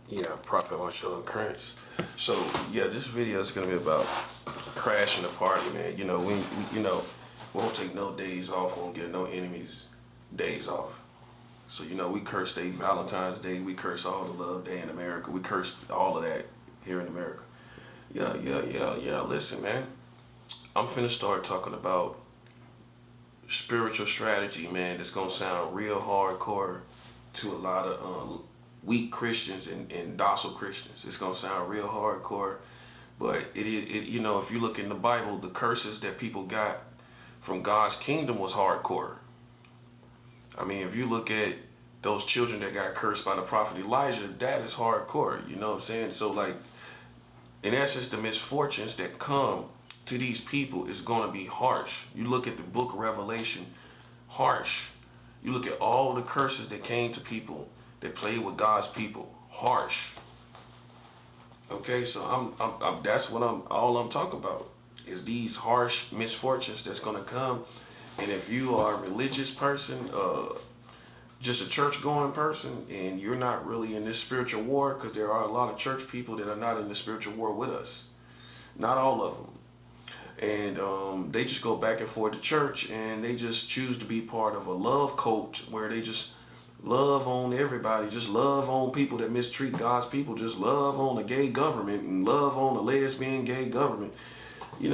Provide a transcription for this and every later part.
Yeah, Prophet Marshall Occurrence. So yeah, this video is gonna be about crashing the party, man. We won't take no days off. We won't get no enemies days off. So we curse Day Valentine's Day. We curse all the love day in America. We curse all of that here in America. Yeah. Listen, man. I'm finna start talking about spiritual strategy, man. That's gonna sound real hardcore to a lot of weak Christians and docile Christians. It's gonna sound real hardcore, but if you look in the Bible, the curses that people got from God's kingdom was hardcore. I mean, if you look at those children that got cursed by the prophet Elijah, that is hardcore. You know what I'm saying? So like, in essence, the misfortunes that come to these people is going to be harsh. You look at the book of Revelation, harsh. You look at all the curses that came to people that played with God's people, harsh. Okay, so I'm that's what I'm talking about is these harsh misfortunes that's going to come. And if you are a religious person, just a church going person, and you're not really in this spiritual war, because there are a lot of church people that are not in the spiritual war with us, not all of them. And they just go back and forth to church, and they just choose to be part of a love cult where they just love on everybody, just love on people that mistreat God's people, just love on the gay government and love on the lesbian gay government. We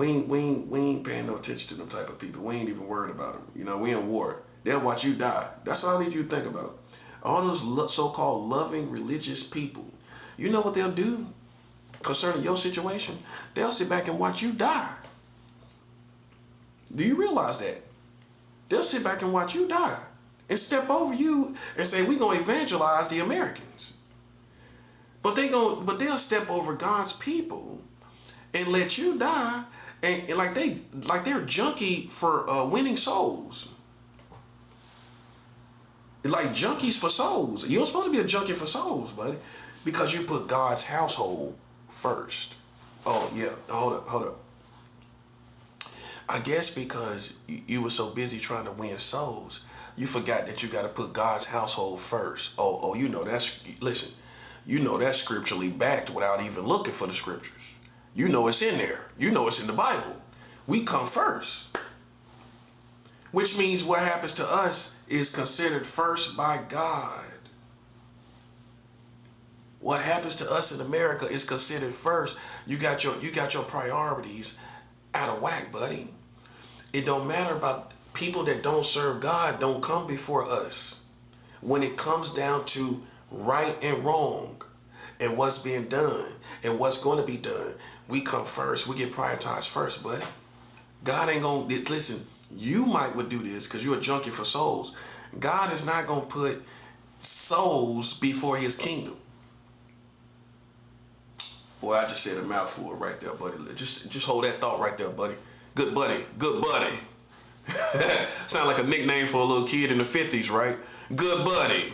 ain't paying no attention to them type of people. We ain't even worried about them. We in war. They'll watch you die. That's what I need you to think about. All those so-called loving religious people, you know what they'll do concerning your situation? They'll sit back and watch you die. Do you realize that? They'll sit back and watch you die and step over you and say, we're going to evangelize the Americans. But they'll step over God's people and let you die, and like they're junkie for winning souls. Like junkies for souls. You're supposed to be a junkie for souls, buddy, because you put God's household first. Oh yeah, hold up. I guess because you were so busy trying to win souls, you forgot that you got to put God's household first. Listen, that's scripturally backed without even looking for the scriptures. It's in there. It's in the Bible. We come first. Which means what happens to us is considered first by God. What happens to us in America is considered first. You got your priorities out of whack, buddy. It don't matter about people that don't serve God, don't come before us. When it comes down to right and wrong and what's being done and what's going to be done, we come first. We get prioritized first, buddy. God ain't gonna listen. You would do this because you're a junkie for souls. God is not gonna put souls before His kingdom. Boy, I just said a mouthful right there, buddy. Just hold that thought right there, buddy. Good buddy. Sound like a nickname for a little kid in the 50s, right? Good buddy.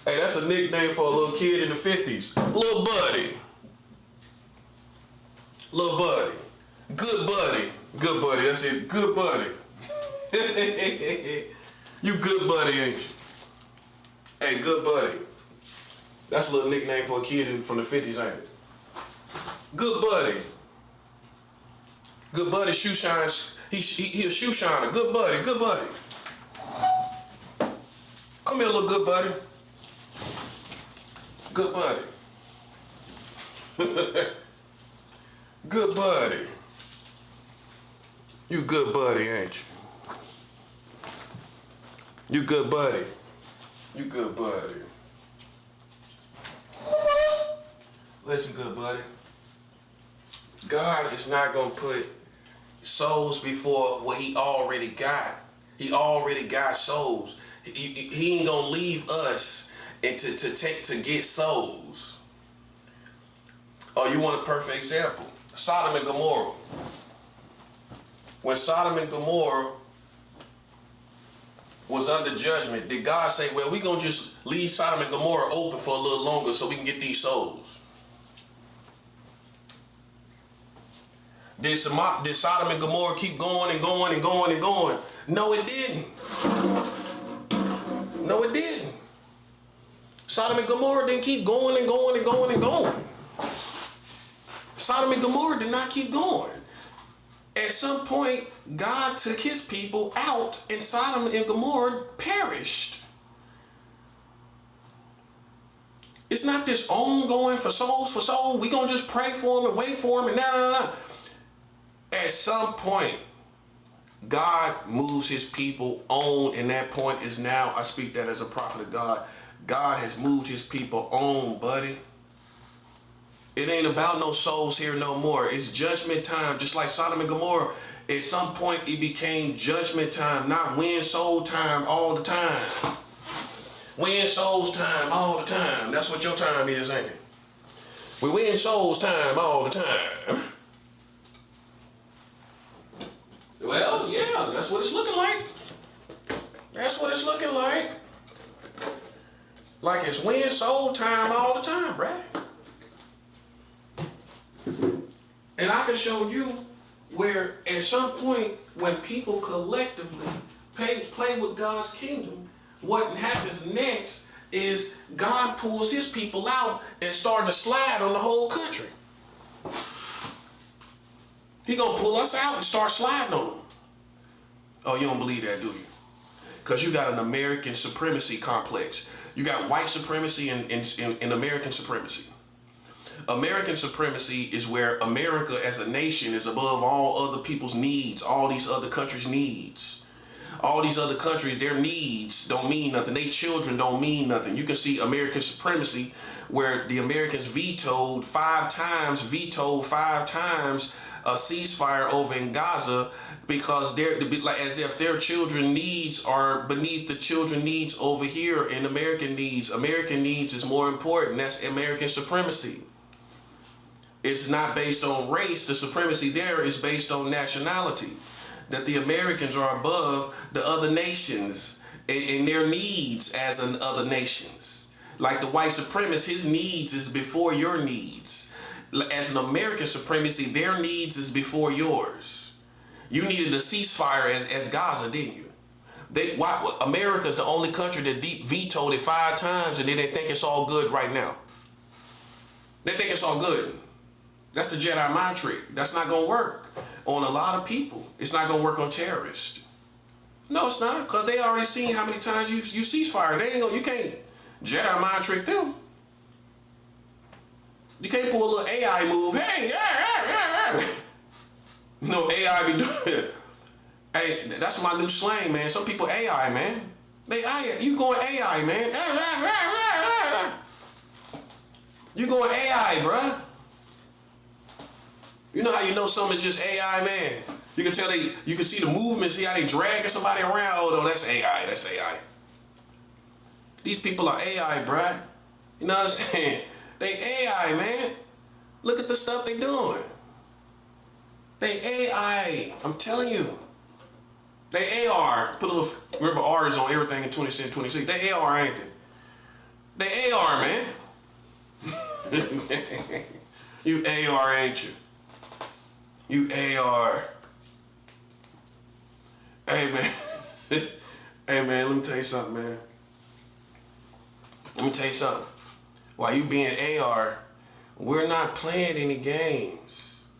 Hey, that's a nickname for a little kid in the 50s. Little buddy. Little buddy. Good buddy. Good buddy. That's it. Good buddy. You good buddy, ain't you? Hey, good buddy. That's a little nickname for a kid from the 50s, ain't it? Good buddy. Good buddy shoe shines. He a shoe shiner. Good buddy. Good buddy. Come here, little good buddy. Good buddy. Good buddy. You good buddy, ain't you? You good buddy. You good buddy. Listen, good buddy. God is not going to put souls before what He already got. He already got souls. He ain't going to leave us and to get souls. Oh, you want a perfect example? Sodom and Gomorrah. When Sodom and Gomorrah was under judgment, did God say, well, we're going to just leave Sodom and Gomorrah open for a little longer so we can get these souls? Did Sodom and Gomorrah keep going and going and going and going? No, it didn't. No, it Gomorrah didn't keep going and going and going and going. Sodom and Gomorrah did not keep going. At some point, God took his people out and Sodom and Gomorrah perished. It's not this ongoing for souls. We're going to just pray for them and wait for them and nah. At some point, God moves his people on, and that point is now, I speak that as a prophet of God. God has moved his people on, buddy. It ain't about no souls here no more. It's judgment time, just like Sodom and Gomorrah. At some point, it became judgment time, not win soul time all the time. Win souls time all the time. That's what your time is, ain't it? We win souls time all the time. Well, yeah, that's what it's looking like. That's what it's looking like. Like it's win soul time all the time, bruh. And I can show you where at some point when people collectively play with God's kingdom, what happens next is God pulls his people out and starts to slide on the whole country. He gonna pull us out and start sliding on them. Oh, you don't believe that, do you? Because you got an American supremacy complex. You got white supremacy and American supremacy. American supremacy is where America as a nation is above all other people's needs, all these other countries' needs. All these other countries, their needs don't mean nothing. Their children don't mean nothing. You can see American supremacy where the Americans vetoed five times a ceasefire over in Gaza because they're like as if their children needs are beneath the children needs over here in American needs. American needs is more important. That's American supremacy. It's not based on race. The supremacy there is based on nationality. That the Americans are above the other nations in their needs as in other nations. Like the white supremacist, his needs is before your needs. As an American supremacy, their needs is before yours. You needed a ceasefire as Gaza, didn't you? America's the only country that vetoed it 5 times and they think it's all good right now. They think it's all good. That's the Jedi mind trick. That's not going to work on a lot of people. It's not going to work on terrorists. No, it's not, because they already seen how many times you ceasefire. You can't Jedi mind trick them. You can't pull a little AI move. Hey, yeah. No, AI be doing it. Hey, that's my new slang, man. Some people AI, man. You going AI, man. You going AI, bruh. You know how you know something's just AI, man? You can tell you can see the movement, see how they dragging somebody around. Oh, no, that's AI, that's AI. These people are AI, bruh. You know what I'm saying? They AI, man. Look at the stuff they doing. They AI, I'm telling you. They AR, put a little, remember R's on everything in 2026. They AR, ain't they? They AR, man. You AR, ain't you? You AR. Hey, man. Hey, man, let me tell you something, man. Let me tell you something. While you being AR, we're not playing any games.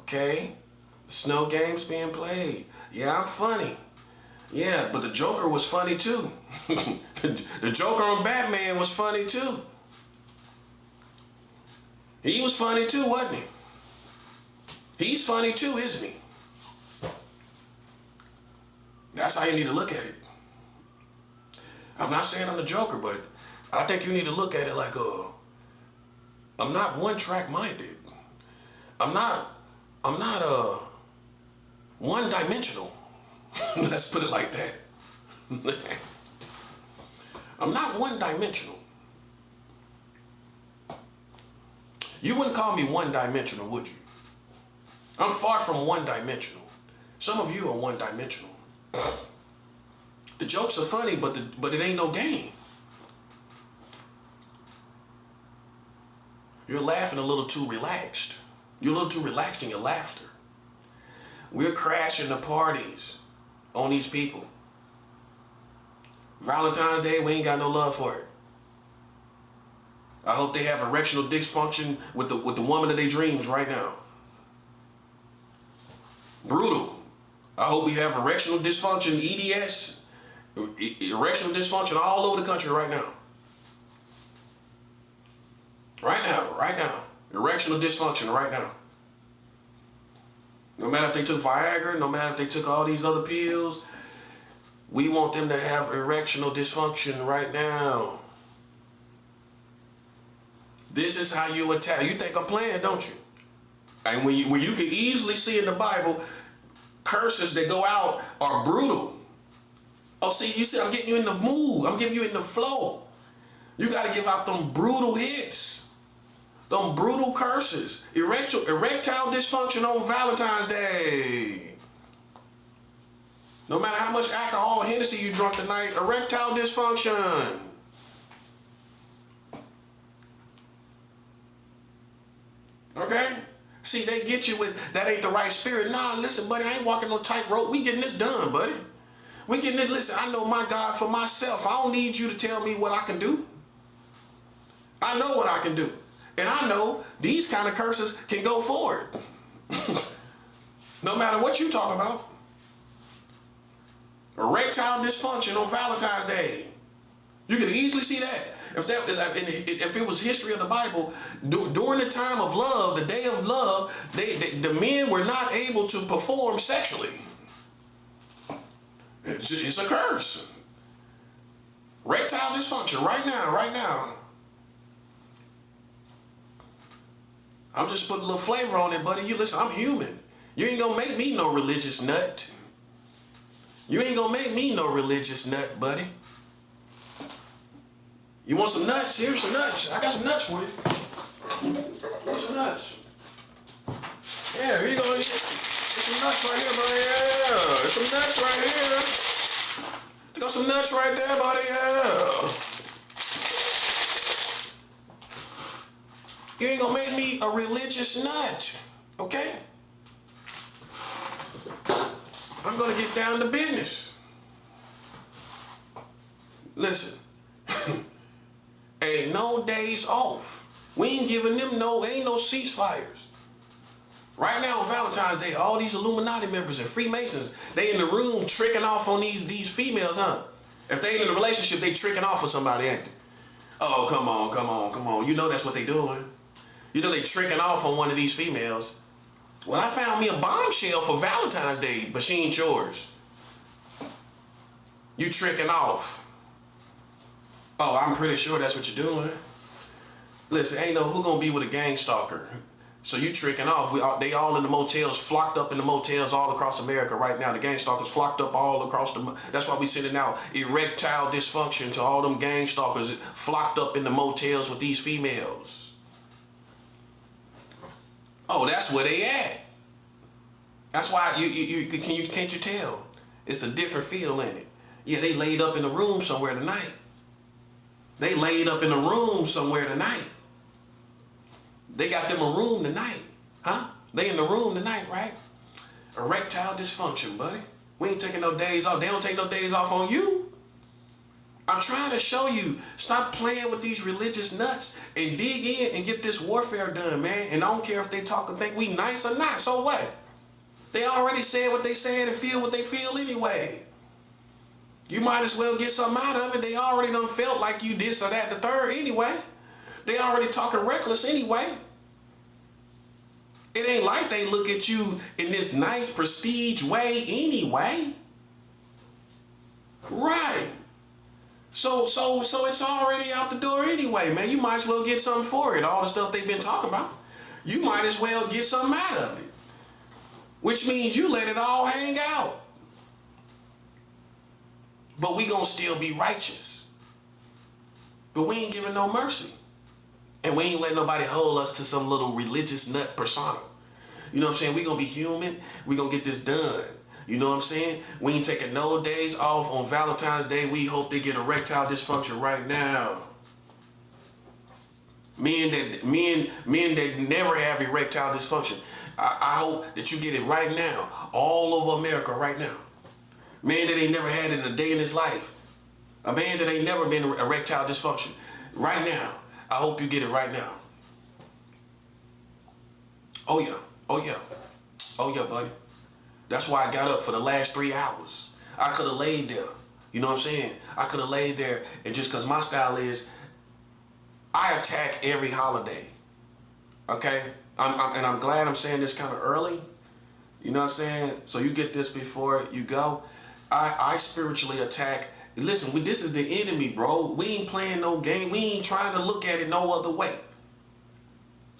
Okay? There's no games being played. Yeah, I'm funny. Yeah, but the Joker was funny too. The Joker on Batman was funny too. He was funny too, wasn't he? He's funny too, isn't he? That's how you need to look at it. I'm not saying I'm the Joker, but I think you need to look at it like I'm not one-track minded. I'm not one-dimensional. Let's put it like that. I'm not one-dimensional. You wouldn't call me one-dimensional, would you? I'm far from one-dimensional. Some of you are one-dimensional. The jokes are funny, but it ain't no game. You're laughing a little too relaxed. You're a little too relaxed in your laughter. We're crashing the parties on these people. Valentine's Day, we ain't got no love for it. I hope they have erectional dysfunction with the woman of their dreams right now. Brutal. I hope we have erectional dysfunction, EDS, erectional dysfunction all over the country right now. Right now. Erectional dysfunction right now. No matter if they took Viagra, no matter if they took all these other pills, we want them to have erectional dysfunction right now. This is how you attack. You think I'm playing, don't you? And when you can easily see in the Bible, curses that go out are brutal. Oh, see, you see, I'm getting you in the mood. I'm getting you in the flow. You got to give out them brutal hits. Them brutal curses. Erectile dysfunction on Valentine's Day. No matter how much alcohol or Hennessy you drunk tonight, erectile dysfunction. Okay? See, they get you with, that ain't the right spirit. Nah, listen, buddy, I ain't walking no tightrope. We getting this done, buddy. We getting it. Listen, I know my God for myself. I don't need you to tell me what I can do. I know what I can do. And I know these kind of curses can go forward. No matter what you talk about. Erectile dysfunction on Valentine's Day. You can easily see that. If it was history of the Bible, during the time of love, the day of love, the men were not able to perform sexually. It's a curse. Erectile dysfunction right now. I'm just putting a little flavor on it, buddy. You listen, I'm human. You ain't gonna make me no religious nut. You ain't gonna make me no religious nut, buddy. You want some nuts? Here's some nuts. I got some nuts for you. Here's some nuts. Yeah, here you go. Here's some nuts right here, buddy. Yeah, there's some nuts right here. You got some nuts right there, buddy. Yeah. You ain't gonna make me a religious nut, okay? I'm gonna get down to business. Listen, ain't no days off. We ain't giving them ain't no ceasefires. Right now on Valentine's Day, all these Illuminati members and Freemasons, they in the room tricking off on these females, huh? If they ain't in a relationship, they tricking off on somebody, ain't they? Oh, come on. You know that's what they doing. You know they tricking off on one of these females. Well, I found me a bombshell for Valentine's Day, but she ain't yours. You tricking off. Oh, I'm pretty sure that's what you're doing. Listen, ain't no who gonna be with a gang stalker. So you tricking off. They all in the motels, flocked up in the motels all across America right now. The gang stalkers flocked up all across that's why we sending out erectile dysfunction to all them gang stalkers flocked up in the motels with these females. Oh, that's where they at. That's why can't you tell? It's a different feel in it. Yeah, they laid up in the room somewhere tonight. They laid up in the room somewhere tonight. They got them a room tonight. Huh? They in the room tonight, right? Erectile dysfunction, buddy. We ain't taking no days off. They don't take no days off on you. I'm trying to show you, stop playing with these religious nuts and dig in and get this warfare done, man. And I don't care if they talk and think we nice or not. So what? They already said what they said and feel what they feel anyway. You might as well get something out of it. They already done felt like you this or that, the third anyway. They already talking reckless anyway. It ain't like they look at you in this nice prestige way anyway. Right. So it's already out the door anyway, man. You might as well get something for it. All the stuff they've been talking about. You might as well get something out of it. Which means you let it all hang out. But we gonna still be righteous. But we ain't giving no mercy. And we ain't letting nobody hold us to some little religious nut persona. You know what I'm saying? We gonna be human. We gonna get this done. You know what I'm saying? We ain't taking no days off on Valentine's Day. We hope they get erectile dysfunction right now. Men that never have erectile dysfunction. I hope that you get it right now. All over America right now. Man that ain't never had it in a day in his life. A man that ain't never been erectile dysfunction. Right now. I hope you get it right now. Oh yeah. Oh yeah. Oh yeah, buddy. That's why I got up for the last 3 hours. I could have laid there. You know what I'm saying? I could have laid there, and just because my style is, I attack every holiday. Okay? I'm glad I'm saying this kind of early. You know what I'm saying? So you get this before you go. I spiritually attack. Listen, this is the enemy, bro. We ain't playing no game. We ain't trying to look at it no other way.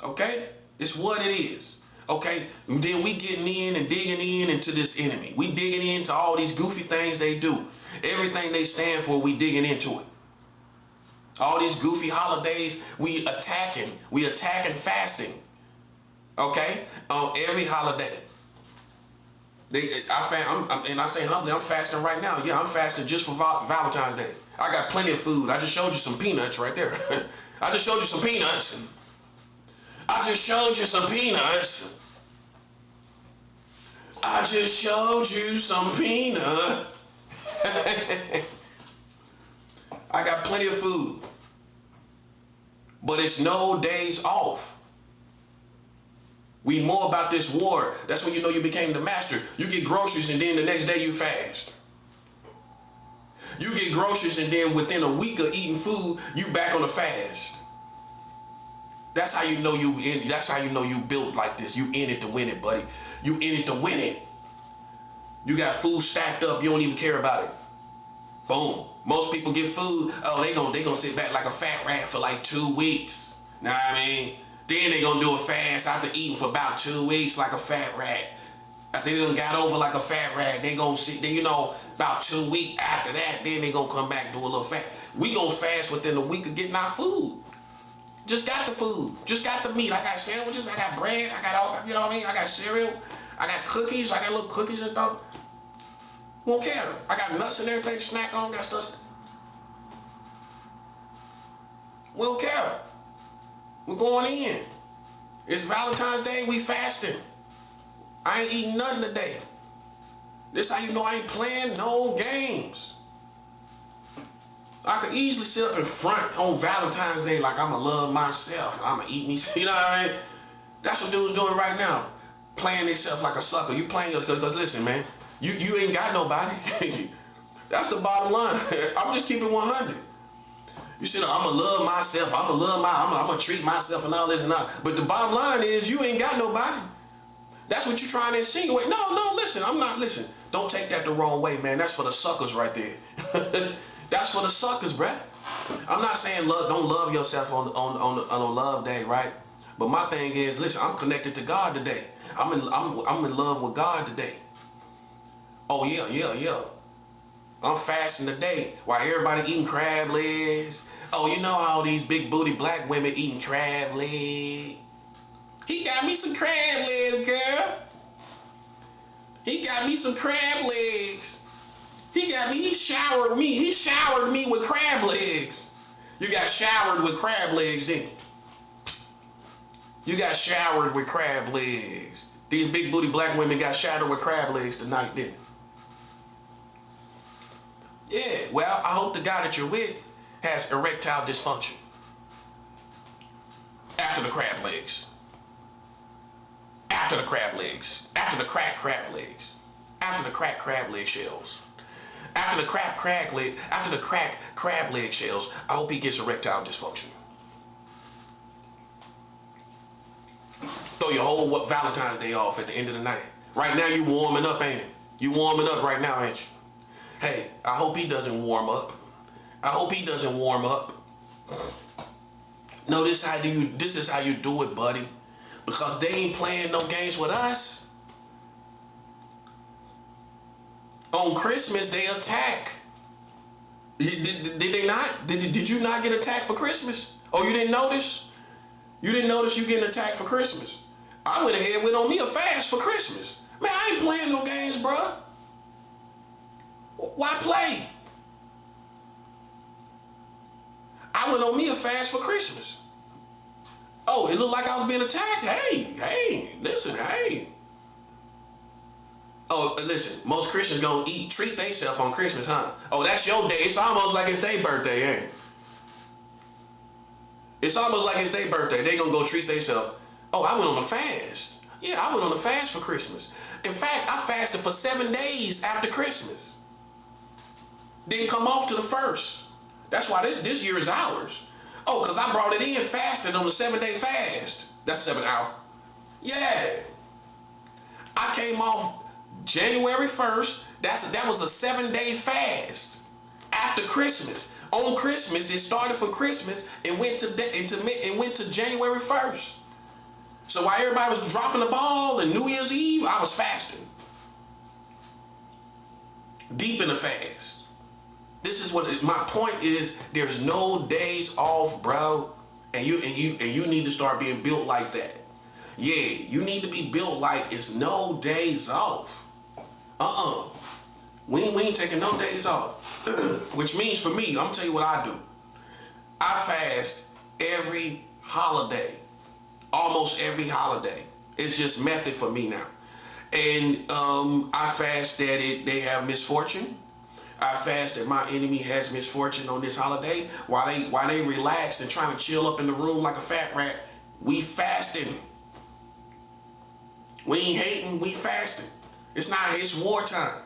Okay? It's what it is. Okay? And then we getting in and digging in into this enemy. We digging into all these goofy things they do. Everything they stand for, we digging into it. All these goofy holidays, we attacking fasting. Okay? On every holiday. And I say humbly, I'm fasting right now. Yeah, I'm fasting just for Valentine's Day. I got plenty of food. I just showed you some peanuts right there. I just showed you some peanuts. I just showed you some peanuts. I just showed you some peanuts. I got plenty of food. But it's no days off. We more about this war. That's when you know you became the master. You get groceries and then the next day you fast. You get groceries and then within a week of eating food, you back on a fast. That's how you know that's how you know you built like this. You in it to win it, buddy. You in it to win it. You got food stacked up, you don't even care about it. Boom. Most people get food, oh, they gonna sit back like a fat rat for like 2 weeks. Know what I mean? Then they gonna do a fast after eating for about 2 weeks like a fat rat. After they done got over like a fat rat, they gonna sit, then, about 2 weeks after that, then they gonna come back and do a little fast. We gonna fast within a week of getting our food. Just got the food, just got the meat. I got sandwiches, I got bread, I got all, you know what I mean? I got cereal, I got cookies, I got little cookies and stuff. Won't care. I got nuts and everything to snack on, got stuff. We don't care. We're going in. It's Valentine's Day, we fasting. I ain't eating nothing today. This how you know I ain't playing no games. I could easily sit up in front on Valentine's Day like I'ma love myself and I'ma eat me, you know what I mean? That's what dude's doing right now. Playing himself like a sucker. You playing yourself, because listen, man, you ain't got nobody. That's the bottom line. I'm just keeping 100. You said, I'ma love myself, I'ma treat myself and all this and that. But the bottom line is you ain't got nobody. That's what you're trying to insinuate. No, listen, listen. Don't take that the wrong way, man. That's for the suckers right there. That's for the suckers, bruh. I'm not saying don't love yourself on a love day, right? But my thing is, listen, I'm connected to God today. I'm in love with God today. Oh yeah. I'm fasting today while everybody eating crab legs. Oh, you know all these big booty black women eating crab leg. He got me some crab legs, girl. He got me some crab legs. He showered me with crab legs. You got showered with crab legs, didn't you? You got showered with crab legs. These big booty black women got showered with crab legs tonight, didn't they? Yeah, well, I hope the guy that you're with has erectile dysfunction. After the crab legs. After the crab legs. After the cracked crab legs. After the cracked crab leg shells. After the cracked crab leg shells, I hope he gets erectile dysfunction. Throw your whole Valentine's Day off at the end of the night. Right now you warming up, ain't it? You warming up right now, ain't you? Hey, I hope he doesn't warm up. No, this is how you do it, buddy. Because they ain't playing no games with us. On Christmas, they attack. Did they not? Did you not get attacked for Christmas? Oh, you didn't notice? You didn't notice you getting attacked for Christmas? I went ahead and went on me a fast for Christmas. Man, I ain't playing no games, bruh. Why play? I went on me a fast for Christmas. Oh, it looked like I was being attacked. Hey, listen. Oh, listen, most Christians gonna treat themselves on Christmas, huh? Oh, that's your day. It's almost like it's their birthday, ain't it? It's almost like it's their birthday. They gonna go treat themselves. Oh, I went on a fast. Yeah, I went on a fast for Christmas. In fact, I fasted for 7 days after Christmas. Didn't come off to the first. That's why this year is ours. Oh, because I brought it in fasted on the 7-day fast. That's 7 hours. Yeah. I came off January 1st. That was a 7-day fast after Christmas. On Christmas, it started for Christmas and went to January 1st. So while everybody was dropping the ball and New Year's Eve, I was fasting. Deep in the fast. This is what my point is. There's no days off, bro. And you need to start being built like that. Yeah, you need to be built like it's no days off. We ain't taking no days off. Which means for me, I'm gonna tell you what I do. I fast every holiday. Almost every holiday. It's just method for me now. And I fast that they have misfortune. I fast that my enemy has misfortune on this holiday. While they relaxed and trying to chill up in the room like a fat rat, we fasting. We ain't hating, we fasting. It's wartime.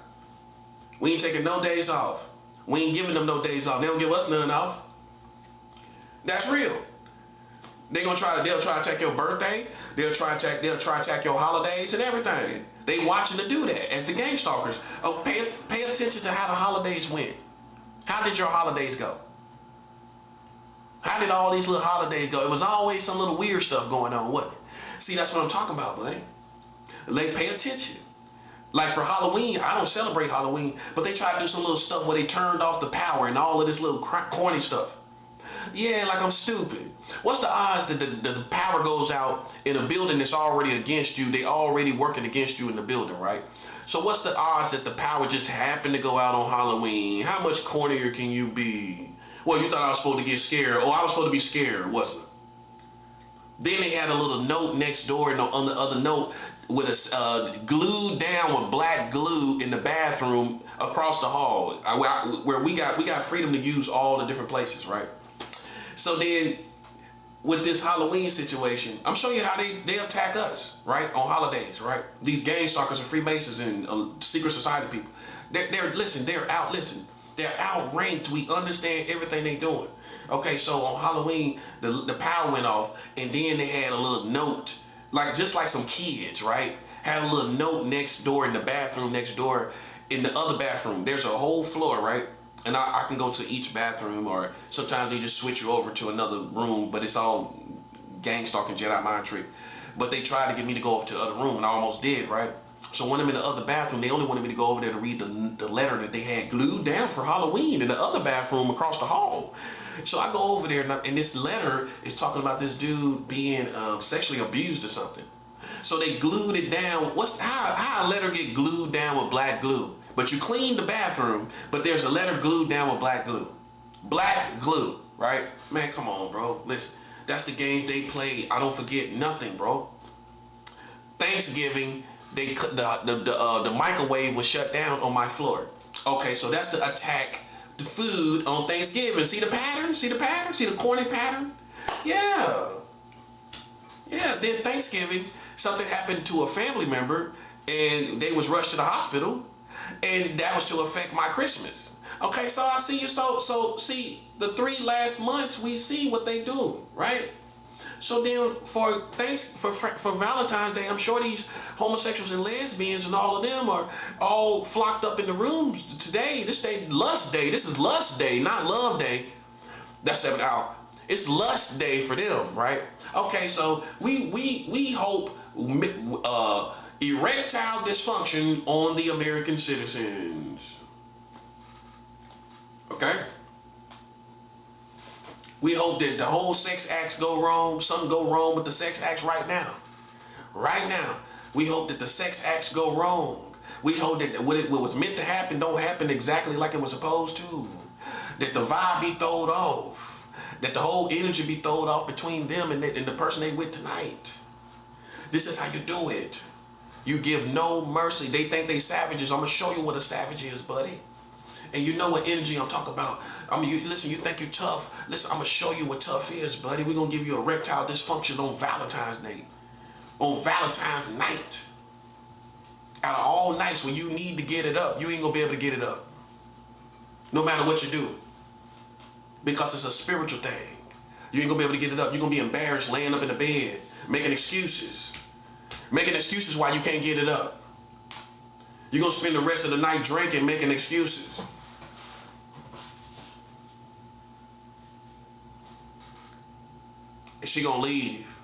We ain't taking no days off. We ain't giving them no days off. They don't give us none off. That's real. They'll try to take your birthday. They'll try to attack your holidays and everything. They watching to do that as the gang stalkers. Oh, pay attention to how the holidays went. How did your holidays go? How did all these little holidays go? It was always some little weird stuff going on, wasn't it? See, that's what I'm talking about, buddy. They pay attention. Like for Halloween, I don't celebrate Halloween, but they try to do some little stuff where they turned off the power and all of this little corny stuff. Yeah, like I'm stupid. What's the odds that the power goes out in a building that's already against you? They already working against you in the building, right? So what's the odds that the power just happened to go out on Halloween? How much cornier can you be? Well, you thought I was supposed to get scared. Oh, I was supposed to be scared, wasn't it? Then they had a little note next door, and on the other note, with a glued down with black glue in the bathroom across the hall, where we got freedom to use all the different places, right? So then, with this Halloween situation, I'm showing you how they attack us, right, on holidays, right? These gang stalkers and Freemasons and secret society people, they're outranked. We understand everything they're doing. Okay, so on Halloween, the power went off, and then they had a little note, just like some kids, right? Had a little note next door in the bathroom next door. In the other bathroom, there's a whole floor, right? And I can go to each bathroom, or sometimes they just switch you over to another room, but it's all gang stalking Jedi mind trick. But they tried to get me to go over to the other room, and I almost did, right? So when I'm in the other bathroom, they only wanted me to go over there to read the letter that they had glued down for Halloween in the other bathroom across the hall. So I go over there, and this letter is talking about this dude being sexually abused or something. So they glued it down. How a letter get glued down with black glue? But you clean the bathroom, but there's a letter glued down with black glue. Black glue, right? Man, come on, bro. Listen, that's the games they play. I don't forget nothing, bro. Thanksgiving, the microwave was shut down on my floor. Okay, so that's the attack. The food on Thanksgiving. See the pattern? See the pattern? See the corny pattern? Yeah. Yeah, then Thanksgiving, something happened to a family member, and they was rushed to the hospital. And that was to affect my Christmas. Okay, so I see you. So see, the 3 last months we see what they do, right? So then for Valentine's Day, I'm sure these homosexuals and lesbians and all of them are all flocked up in the rooms today. This day, lust day. This is lust day, not love day. That's 7 hours. It's lust day for them, right? Okay, so we hope erectile dysfunction on the American citizens. Okay? We hope that the whole sex acts go wrong. Something go wrong with the sex acts right now. Right now. We hope that the sex acts go wrong. We hope that what was meant to happen don't happen exactly like it was supposed to. That the vibe be thrown off. That the whole energy be thrown off between them and the person they with tonight. This is how you do it. You give no mercy. They think they savages. I'm going to show you what a savage is, buddy. And you know what energy I'm talking about. Listen, you think you're tough. Listen, I'm going to show you what tough is, buddy. We're going to give you erectile dysfunction on Valentine's Day. On Valentine's night. Out of all nights when you need to get it up, you ain't going to be able to get it up. No matter what you do. Because it's a spiritual thing. You ain't going to be able to get it up. You're going to be embarrassed laying up in the bed, making excuses. Making excuses why you can't get it up. You're going to spend the rest of the night drinking, making excuses. And she going to leave.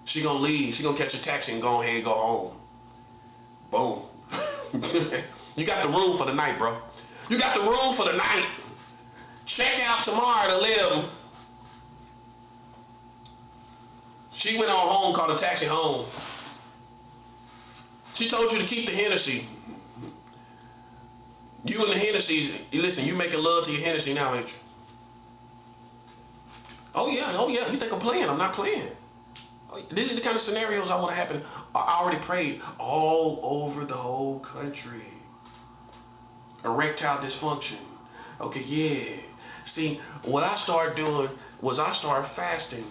She going to leave. She going to catch a taxi and go ahead and go home. Boom. You got the room for the night, bro. You got the room for the night. Check out tomorrow at 11. She went on home, called a taxi home. She told you to keep the Hennessy. You and the Hennessy, listen, you making love to your Hennessy now, ain't you? Oh yeah, you think I'm playing? I'm not playing. This is the kind of scenarios I want to happen. I already prayed all over the whole country. Erectile dysfunction. Okay, yeah. See, what I started doing was I started fasting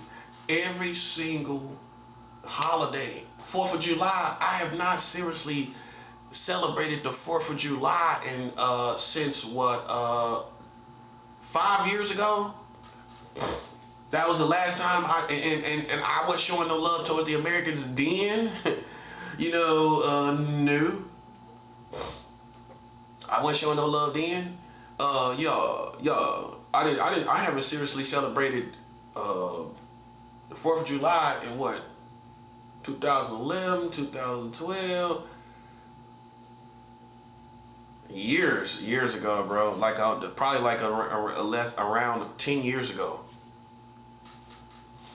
every single holiday. 4th of July, I have not seriously celebrated the 4th of July since 5 years ago? That was the last time I was showing no love towards the Americans then. No. I wasn't showing no love then. I haven't seriously celebrated the 4th of July in 2011, 2012. Years ago, bro. Probably around 10 years ago.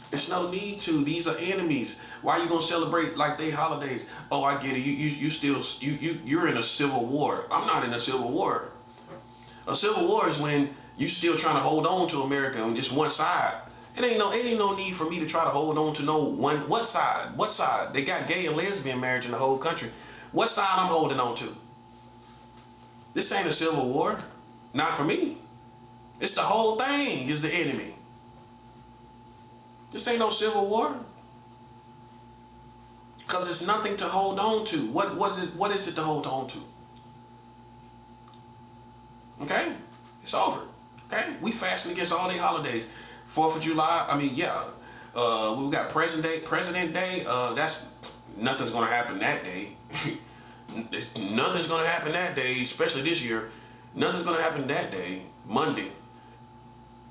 There's no need to. These are enemies. Why are you gonna celebrate like they holidays? Oh, I get it. You're in a civil war. I'm not in a civil war. A civil war is when you still trying to hold on to America on just one side. It ain't no need for me to try to hold on to no one. What side? What side? They got gay and lesbian marriage in the whole country. What side I'm holding on to? This ain't a civil war. Not for me. It's the whole thing is the enemy. This ain't no civil war. Because it's nothing to hold on to. What is it to hold on to? Okay? It's over. Okay? We fasting against all the holidays. 4th of July, we got President Day. That's nothing's gonna happen that day. Nothing's gonna happen that day, especially this year. Nothing's gonna happen that day. Monday.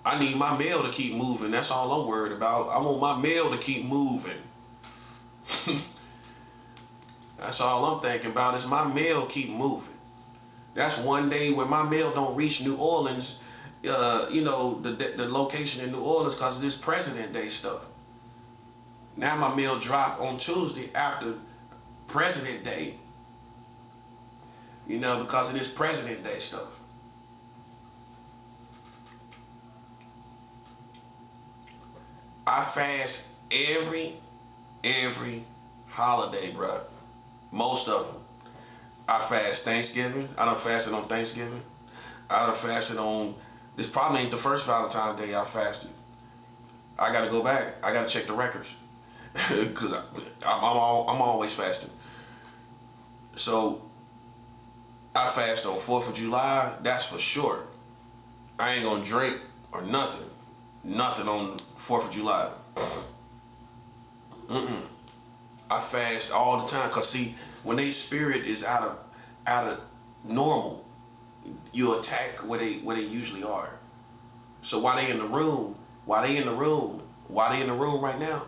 I need my mail to keep moving. That's all I'm worried about. I want my mail to keep moving. That's all I'm thinking about is my mail keep moving. That's one day when my mail don't reach New Orleans, the location in New Orleans because of this President Day stuff. Now my mail dropped on Tuesday after President Day, because of this President Day stuff. I fast every holiday, bruh. Most of them. I fast Thanksgiving. I done fasted on Thanksgiving. I done fasted on... This probably ain't the first Valentine's Day I fasted. I gotta go back. I gotta check the records. Because I'm always fasting. So, I fast on 4th of July. That's for sure. I ain't gonna drink or nothing. Nothing on 4th of July. I fast all the time because see, when their spirit is out of normal, you attack where they usually are. So while they in the room right now,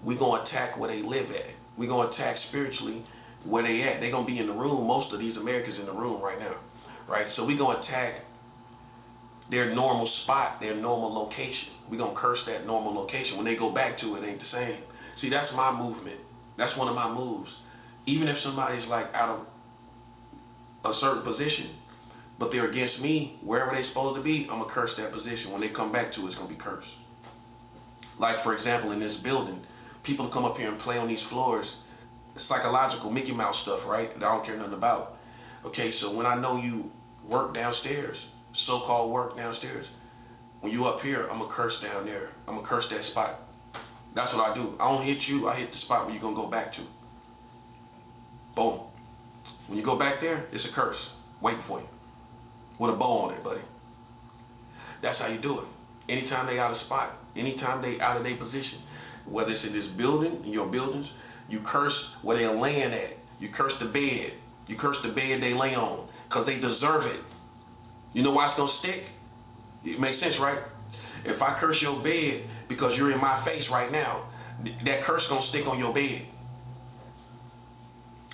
we gonna attack where they live at. We gonna attack spiritually where they at. They gonna be in the room. Most of these Americans in the room right now, right? So we gonna attack their normal spot, their normal location. We gonna curse that normal location. When they go back to it, ain't the same. See, that's my movement. That's one of my moves. Even if somebody's like out of a certain position, but they're against me, wherever they're supposed to be, I'm gonna curse that position. When they come back to it, it's gonna be cursed. Like for example, in this building, people come up here and play on these floors, psychological Mickey Mouse stuff, right? That I don't care nothing about. Okay, so when I know you work downstairs, so-called work downstairs. When you up here, I'm going to curse down there. I'm going to curse that spot. That's what I do. I don't hit you. I hit the spot where you're going to go back to. Boom. When you go back there, it's a curse waiting for you with a bow on it, buddy. That's how you do it. Anytime they out of spot, anytime they out of their position, whether it's in this building, in your buildings, you curse where they're laying at. You curse the bed. You curse the bed they lay on because they deserve it. You know why it's going to stick? It makes sense, right? If I curse your bed because you're in my face right now, that curse going to stick on your bed.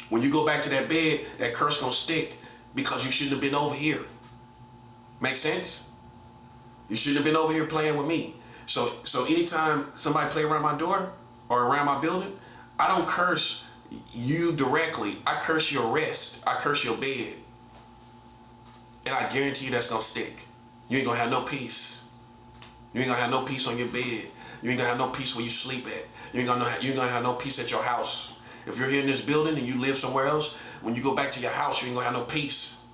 When you go back to that bed, that curse going to stick because you shouldn't have been over here. Make sense? You shouldn't have been over here playing with me. So anytime somebody play around my door or around my building, I don't curse you directly. I curse your rest. I curse your bed. And I guarantee you that's going to stick. You ain't going to have no peace. You ain't going to have no peace on your bed. You ain't going to have no peace where you sleep at. You ain't going to have no peace at your house. If you're here in this building and you live somewhere else, when you go back to your house, you ain't going to have no peace.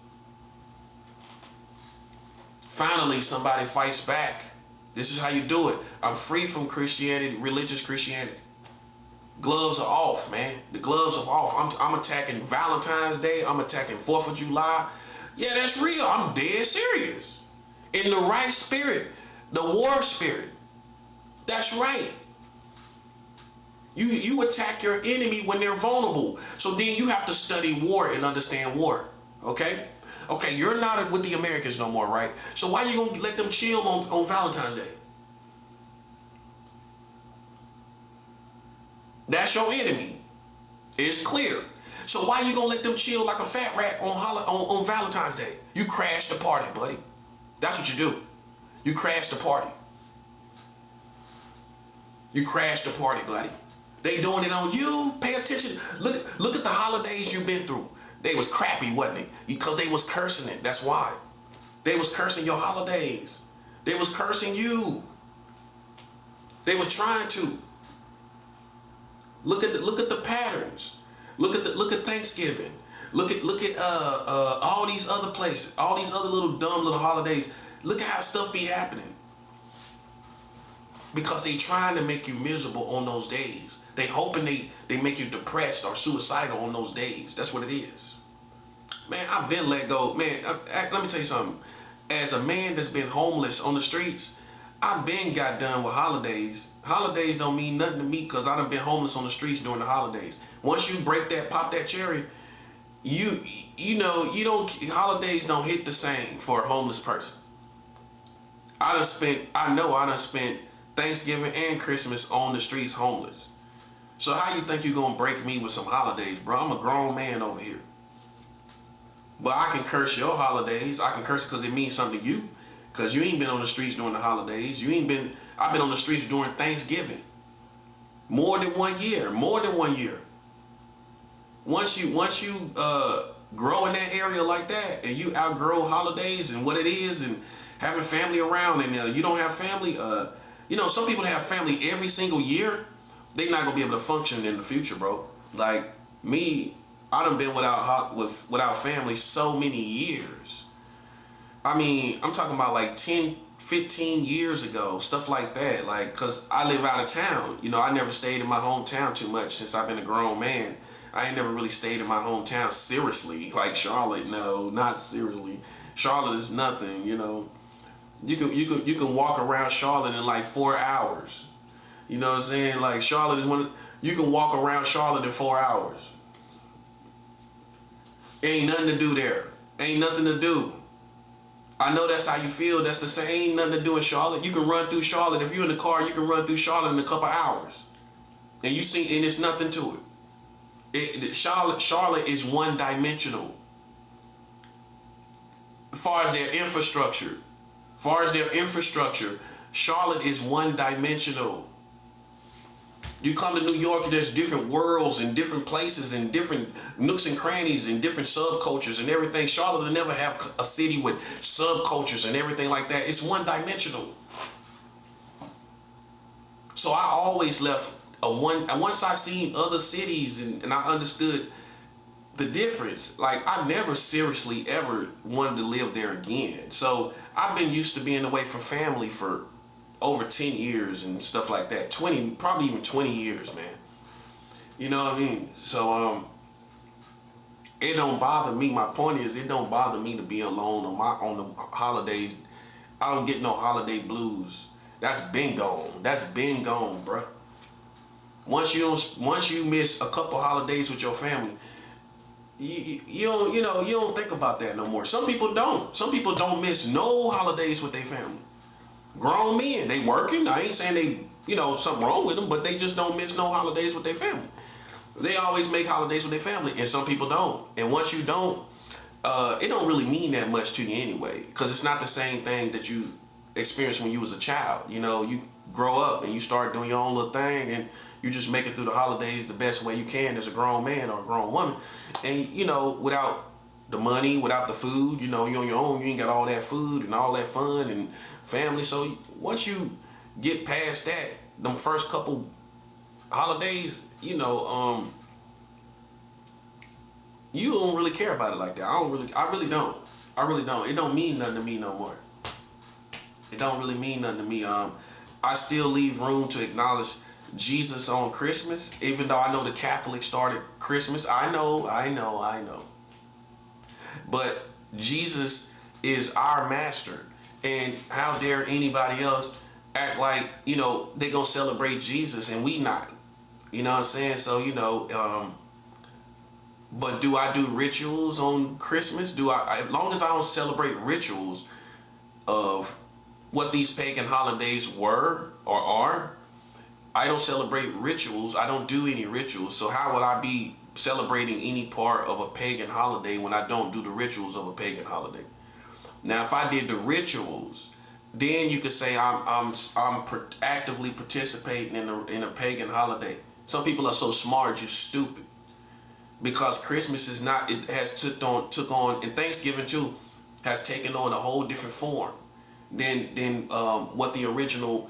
Finally, somebody fights back. This is how you do it. I'm free from Christianity, religious Christianity. Gloves are off, man. The gloves are off. I'm attacking Valentine's Day. I'm attacking 4th of July. Yeah, that's real. I'm dead serious. In the right spirit, the war spirit. That's right. You attack your enemy when they're vulnerable. So then you have to study war and understand war. Okay? Okay, you're not with the Americans no more, right? So why are you going to let them chill on Valentine's Day? That's your enemy. It's clear. So why are you going to let them chill like a fat rat on Valentine's Day? You crash the party, buddy. That's what you do. You crash the party. You crash the party, buddy. They doing it on you. Pay attention. Look at the holidays you've been through. They was crappy, wasn't it? Because they was cursing it. That's why. They was cursing your holidays. They was cursing you. They was trying to. Look at the patterns. Look at Thanksgiving. Look at all these other places, all these other little dumb little holidays. Look at how stuff be happening. Because they trying to make you miserable on those days. They hoping they make you depressed or suicidal on those days. That's what it is. Man, I've been let go. Man, let me tell you something. As a man that's been homeless on the streets, I've been got done with holidays. Holidays don't mean nothing to me because I done been homeless on the streets during the holidays. Once you break that, pop that cherry, you know, holidays don't hit the same for a homeless person. I done spent Thanksgiving and Christmas on the streets homeless. So how you think you gonna break me with some holidays, bro? I'm a grown man over here. But I can curse your holidays. I can curse it because it means something to you. Because you ain't been on the streets during the holidays. I've been on the streets during Thanksgiving. More than 1 year. Once you grow in that area like that and you outgrow holidays and what it is and having family around and you don't have family, some people have family every single year. They're not gonna be able to function in the future, bro. Like me, I done been without family so many years. I mean, I'm talking about like 10, 15 years ago, stuff like that. Like, cause I live out of town. I never stayed in my hometown too much since I've been a grown man. I ain't never really stayed in my hometown seriously. Like Charlotte, no, not seriously. Charlotte is nothing, You can walk around Charlotte in like 4 hours. You know what I'm saying? Like Charlotte is you can walk around Charlotte in 4 hours. Ain't nothing to do there. Ain't nothing to do. I know that's how you feel. That's the same. Ain't nothing to do in Charlotte. You can run through Charlotte. If you're in the car, you can run through Charlotte in a couple hours. And and it's nothing to it. Charlotte is one-dimensional. As far as their infrastructure. Charlotte is one-dimensional. You come to New York, there's different worlds and different places and different nooks and crannies and different subcultures and everything. Charlotte will never have a city with subcultures and everything like that. It's one-dimensional. So I always left once I seen other cities and I understood the difference, like I never seriously ever wanted to live there again. So I've been used to being away from family for over 10 years and stuff like that. 20, probably even 20 years, man. You know what I mean? So it don't bother me. My point is, it don't bother me to be alone on the holidays. I don't get no holiday blues. That's been gone. That's been gone, bruh. Once you miss a couple holidays with your family, you don't think about that no more. Some people don't. Some people don't miss no holidays with their family. Grown men, they working. I ain't saying they, something wrong with them, but they just don't miss no holidays with their family. They always make holidays with their family, and some people don't. And once you don't, it don't really mean that much to you anyway, because it's not the same thing that you experienced when you was a child. You grow up and you start doing your own little thing, and you just make it through the holidays the best way you can as a grown man or a grown woman. And, without the money, without the food, you're on your own. You ain't got all that food and all that fun and family. So once you get past that, them first couple holidays, you don't really care about it like that. I really don't. It don't mean nothing to me no more. It don't really mean nothing to me. I still leave room to acknowledge Jesus on Christmas, even though I know the Catholics started Christmas. I know. But Jesus is our master. And how dare anybody else act like, they gonna celebrate Jesus and we not. You know what I'm saying? So, but do I do rituals on Christmas? As long as I don't celebrate rituals of what these pagan holidays were or are, I don't celebrate rituals. I don't do any rituals. So how would I be celebrating any part of a pagan holiday when I don't do the rituals of a pagan holiday? Now, if I did the rituals, then you could say I'm actively participating in a pagan holiday. Some people are so smart, you're stupid. Because Christmas is not, it has took on, and Thanksgiving too, has taken on a whole different form than what the original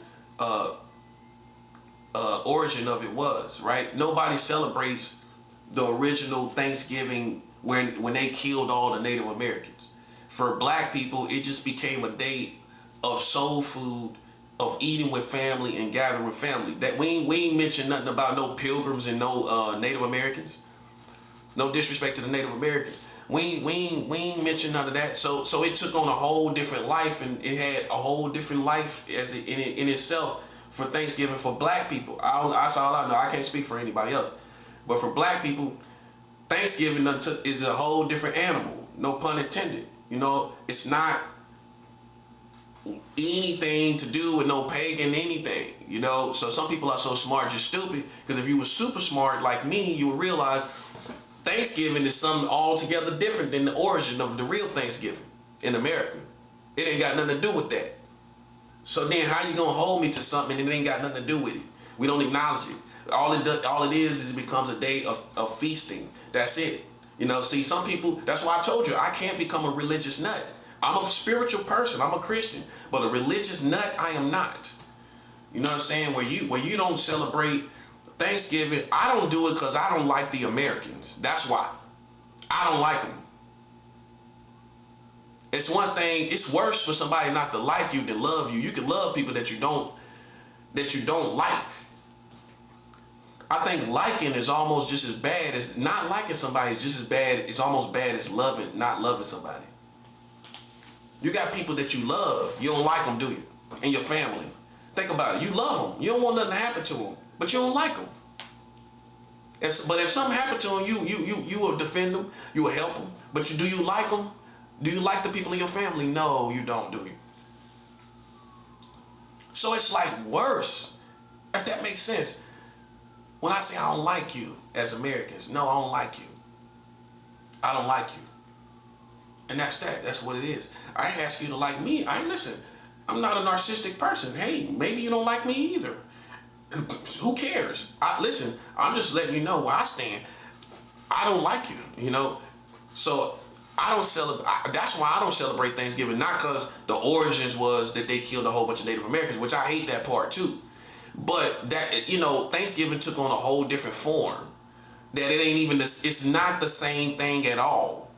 origin of it was, right? Nobody celebrates the original Thanksgiving when they killed all the Native Americans. For black people, it just became a day of soul food, of eating with family and gathering with family. That we ain't mentioned nothing about no pilgrims and no Native Americans. No disrespect to the Native Americans. We ain't mentioned none of that. So it took on a whole different life, and it had a whole different life in itself for Thanksgiving for black people. That's all I know. I can't speak for anybody else. But for black people, Thanksgiving is a whole different animal. No pun intended. It's not anything to do with no pagan anything. So some people are so smart, you're stupid. Because if you were super smart like me, you would realize Thanksgiving is something altogether different than the origin of the real Thanksgiving in America. It ain't got nothing to do with that. So then how you gonna hold me to something and it ain't got nothing to do with it? We don't acknowledge it. All it is it becomes a day of feasting. That's it. See, some people, that's why I told you, I can't become a religious nut. I'm a spiritual person. I'm a Christian. But a religious nut, I am not. You know what I'm saying? Where you don't celebrate Thanksgiving, I don't do it because I don't like the Americans. That's why. I don't like them. It's one thing, it's worse for somebody not to like you than love you. You can love people that you don't like. I think liking is almost just as bad as not liking somebody is just as bad. It's almost bad as not loving somebody. You got people that you love. You don't like them, do you? And your family. Think about it. You love them. You don't want nothing to happen to them, but you don't like them. But if something happened to them, you will defend them. You will help them. But do you like them? Do you like the people in your family? No, you don't, do you? So it's like worse, if that makes sense. When I say I don't like you as Americans, no, I don't like you. I don't like you. And that's that. That's what it is. I ain't ask you to like me. Listen, I'm not a narcissistic person. Hey, maybe you don't like me either. Who cares? Listen, I'm just letting you know where I stand. I don't like you, So I don't celebrate. That's why I don't celebrate Thanksgiving. Not because the origins was that they killed a whole bunch of Native Americans, which I hate that part too. But that, Thanksgiving took on a whole different form that it ain't even this. It's not the same thing at all.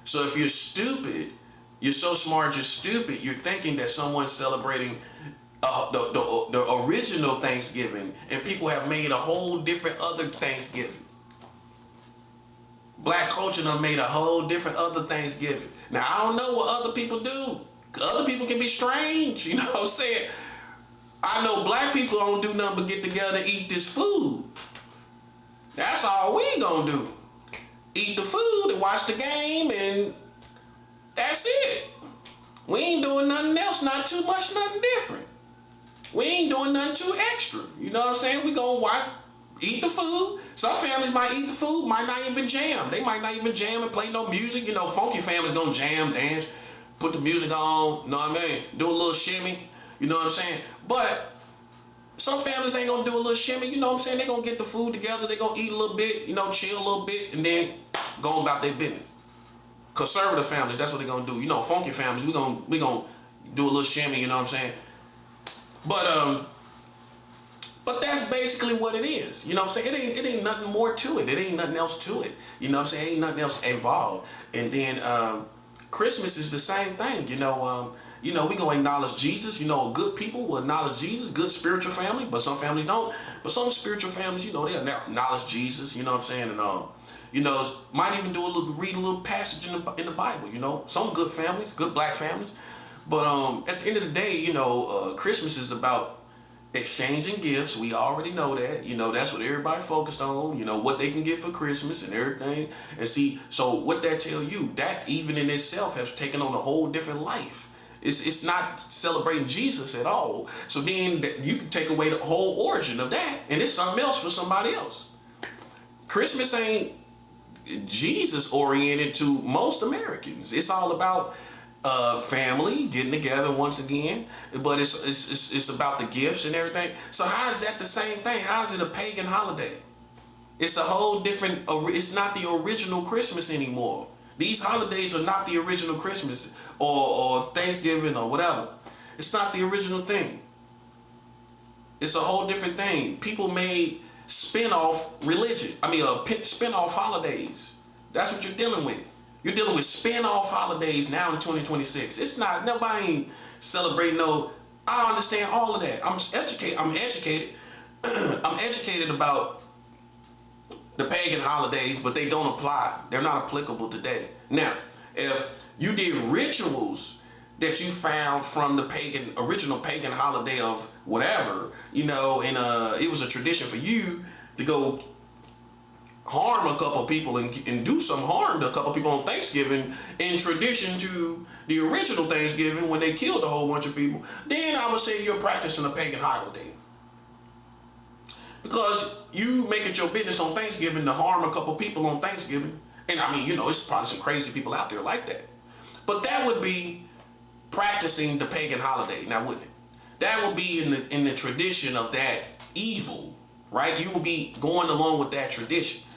So if you're stupid, you're so smart, you're stupid. You're thinking that someone's celebrating the original Thanksgiving, and people have made a whole different other Thanksgiving. Black culture done made a whole different other Thanksgiving. Now, I don't know what other people do. Other people can be strange, you know what I'm saying? I know black people don't do nothing but get together and eat this food. That's all we gonna do. Eat the food and watch the game, and that's it. We ain't doing nothing else, not too much, nothing different. We ain't doing nothing too extra. You know what I'm saying? We gonna watch, eat the food. Some families might eat the food, might not even jam. They might not even jam and play no music. You know, funky families gonna jam, dance, put the music on, you know what I mean? Do a little shimmy, you know what I'm saying? But some families ain't gonna do a little shimmy, you know what I'm saying? They gonna get the food together, they gonna eat a little bit, you know, chill a little bit, and then go about their business. Conservative families, that's what they gonna do. You know, funky families, we gonna do a little shimmy, you know what I'm saying? But that's basically what it is. You know what I'm saying? It ain't nothing more to it. It ain't nothing else to it. You know what I'm saying? Ain't nothing else involved. And then Christmas is the same thing. You know, we gonna acknowledge Jesus. You know, good people will acknowledge Jesus, good spiritual family, but some families don't. But some spiritual families, you know, they acknowledge Jesus, you know what I'm saying? And you know, might even read a little passage in the Bible, you know. Some good families, good black families. But at the end of the day, you know, Christmas is about exchanging gifts. We already know that. You know, that's what everybody focused on. You know, what they can get for Christmas and everything. And see, so what that tell you, that even in itself has taken on a whole different life. It's not celebrating Jesus at all. So then you can take away the whole origin of that, and it's something else for somebody else. Christmas ain't Jesus oriented to most Americans. It's all about family getting together once again, but it's about the gifts and everything. So how is that the same thing? How is it a pagan holiday? It's a whole different. It's not the original Christmas anymore. These holidays are not the original Christmas or Thanksgiving or whatever. It's not the original thing. It's a whole different thing. People made spin-off religion. Spin-off holidays. That's what you're dealing with. You're dealing with spin-off holidays now in 2026. It's not, nobody ain't celebrating no, I understand all of that. I'm educated. I'm educated about the pagan holidays, but they don't apply. They're not applicable today. Now, if you did rituals that you found from the original pagan holiday of whatever, you know, and it was a tradition for you to go harm a couple people and do some harm to a couple people on Thanksgiving in tradition to the original Thanksgiving when they killed a whole bunch of people, then I would say you're practicing a pagan holiday. Because you make it your business on Thanksgiving to harm a couple people on Thanksgiving. And I mean, you know, it's probably some crazy people out there like that. But that would be practicing the pagan holiday, now wouldn't it? That would be in the tradition of that evil, right? You would be going along with that tradition.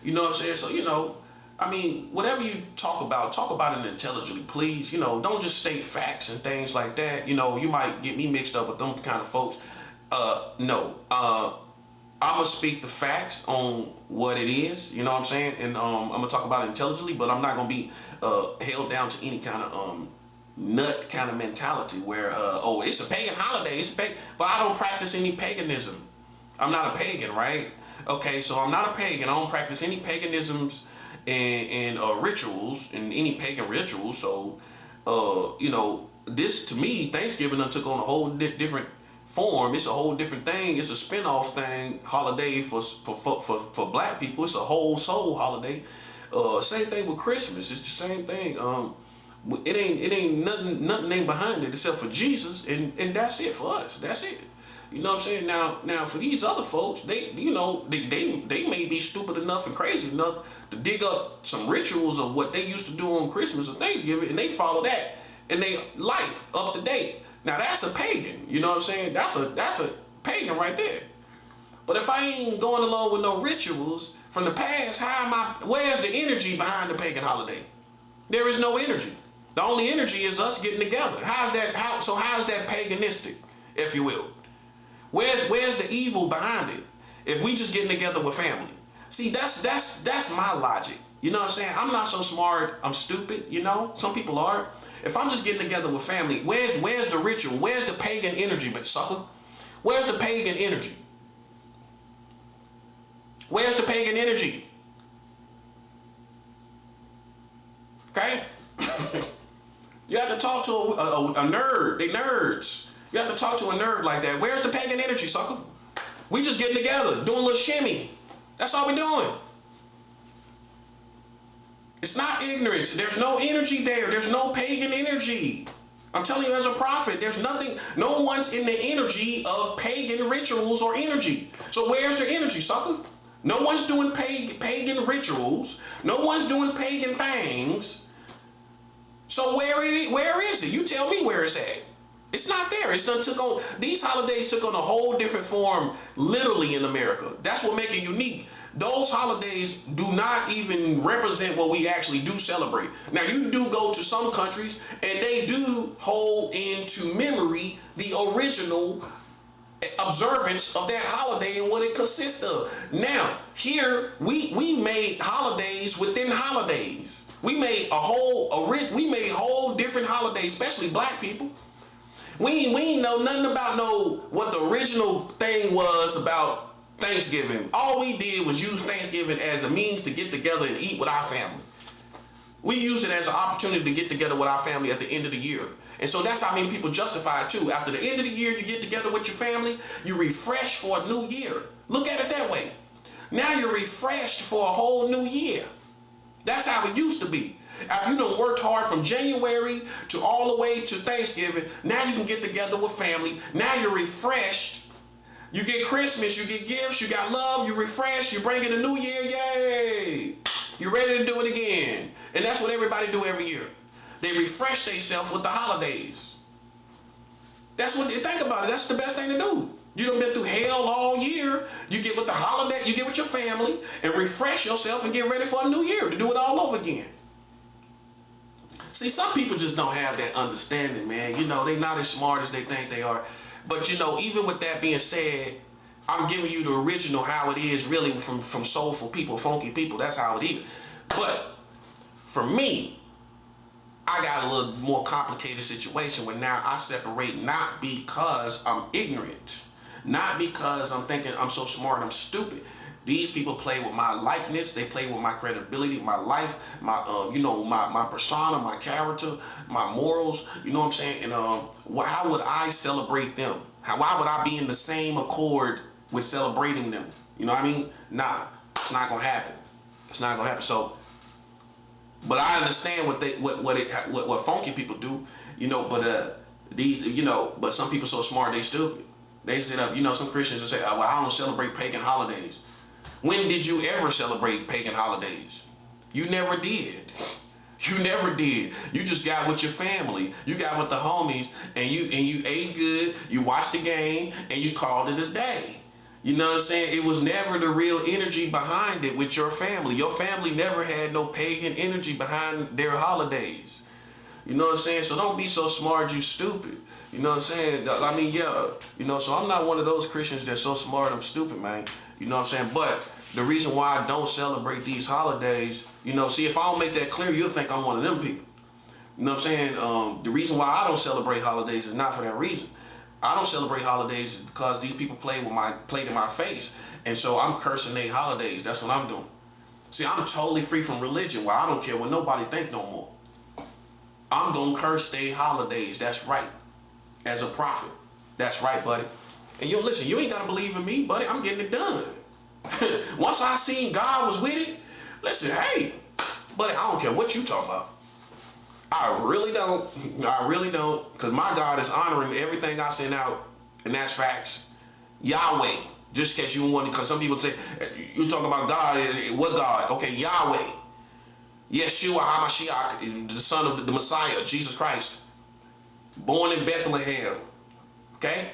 You know what I'm saying? So, you know, I mean, whatever you talk about it intelligently, please. You know, don't just state facts and things like that. You know, you might get me mixed up with them kind of folks. No. I'm going to speak the facts on what it is, you know what I'm saying? And I'm going to talk about it intelligently, but I'm not going to be held down to any kind of nut kind of mentality where, it's a pagan holiday, but I don't practice any paganism. I'm not a pagan, right? Okay, so I'm not a pagan. I don't practice any paganisms and rituals and any pagan rituals. So, you know, this to me, Thanksgiving done took on a whole different form. It's a whole different thing. It's a spin-off thing, holiday for black people. It's a whole soul holiday. Same thing with Christmas. It's the same thing. It ain't nothing ain't behind it except for Jesus, and that's it for us. That's it. You know what I'm saying? Now for these other folks, they may be stupid enough and crazy enough to dig up some rituals of what they used to do on Christmas or Thanksgiving, and they follow that in their life up to date. Now that's a pagan, you know what I'm saying? That's a pagan right there. But if I ain't going along with no rituals from the past, where's the energy behind the pagan holiday? There is no energy. The only energy is us getting together. How's that paganistic, if you will? Where's the evil behind it? If we just getting together with family. See, that's my logic. You know what I'm saying? I'm not so smart, I'm stupid, you know? Some people are. If I'm just getting together with family, where's the ritual? Where's the pagan energy, but sucker? Where's the pagan energy? Where's the pagan energy? Okay? You have to talk to a nerd. They nerds. You have to talk to a nerd like that. Where's the pagan energy, sucker? We just getting together, doing a little shimmy. That's all we're doing. It's not ignorance. There's no energy there. There's no pagan energy. I'm telling you as a prophet, there's nothing, no one's in the energy of pagan rituals or energy. So where's the energy, sucker? No one's doing pagan rituals. No one's doing pagan things. So where is it? You tell me where it's at. It's not there. It's done took on, these holidays took on a whole different form literally in America. That's what makes it unique. Those holidays do not even represent what we actually do celebrate. Now, you do go to some countries and they do hold into memory the original observance of that holiday and what it consists of. Now, here we made holidays within holidays. We made whole different holidays, especially black people. We ain't know nothing about what the original thing was about Thanksgiving. All we did was use Thanksgiving as a means to get together and eat with our family. We use it as an opportunity to get together with our family at the end of the year. And so that's how many people justify it too. After the end of the year, you get together with your family, you refresh for a new year. Look at it that way. Now you're refreshed for a whole new year. That's how it used to be. After you done worked hard from January to all the way to Thanksgiving, now you can get together with family. Now you're refreshed. You get Christmas, you get gifts, you got love, you refresh, you bring in a new year, yay! You're ready to do it again. And that's what everybody do every year. They refresh themselves with the holidays. That's what, think about it, that's the best thing to do. You done been through hell all year, you get with the holiday, you get with your family, and refresh yourself and get ready for a new year to do it all over again. See, some people just don't have that understanding, man. You know, they're not as smart as they think they are. But, you know, even with that being said, I'm giving you the original how it is really from soulful people, funky people. That's how it is. But for me, I got a little more complicated situation where now I separate not because I'm ignorant, not because I'm thinking I'm so smart, I'm stupid. These people play with my likeness. They play with my credibility, my life, my my persona, my character, my morals. You know what I'm saying? And how would I celebrate them? Why would I be in the same accord with celebrating them? You know what I mean? Nah, it's not gonna happen. It's not gonna happen. So, but I understand what funky people do. You know, but but some people so smart they stupid. They sit up. You know, some Christians will say, "Well, I don't celebrate pagan holidays." When did you ever celebrate pagan holidays? You never did. You never did. You just got with your family. You got with the homies, and you ate good. You watched the game, and you called it a day. You know what I'm saying? It was never the real energy behind it with your family. Your family never had no pagan energy behind their holidays. You know what I'm saying? So don't be so smart, you stupid. You know what I'm saying? I mean, yeah. You know, so I'm not one of those Christians that's so smart, I'm stupid, man. You know what I'm saying? But the reason why I don't celebrate these holidays, see, if I don't make that clear, you'll think I'm one of them people. You know what I'm saying? The reason why I don't celebrate holidays is not for that reason. I don't celebrate holidays because these people played in my face. And so I'm cursing their holidays. That's what I'm doing. See, I'm totally free from religion where I don't care what nobody think no more. I'm going to curse their holidays. That's right. As a prophet. That's right, buddy. And listen, you ain't got to believe in me, buddy. I'm getting it done. Once I seen God was with it, listen, hey, buddy, I don't care what you talking about. I really don't, because my God is honoring everything I send out, and that's facts. Yahweh, just in case you want, because some people say, you're talking about God, what God? Okay, Yahweh. Yeshua HaMashiach, the son of the Messiah, Jesus Christ, born in Bethlehem, okay?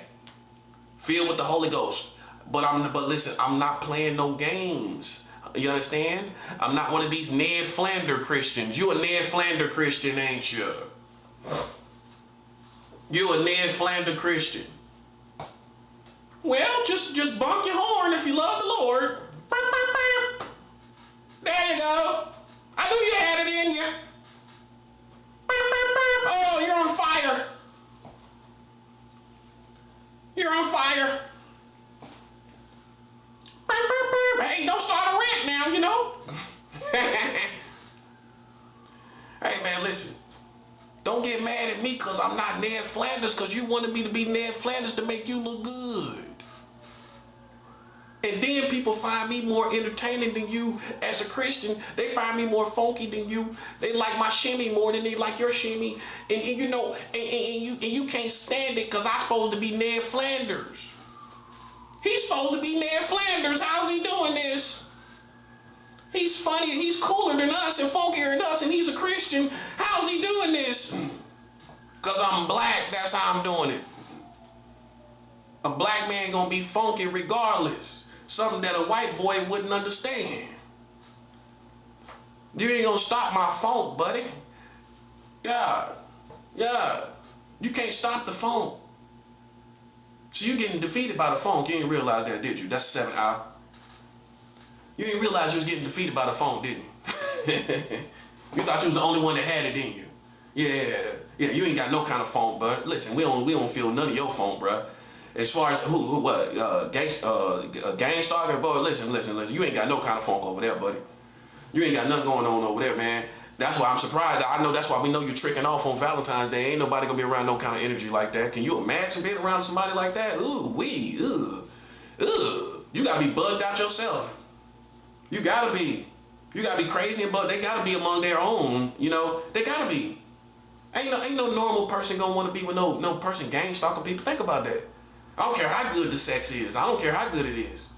Filled with the Holy Ghost. But listen, I'm not playing no games. You understand? I'm not one of these Ned Flanders Christians. You a Ned Flanders Christian, ain't you? You a Ned Flanders Christian. Well, just bump your horn if you love the Lord. There you go. I knew you had it in you. Oh, you're on fire. You're on fire. Hey, don't start a rant now, you know. Hey, man, listen. Don't get mad at me because I'm not Ned Flanders because you wanted me to be Ned Flanders to make you look good. And then people find me more entertaining than you as a Christian. They find me more funky than you. They like my shimmy more than they like your shimmy. And you know, and you can't stand it because I'm supposed to be Ned Flanders. He's supposed to be Ned Flanders. How's he doing this? He's funny. He's cooler than us and funkier than us, and he's a Christian. How's he doing this? Because I'm black. That's how I'm doing it. A black man gonna be funky regardless. Something that a white boy wouldn't understand. You ain't gonna stop my funk, buddy. Yeah. You can't stop the funk. So you getting defeated by the funk. You didn't realize that, did you? That's 7 hour. You didn't realize you was getting defeated by the funk, didn't you? You thought you was the only one that had it, didn't you? Yeah, you ain't got no kind of funk, bud. Listen, we don't feel none of your funk, bruh. As far as Gangstar, boy, listen. You ain't got no kind of funk over there, buddy. You ain't got nothing going on over there, man. That's why I'm surprised. I know that's why we know you're tricking off on Valentine's Day. Ain't nobody gonna be around no kind of energy like that. Can you imagine being around somebody like that? You gotta be bugged out yourself. You gotta be crazy and bugged. They gotta be among their own. You know, they gotta be. Ain't no normal person gonna want to be with no person gang stalking people. Think about that. I don't care how good the sex is. I don't care how good it is.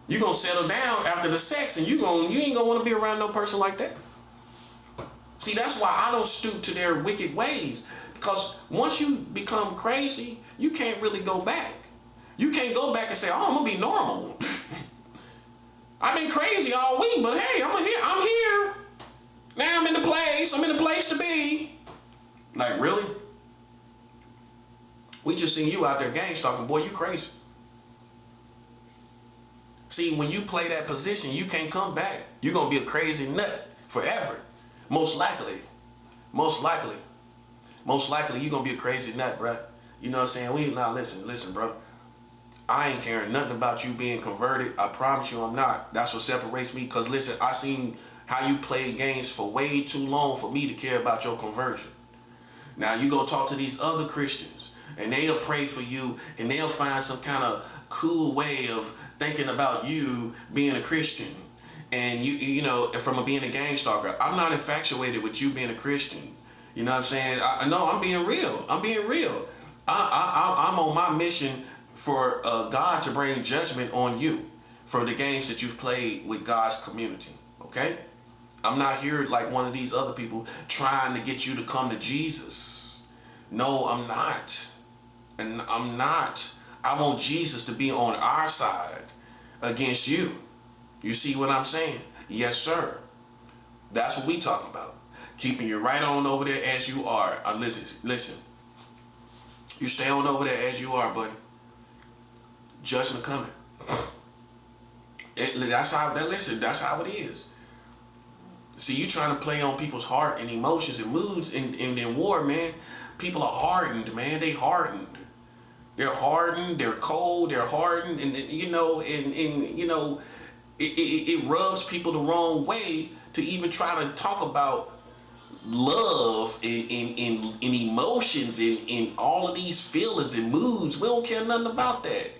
You gonna settle down after the sex, and you ain't gonna want to be around no person like that. See, that's why I don't stoop to their wicked ways. Because once you become crazy, you can't really go back. You can't go back and say, "Oh, I'm gonna be normal." I've been crazy all week, but hey, I'm here. Now I'm in the place. I'm in the place to be. Like, really? We just seen you out there gang stalking. Boy, you crazy. See, when you play that position, you can't come back. You're going to be a crazy nut forever. Most likely, you're going to be a crazy nut, bro. You know what I'm saying? Listen, bro. I ain't caring nothing about you being converted. I promise you I'm not. That's what separates me. Because, listen, I seen how you played games for way too long for me to care about your conversion. Now, you go talk to these other Christians, and they'll pray for you, and they'll find some kind of cool way of thinking about you being a Christian. And you know, from being a gang stalker. I'm not infatuated with you being a Christian. You know what I'm saying? I'm being real. I'm on my mission for God to bring judgment on you for the games that you've played with God's community. Okay? I'm not here like one of these other people trying to get you to come to Jesus. No, I'm not. And I'm not. I want Jesus to be on our side against you. You see what I'm saying? Yes, sir. That's what we talking about. Keeping you right on over there as you are. Listen. You stay on over there as you are, buddy. Judgment coming. That's how it is. See, you trying to play on people's heart and emotions and moods in war, man. People are hardened, man. They hardened. They're hardened. They're cold. They're hardened, and you know, it rubs people the wrong way to even try to talk about love and emotions and all of these feelings and moods. We don't care nothing about that.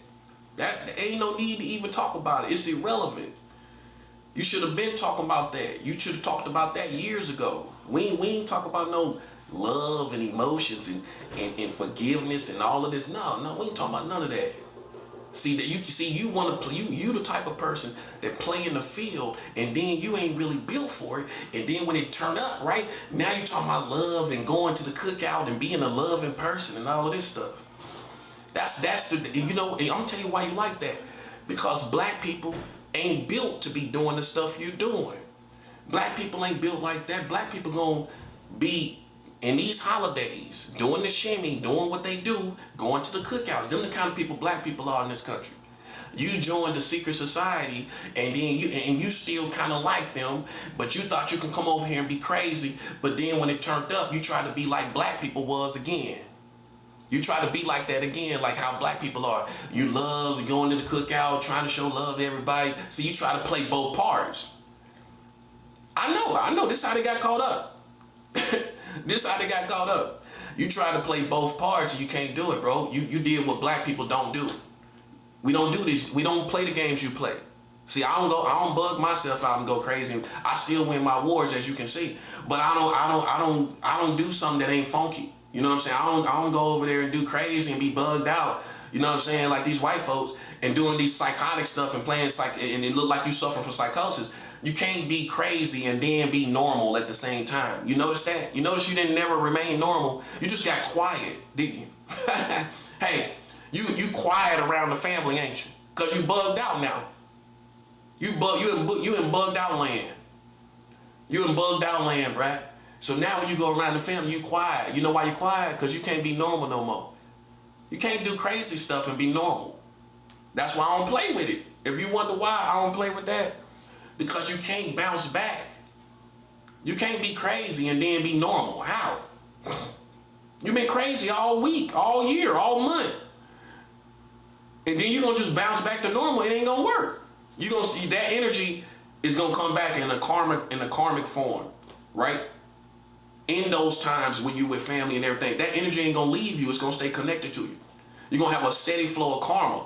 That ain't no need to even talk about it. It's irrelevant. You should have been talking about that. You should have talked about that years ago. We ain't talk about no love and emotions and forgiveness and all of this. No, we ain't talking about none of that. You want to play. You the type of person that play in the field, and then you ain't really built for it. And then when it turn up, right now you talking about love and going to the cookout and being a loving person and all of this stuff. That's the, you know. I'm gonna tell you why you like that, because black people ain't built to be doing the stuff you're doing. Black people ain't built like that. Black people gonna be in these holidays, doing the shimmy, doing what they do, going to the cookouts. Them the kind of people black people are in this country. You joined the secret society, and then you still kind of like them, but you thought you can come over here and be crazy. But then when it turned up, you tried to be like black people was again. You try to be like that again, like how black people are. You love going to the cookout, trying to show love to everybody. See, you try to play both parts. I know. This is how they got caught up. This is how they got caught up. You try to play both parts and you can't do it, bro. You did what black people don't do. We don't do this. We don't play the games you play. See, I don't bug myself out and go crazy. I still win my wars, as you can see. But I don't do something that ain't funky. You know what I'm saying? I don't go over there and do crazy and be bugged out. You know what I'm saying? Like these white folks and doing these psychotic stuff and playing and it look like you suffer from psychosis. You can't be crazy and then be normal at the same time. You notice that? You notice you didn't never remain normal. You just got quiet, didn't you? Hey, you quiet around the family, ain't you? Cause you bugged out now. You in bugged out land. You in bugged out land, bruh. So now when you go around the family, you quiet. You know why you quiet? Because you can't be normal no more. You can't do crazy stuff and be normal. That's why I don't play with it. If you wonder why I don't play with that, because you can't bounce back. You can't be crazy and then be normal. How? You've been crazy all week, all year, all month. And then you're going to just bounce back to normal. It ain't going to work. You're going to see that energy is going to come back in a karmic form, right? In those times when you with family and everything, that energy ain't gonna leave you. It's gonna stay connected to you. You're gonna have a steady flow of karma,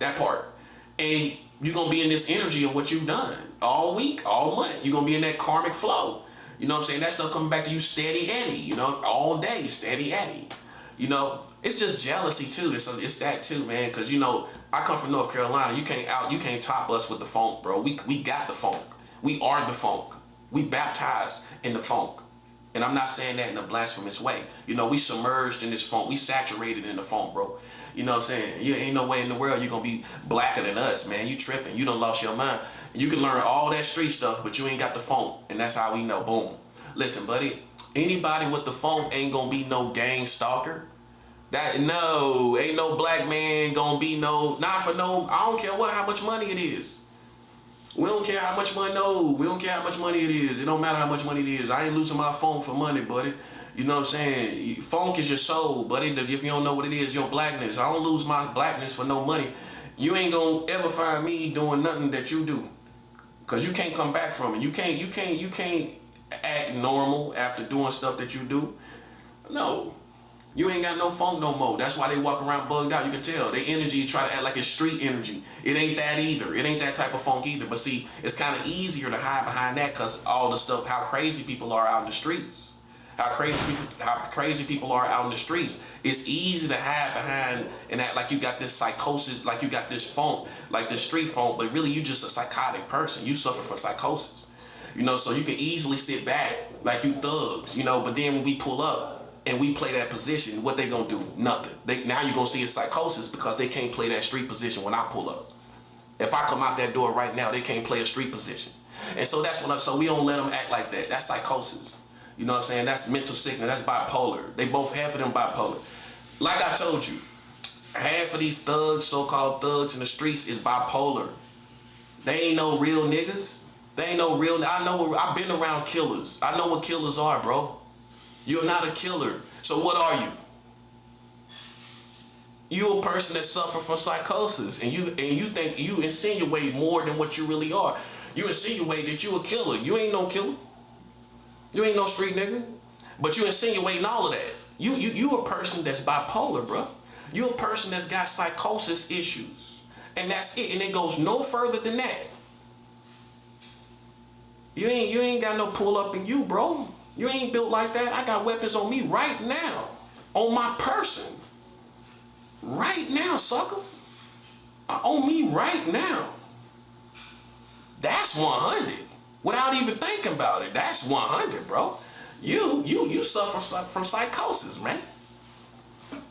that part. And you're gonna be in this energy of what you've done all week, all month. You're gonna be in that karmic flow. You know what I'm saying? That stuff coming back to you steady Eddie, you know, all day, steady Eddie. You know, it's just jealousy too. It's that too, man. Cause you know, I come from North Carolina. You can't top us with the funk, bro. We got the funk. We are the funk. We baptized in the funk. And I'm not saying that in a blasphemous way. You know, we submerged in this funk. We saturated in the funk, bro. You know what I'm saying? You ain't no way in the world you're going to be blacker than us, man. You tripping. You done lost your mind. You can learn all that street stuff, but you ain't got the funk. And that's how we know. Boom. Listen, buddy. Anybody with the funk ain't going to be no gang stalker. Ain't no black man going to be not for no, I don't care how much money it is. We don't care how much money, we don't care how much money it is. It don't matter how much money it is. I ain't losing my funk for money, buddy. You know what I'm saying? Funk is your soul, buddy. If you don't know what it is, your blackness. I don't lose my blackness for no money. You ain't gonna ever find me doing nothing that you do. Cause you can't come back from it. You can't act normal after doing stuff that you do. No. You ain't got no funk no more. That's why they walk around bugged out. You can tell. Their energy try to act like it's street energy. It ain't that either. It ain't that type of funk either. But see, it's kind of easier to hide behind that because all the stuff, how crazy people are out in the streets. How crazy people are out in the streets. It's easy to hide behind and act like you got this psychosis, like you got this funk, like this street funk, but really you just a psychotic person. You suffer from psychosis. You know, so you can easily sit back like you thugs, you know, but then when we pull up, and we play that position, what they gonna do? Nothing. Now you're gonna see a psychosis because they can't play that street position when I pull up. If I come out that door right now, they can't play a street position. And so so we don't let them act like that. That's psychosis. You know what I'm saying? That's mental sickness. That's bipolar. They both, half of them bipolar. Like I told you, half of these thugs, so-called thugs in the streets is bipolar. They ain't no real niggas. They ain't no real, I've been around killers. I know what killers are, bro. You're not a killer. So what are you? You a person that suffer from psychosis, and you think you insinuate more than what you really are. You insinuate that you a killer. You ain't no killer. You ain't no street nigga. But you insinuating all of that. You a person that's bipolar, bro. You a person that's got psychosis issues, and that's it. And it goes no further than that. You ain't got no pull up in you, bro. You ain't built like that. I got weapons on me right now. On my person. Right now, sucker. On me right now. That's 100. Without even thinking about it. That's 100, bro. You suffer from psychosis, man.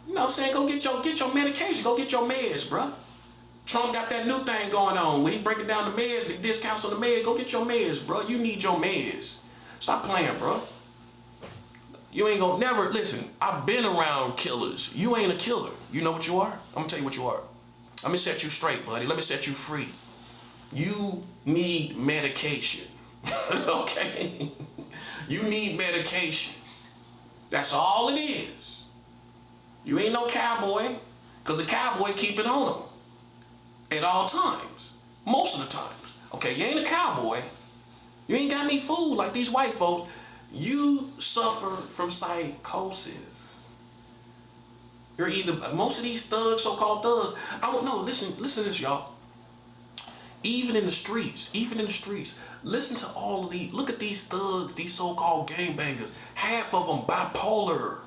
You know what I'm saying? Go get your medication. Go get your meds, bro. Trump got that new thing going on. When he breaking down the meds, the discounts on the meds, go get your meds, bro. You need your meds. Stop playing, bro. You ain't gonna Listen, I've been around killers. You ain't a killer. You know what you are? I'm gonna tell you what you are. Let me set you straight, buddy. Let me set you free. You need medication. Okay? You need medication. That's all it is. You ain't no cowboy, because the cowboy keep it on him at all times. Most of the times. Okay, you ain't a cowboy. You ain't got me fooled like these white folks. You suffer from psychosis. You're either, most of these thugs, so-called thugs, I don't know, listen to this, y'all. Even in the streets, listen to all of these, look at these thugs, these so-called gangbangers. Half of them bipolar.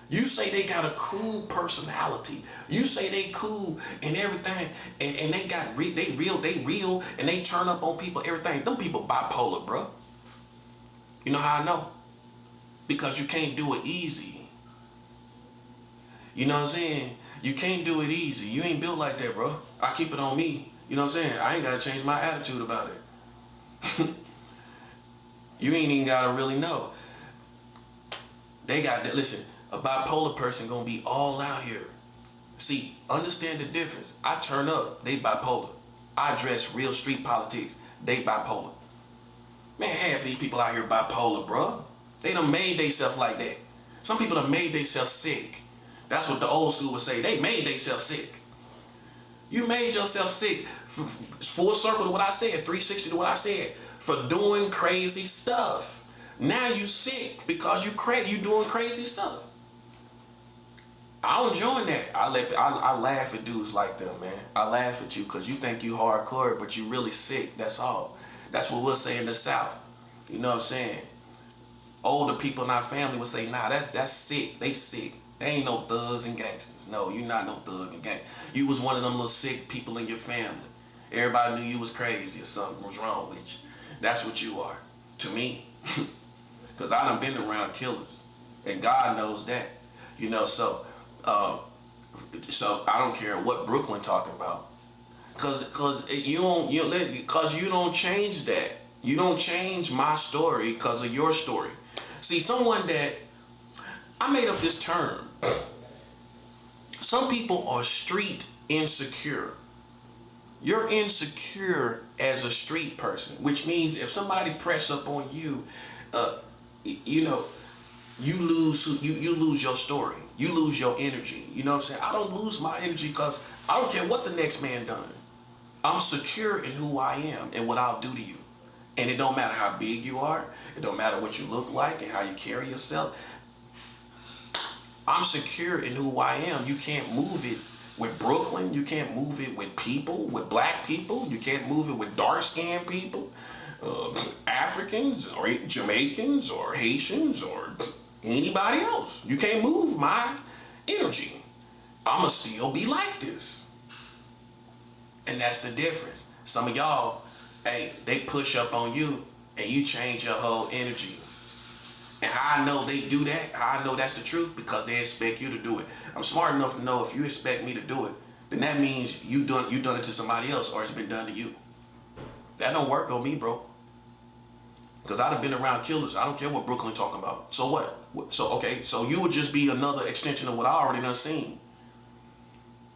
You say they got a cool personality. You say they cool and everything, and they got they real, and they turn up on people, everything. Them people bipolar, bro. You know how I know? Because you can't do it easy. You know what I'm saying? You can't do it easy. You ain't built like that, bro. I keep it on me. You know what I'm saying? I ain't got to change my attitude about it. You ain't even got to really know. They got that. Listen, a bipolar person going to be all out here. See, understand the difference. I turn up, they bipolar. I address real street politics, they bipolar. Man, half of these people out here bipolar, bro. They done made themselves like that. Some people done made themselves sick. That's what the old school would say. They made themselves sick. You made yourself sick. Full circle to what I said, 360 to what I said, for doing crazy stuff. Now you sick because you doing crazy stuff. I don't join that. I laugh at dudes like them, man. I laugh at you because you think you hardcore, but you really sick. That's all. That's what we'll say in the South. You know what I'm saying? Older people in our family would say, nah, that's sick. They sick. They ain't no thugs and gangsters. No, you not no thug and gang. You was one of them little sick people in your family. Everybody knew you was crazy or something was wrong with you. That's what you are to me. Because I done been around killers. And God knows that. You know, so I don't care what Brooklyn talking about. Cause you don't change that. You don't change my story because of your story. See, someone that I made up this term. Some people are street insecure. You're insecure as a street person, which means if somebody press up on you, you know, you lose your story. You lose your energy. You know what I'm saying? I don't lose my energy because I don't care what the next man done. I'm secure in who I am and what I'll do to you. And it don't matter how big you are. It don't matter what you look like and how you carry yourself. I'm secure in who I am. You can't move it with Brooklyn. You can't move it with people, with black people. You can't move it with dark-skinned people, Africans or Jamaicans or Haitians or anybody else. You can't move my energy. I'ma still be like this. And that's the difference. Some of y'all, hey, they push up on you and you change your whole energy. And how I know they do that, how I know that's the truth, because they expect you to do it. I'm smart enough to know if you expect me to do it, then that means you done it to somebody else or it's been done to you. That don't work on me, bro. Because I done been around killers. I don't care what Brooklyn talking about. So what? So, okay, so you would just be another extension of what I already done seen.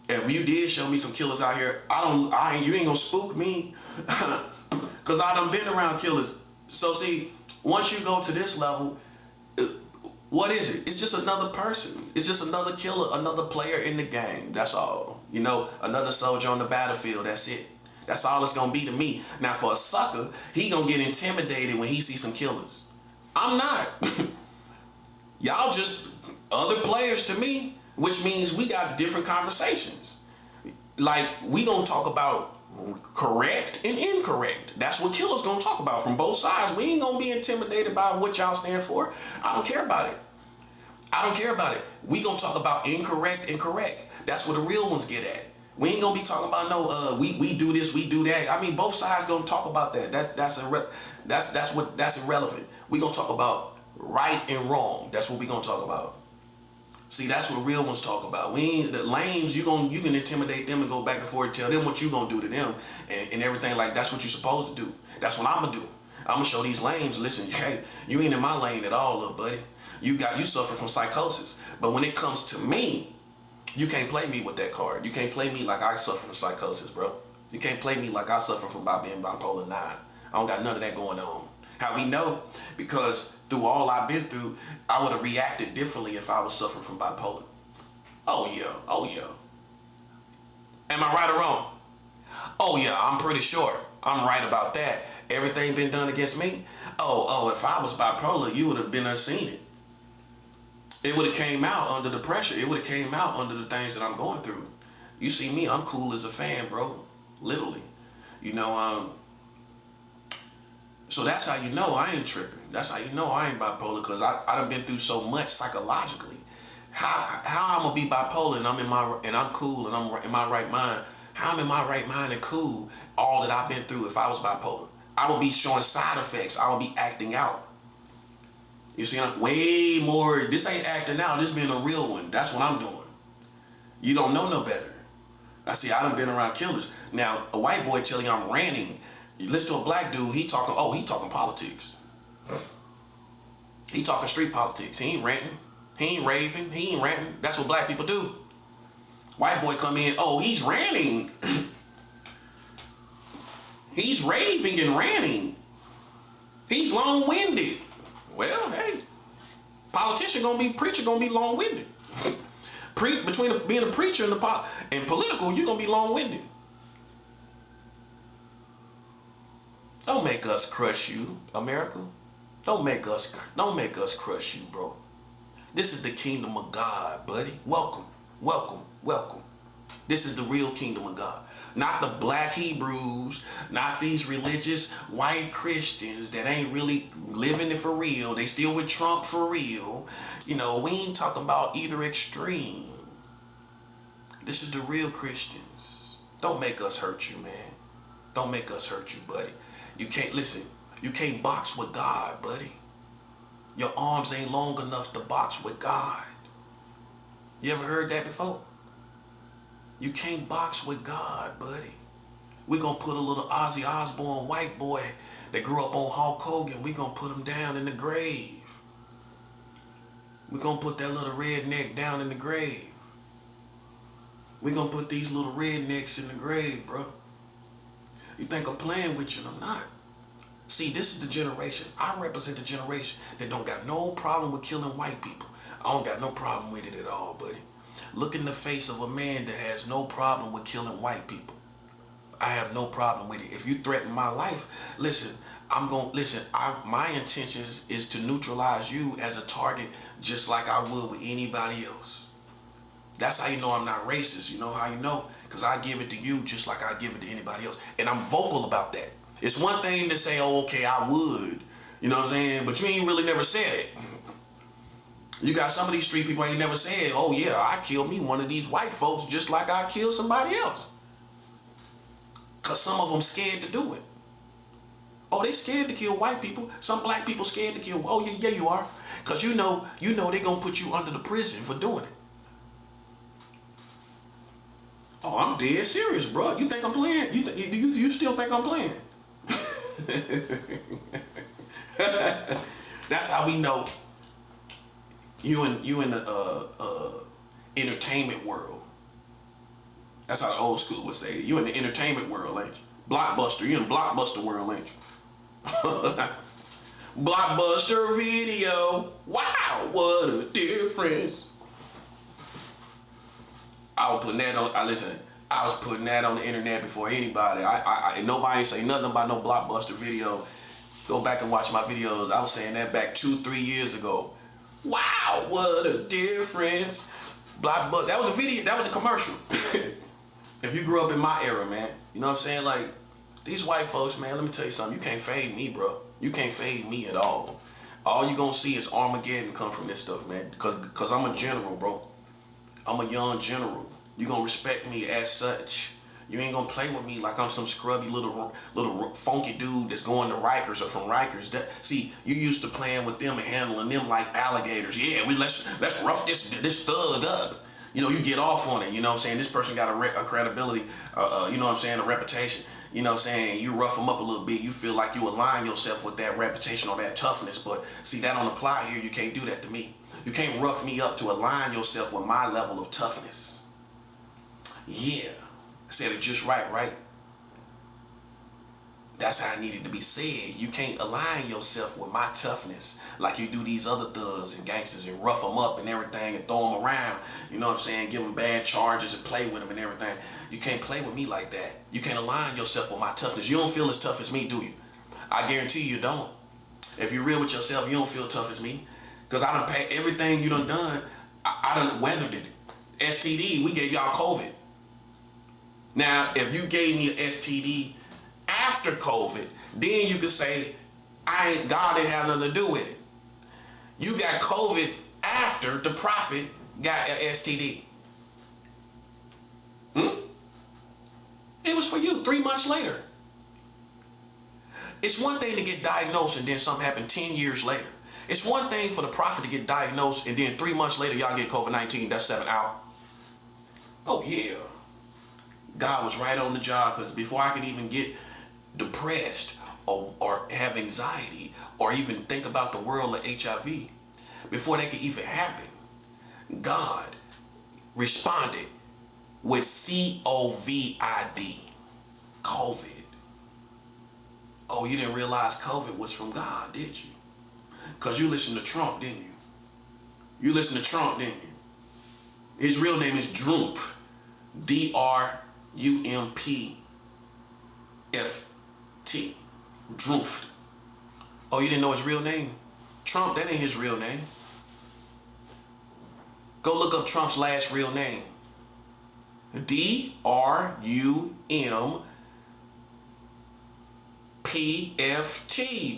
If you did show me some killers out here, you ain't gonna spook me. Because I done been around killers. So see, once you go to this level, what is it? It's just another person. It's just another killer, another player in the game. That's all. You know, another soldier on the battlefield. That's it. That's all it's gonna be to me. Now for a sucker, he gonna get intimidated when he sees some killers. I'm not. Y'all just other players to me, which means we got different conversations. Like, we gonna talk about correct and incorrect. That's what killers gonna talk about from both sides. We ain't gonna be intimidated by what y'all stand for. I don't care about it. I don't care about it. We gonna talk about incorrect and correct. That's what the real ones get at. We ain't gonna be talking about no we do this, we do that. I mean, both sides gonna talk about that. That's irrelevant. We gonna talk about right and wrong. That's what we gonna talk about. See, that's what real ones talk about. We ain't the lames. You can intimidate them and go back and forth and tell them what you gonna do to them and everything. Like, that's what you're supposed to do. That's what I'm gonna do. I'm gonna show these lames. Listen, hey, you ain't in my lane at all, little buddy. You suffer from psychosis. But when it comes to me, You can't play me with that card. You can't play me like I suffer from psychosis, bro. You can't play me like I suffer from being bipolar 9. I don't got none of that going on. How we know? Because through all I've been through, I would have reacted differently if I was suffering from bipolar. Oh yeah, oh yeah. Am I right or wrong? Oh yeah, I'm pretty sure. I'm right about that. Everything been done against me? Oh, if I was bipolar, you would have been there seen it. It would have came out under the pressure. It would have came out under the things that I'm going through. You see me, I'm cool as a fan, bro. Literally. You know, so that's how you know I ain't tripping. That's how you know I ain't bipolar, because I done been through so much psychologically. How I'm gonna be bipolar and I'm cool and I'm in my right mind? How I'm in my right mind and cool all that I've been through if I was bipolar? I would be showing side effects. I would be acting out. You see, I'm way more. This ain't acting out. This being a real one. That's what I'm doing. You don't know no better. I see. I done been around killers. Now, a white boy telling you I'm ranting. You listen to a black dude. He talking. Oh, he talking politics. He talking street politics. He ain't ranting. He ain't raving. He ain't ranting. That's what black people do. White boy come in. Oh, he's ranting. He's raving and ranting. He's long-winded. Well, hey, politician gonna be preacher gonna be long-winded. Between being a preacher and political, you're gonna be long-winded. Don't make us crush you, America. Don't make us crush you, bro. This is the kingdom of God, buddy. Welcome, welcome, welcome. This is the real kingdom of God. Not the black Hebrews, not these religious white Christians that ain't really living it for real. They still with Trump for real. You know, we ain't talking about either extreme. This is the real Christians. Don't make us hurt you, man. Don't make us hurt you, buddy. You can't, listen, you can't box with God, buddy. Your arms ain't long enough to box with God. You ever heard that before? You can't box with God, buddy. We're going to put a little Ozzy Osbourne white boy that grew up on Hulk Hogan. We're going to put him down in the grave. We're going to put that little redneck down in the grave. We're going to put these little rednecks in the grave, bro. You think I'm playing with you, and I'm not. See, this is the generation. I represent the generation that don't got no problem with killing white people. I don't got no problem with it at all, buddy. Look in the face of a man that has no problem with killing white people. I have no problem with it. If you threaten my life, listen, my intentions is to neutralize you as a target just like I would with anybody else. That's how you know I'm not racist. You know how you know? Because I give it to you just like I give it to anybody else. And I'm vocal about that. It's one thing to say, oh, okay, I would. You know what I'm saying? But you ain't really never said it. You got some of these street people ain't never said, oh yeah, I killed me one of these white folks just like I killed somebody else. Because some of them scared to do it. Oh, they scared to kill white people. Some black people scared to kill. Oh, yeah, you are. Because you know they're going to put you under the prison for doing it. Oh, I'm dead serious, bro. You think I'm playing? You still think I'm playing? That's how we know you in the entertainment world. That's how the old school would say it. You in the entertainment world, ain't you? Blockbuster. You in the blockbuster world, ain't you? Blockbuster video. Wow, what a difference. I was putting that on the internet before anybody. Nobody ain't say nothing about no Blockbuster video. Go back and watch my videos. I was saying that back 2-3 years ago. Wow, what a difference. Blockbuster. That was the video. That was the commercial. If you grew up in my era, man, you know what I'm saying? Like, these white folks, man, let me tell you something. You can't fade me, bro. You can't fade me at all. All you gonna see is Armageddon come from this stuff, man. Cause I'm a general, bro. I'm a young general. You gonna respect me as such. You ain't gonna play with me like I'm some scrubby little funky dude that's going to Rikers or from Rikers. See, you used to playing with them and handling them like alligators. Yeah, let's rough this thug up. You know, you get off on it. You know what I'm saying? This person got a credibility. You know what I'm saying? A reputation. You know what I'm saying? You rough them up a little bit. You feel like you align yourself with that reputation or that toughness. But see, that don't apply here. You can't do that to me. You can't rough me up to align yourself with my level of toughness. Yeah. I said it just right, right? That's how it needed to be said. You can't align yourself with my toughness like you do these other thugs and gangsters and rough them up and everything and throw them around. You know what I'm saying? Give them bad charges and play with them and everything. You can't play with me like that. You can't align yourself with my toughness. You don't feel as tough as me, do you? I guarantee you don't. If you're real with yourself, you don't feel tough as me. Because I done packed everything you done. I done weathered it. STD, we gave y'all COVID. Now, if you gave me an STD after COVID, then you could say, God didn't have nothing to do with it. You got COVID after the prophet got an STD. It was for you 3 months later. It's one thing to get diagnosed and then something happened 10 years later. It's one thing for the prophet to get diagnosed and then 3 months later y'all get COVID-19. That's 7 out. Oh yeah. God was right on the job, because before I could even get depressed or have anxiety or even think about the world of HIV, before that could even happen, God responded with COVID. COVID. Oh, you didn't realize COVID was from God, did you? Because you listened to Trump, didn't you? You listened to Trump, didn't you? His real name is Drump. D-R-U-M-P-F-T. Drump. Oh, you didn't know his real name? Trump, that ain't his real name. Go look up Trump's last real name. D-R-U-M-P-F-T.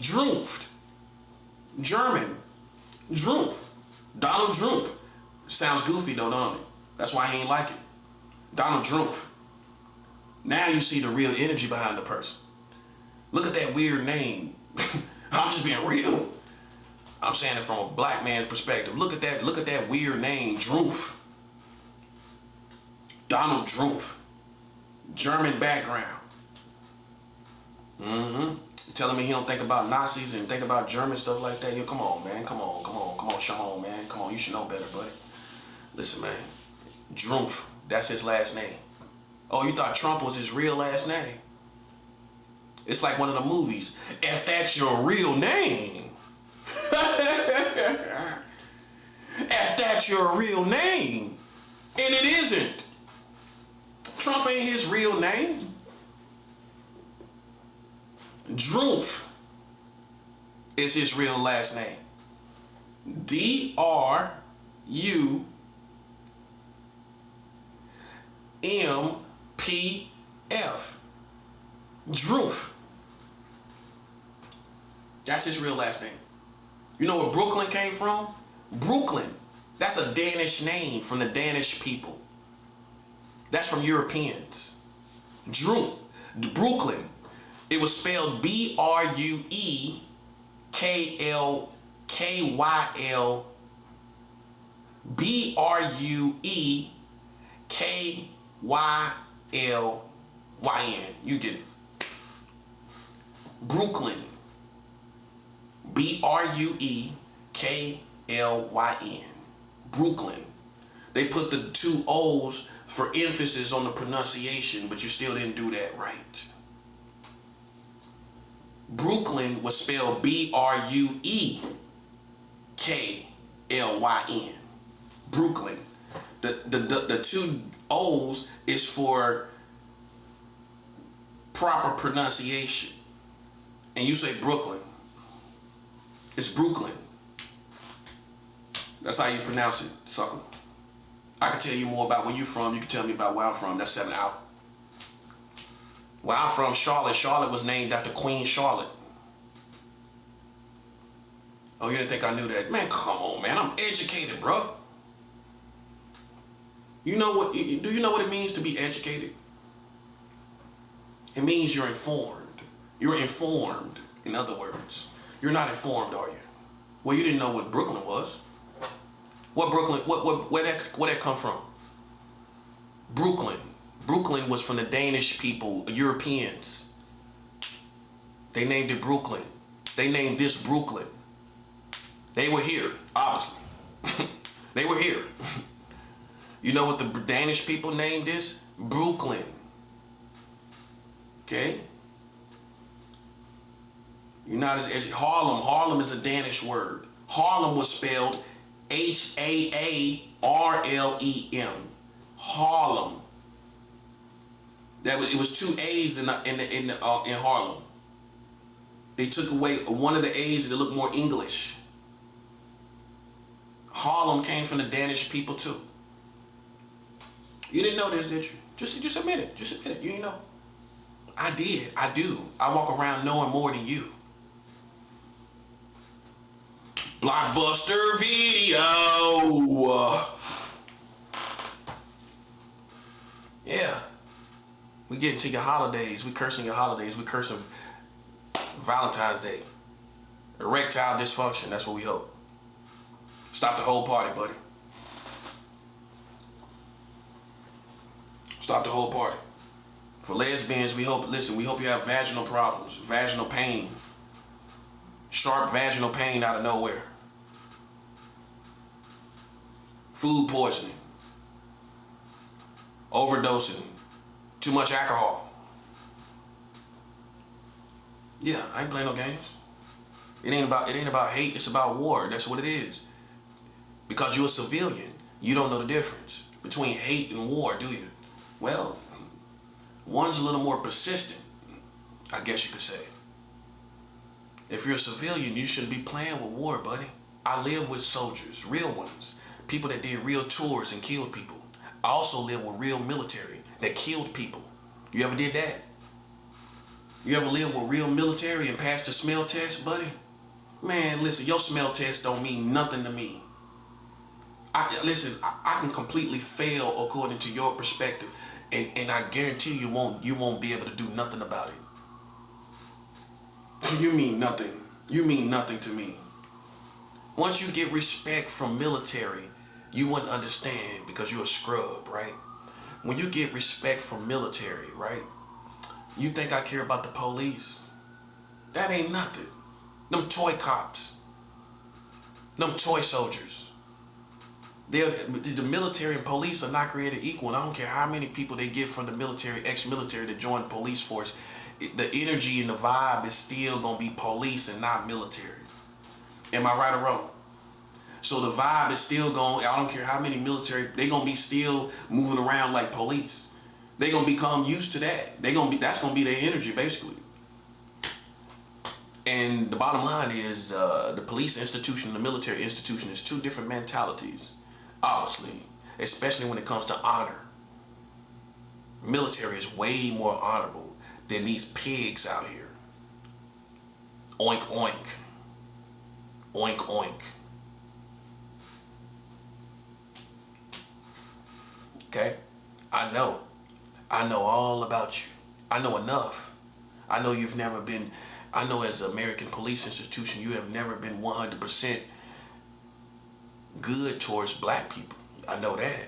Drump. German. Drump. Donald Trump. Sounds goofy though, don't it? That's why he ain't like it. Donald Trump. Now you see the real energy behind the person. Look at that weird name. I'm just being real. I'm saying it from a black man's perspective. Look at that weird name, Trump. Donald Trump. German background. Telling me he don't think about Nazis and think about German stuff like that. Yo, come on, man. Come on, Sean, man. Come on, you should know better, buddy. Listen, man. Trump, that's his last name. Oh, you thought Trump was his real last name? It's like one of the movies. If that's your real name. If that's your real name. And it isn't. Trump ain't his real name. Trump is his real last name. D-R-U-M-P-F. Trump. That's his real last name. You know where Brooklyn came from? Brooklyn. That's a Danish name from the Danish people. That's from Europeans. Brooklyn. It was spelled B-R-U-E-K-L-K-Y-L. B-R-U-E-K-Y-L-Y-N. You get it. Brooklyn. B-R-U-E-K-L-Y-N. Brooklyn. They put the 2 O's for emphasis on the pronunciation, but you still didn't do that right. Brooklyn was spelled B-R-U-E-K-L-Y-N. Brooklyn. The 2 O's is for proper pronunciation. And you say Brooklyn. It's Brooklyn. That's how you pronounce it, sucker. I can tell you more about where you from. You can tell me about where I'm from. That's 7 out. Where I'm from, Charlotte. Charlotte was named after Queen Charlotte. Oh, you didn't think I knew that? Man, come on, man. I'm educated, bro. Do you know what it means to be educated? It means you're informed. You're informed, in other words. You're not informed, are you? Well, you didn't know what Brooklyn was. What Brooklyn, where that come from? Brooklyn. Brooklyn was from the Danish people, Europeans. They named it Brooklyn. They named this Brooklyn. They were here, obviously. They were here. You know what the Danish people named this? Brooklyn. Okay? You're not as educated. Harlem. Harlem is a Danish word. Harlem was spelled H-A-A-R-L-E-M. Harlem. It was two A's in Harlem. They took away one of the A's and it looked more English. Harlem came from the Danish people too. You didn't know this, did you? Just admit it. Just admit it. You didn't know. I did. I do. I walk around knowing more than you. Blockbuster Video. Yeah. We get into your holidays. We cursing your holidays. We cursing Valentine's Day. Erectile dysfunction. That's what we hope. Stop the whole party, buddy. Stop the whole party. For lesbians, we hope you have vaginal problems, vaginal pain, sharp vaginal pain out of nowhere, food poisoning, overdosing, too much alcohol. Yeah, I ain't playing no games. It ain't about hate, it's about war. That's what it is. Because you're a civilian, you don't know the difference between hate and war, do you? Well, one's a little more persistent, I guess you could say. If you're a civilian, you shouldn't be playing with war, buddy. I live with soldiers, real ones, people that did real tours and killed people. I also live with real military that killed people. You ever did that? You ever lived with real military and passed the smell test, buddy? Man, listen, your smell test don't mean nothing to me. I can completely fail according to your perspective, and I guarantee you won't be able to do nothing about it. You mean nothing. You mean nothing to me. Once you get respect from military, you wouldn't understand because you're a scrub, right? When you get respect from military, right? You think I care about the police? That ain't nothing. Them toy cops. Them toy soldiers. The military and police are not created equal, and I don't care how many people they get from the military, ex-military to join the police force. The energy and the vibe is still gonna be police and not military. Am I right or wrong? So the vibe is still going. I don't care how many military, they gonna be still moving around like police. They gonna become used to that. That's gonna be their energy basically. And the bottom line is the police institution and the military institution is two different mentalities. Obviously, especially when it comes to honor. Military is way more honorable than these pigs out here. Oink, oink. Oink, oink. Okay? I know all about you. I know enough. I know you've never been, I know as an American police institution, you have never been 100% good towards black people. I know that.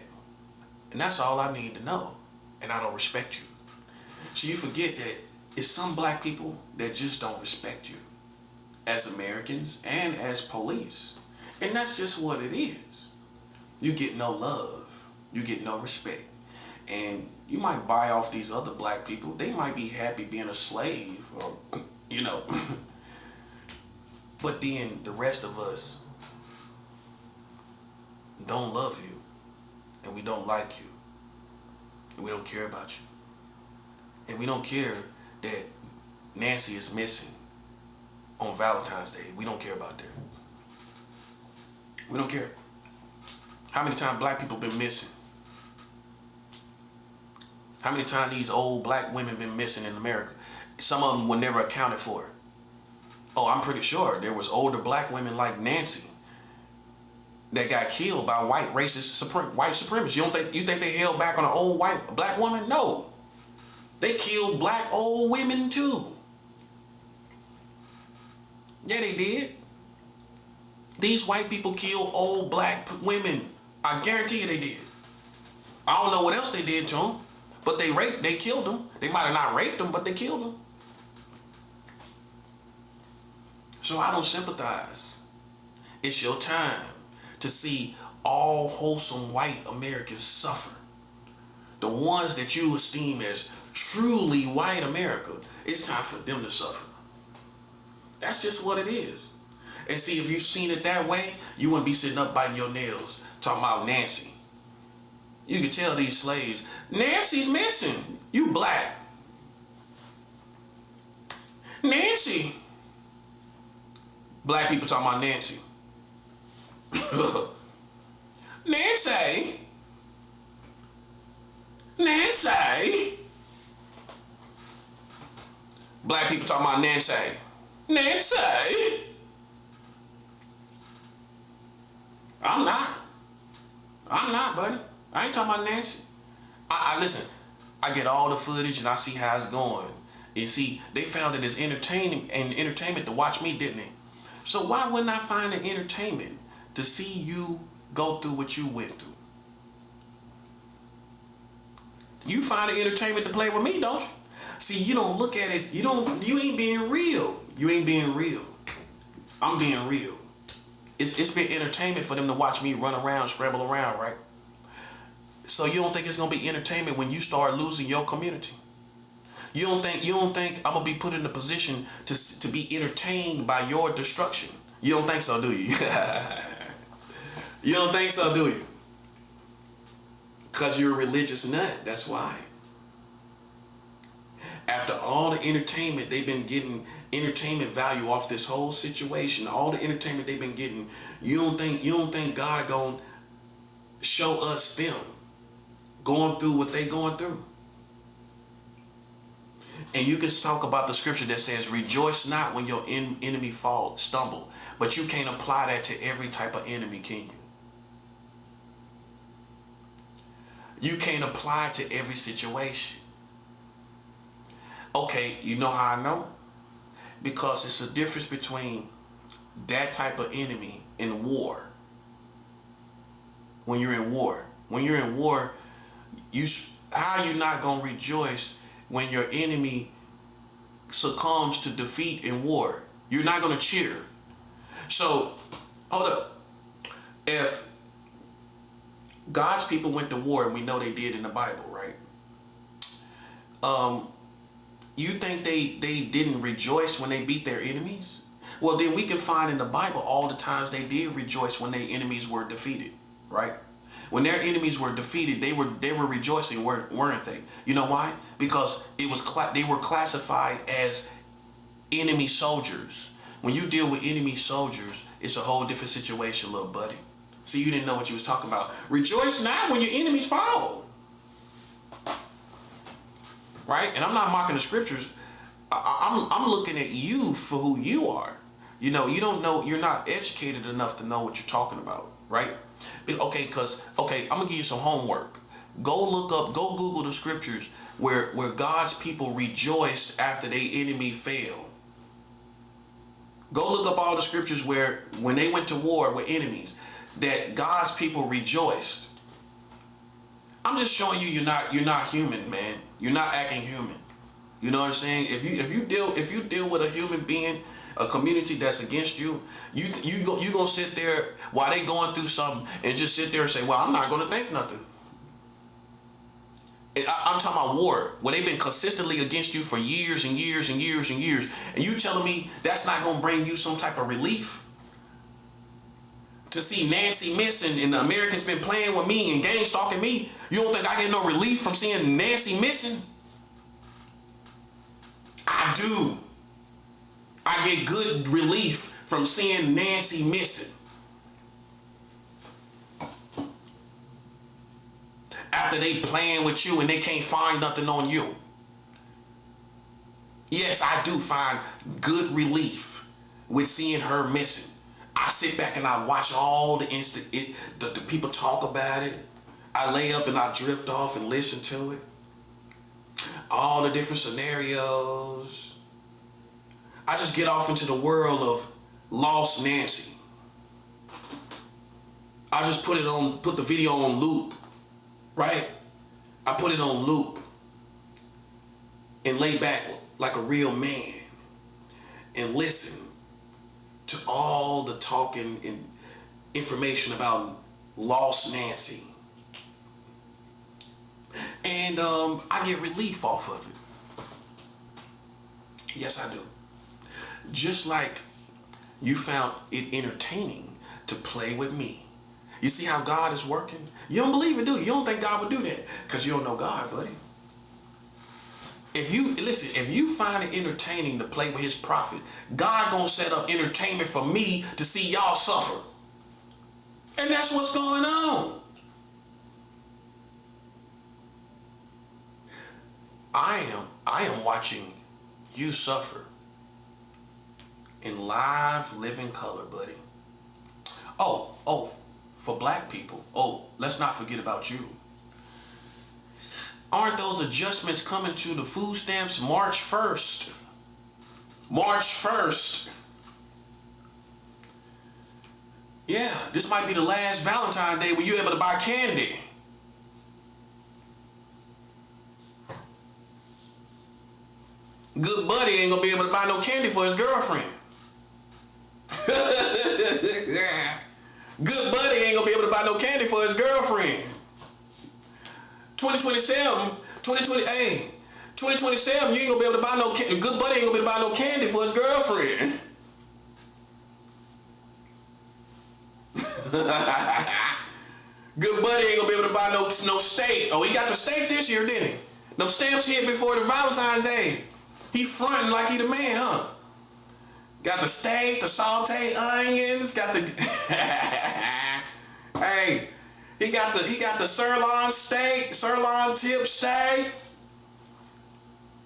And that's all I need to know. And I don't respect you. So you forget that it's some black people that just don't respect you as Americans and as police. And that's just what it is. You get no love. You get no respect. And you might buy off these other black people. They might be happy being a slave or, you know. But then the rest of us don't love you, and we don't like you, and we don't care about you, and we don't care that Nancy is missing on Valentine's Day. We don't care about that. We don't care. How many times black people been missing? How many times these old black women been missing in America? Some of them were never accounted for. Oh, I'm pretty sure there was older black women like Nancy that got killed by white racist white supremacists. You think they held back on an old white black woman? No. They killed black old women too. Yeah, they did. These white people killed old black women. I guarantee you they did. I don't know what else they did to them, but they killed them. They might have not raped them, but they killed them. So I don't sympathize. It's your time to see all wholesome white Americans suffer. The ones that you esteem as truly white America, it's time for them to suffer. That's just what it is. And see, if you've seen it that way, you wouldn't be sitting up biting your nails talking about Nancy. You can tell these slaves, Nancy's missing. You black. Nancy. Black people talking about Nancy. Nancy. Nancy. Black people talking about Nancy. Nancy. I'm not, buddy. I ain't talking about Nancy. I listen, I get all the footage and I see how it's going. And see, they found it as entertainment to watch me, didn't they? So why wouldn't I find it entertainment to see you go through what you went through? You find it entertainment to play with me, don't you? See, you don't look at it, you ain't being real. You ain't being real. I'm being real. It's been entertainment for them to watch me run around, scramble around, right? So you don't think it's gonna be entertainment when you start losing your community? You don't think I'm gonna be put in a position to be entertained by your destruction? You don't think so, do you? You don't think so, do you? Because you're a religious nut, that's why. After all the entertainment they've been getting, entertainment value off this whole situation, all the entertainment they've been getting, you don't think God gonna show us them going through what they going through? And you can talk about the scripture that says, rejoice not when your enemy stumble. But you can't apply that to every type of enemy, can you? You can't apply it to every situation. Okay, you know how I know? Because it's a difference between that type of enemy and war. When you're in war. When you're in war, how are you not going to rejoice when your enemy succumbs to defeat in war? You're not going to cheer. So, hold up. If God's people went to war, and we know they did in the Bible, right? You think they didn't rejoice when they beat their enemies? Well, then we can find in the Bible all the times they did rejoice when their enemies were defeated, right? When their enemies were defeated, they were rejoicing, weren't they? You know why? Because they were classified as enemy soldiers. When you deal with enemy soldiers, it's a whole different situation, little buddy. See, you didn't know what you was talking about. Rejoice not when your enemies fall. Right? And I'm not mocking the scriptures. I'm looking at you for who you are. You know, you don't know, you're not educated enough to know what you're talking about, right? Okay, I'm gonna give you some homework. Go Google the scriptures where God's people rejoiced after their enemy failed. Go look up all the scriptures where when they went to war with enemies, that God's people rejoiced. I'm just showing you you're not human, man. You're not acting human. You know what I'm saying? If you deal with a human being, a community that's against you, you gonna sit there while they going through something and just sit there and say, well, I'm not gonna think nothing. I'm talking about war, where they've been consistently against you for years and years and years and years, and you telling me that's not gonna bring you some type of relief? To see Nancy missing and the Americans been playing with me and gang stalking me, you don't think I get no relief from seeing Nancy missing? I do. I get good relief from seeing Nancy missing. After they playing with you and they can't find nothing on you. Yes, I do find good relief with seeing her missing. I sit back and I watch all the people talk about it. I lay up and I drift off and listen to it. All the different scenarios. I just get off into the world of Lost Nancy. I just put the video on loop, right? I put it on loop and lay back like a real man and listen to all the talking and information about lost Nancy. And I get relief off of it. Yes, I do. Just like you found it entertaining to play with me. You see how God is working? You don't believe it, do you? You don't think God would do that because you don't know God, buddy. If you find it entertaining to play with his prophet, God gonna set up entertainment for me to see y'all suffer. And that's what's going on. I am watching you suffer in live living color, buddy. Oh, for black people. Oh, let's not forget about you. Aren't those adjustments coming to the food stamps March 1st? March 1st. Yeah, this might be the last Valentine's Day when you're able to buy candy. Good buddy ain't gonna be able to buy no candy for his girlfriend. Good buddy ain't gonna be able to buy no candy for his girlfriend. 2027, you ain't gonna be able to buy no candy. Good buddy ain't gonna be able to buy no candy for his girlfriend. Good buddy ain't gonna be able to buy no steak. Oh, he got the steak this year, didn't he? Them stamps hit before the Valentine's Day. He fronting like he the man, huh? Got the steak, the sauteed onions, got the hey, he got the sirloin steak, sirloin tip steak.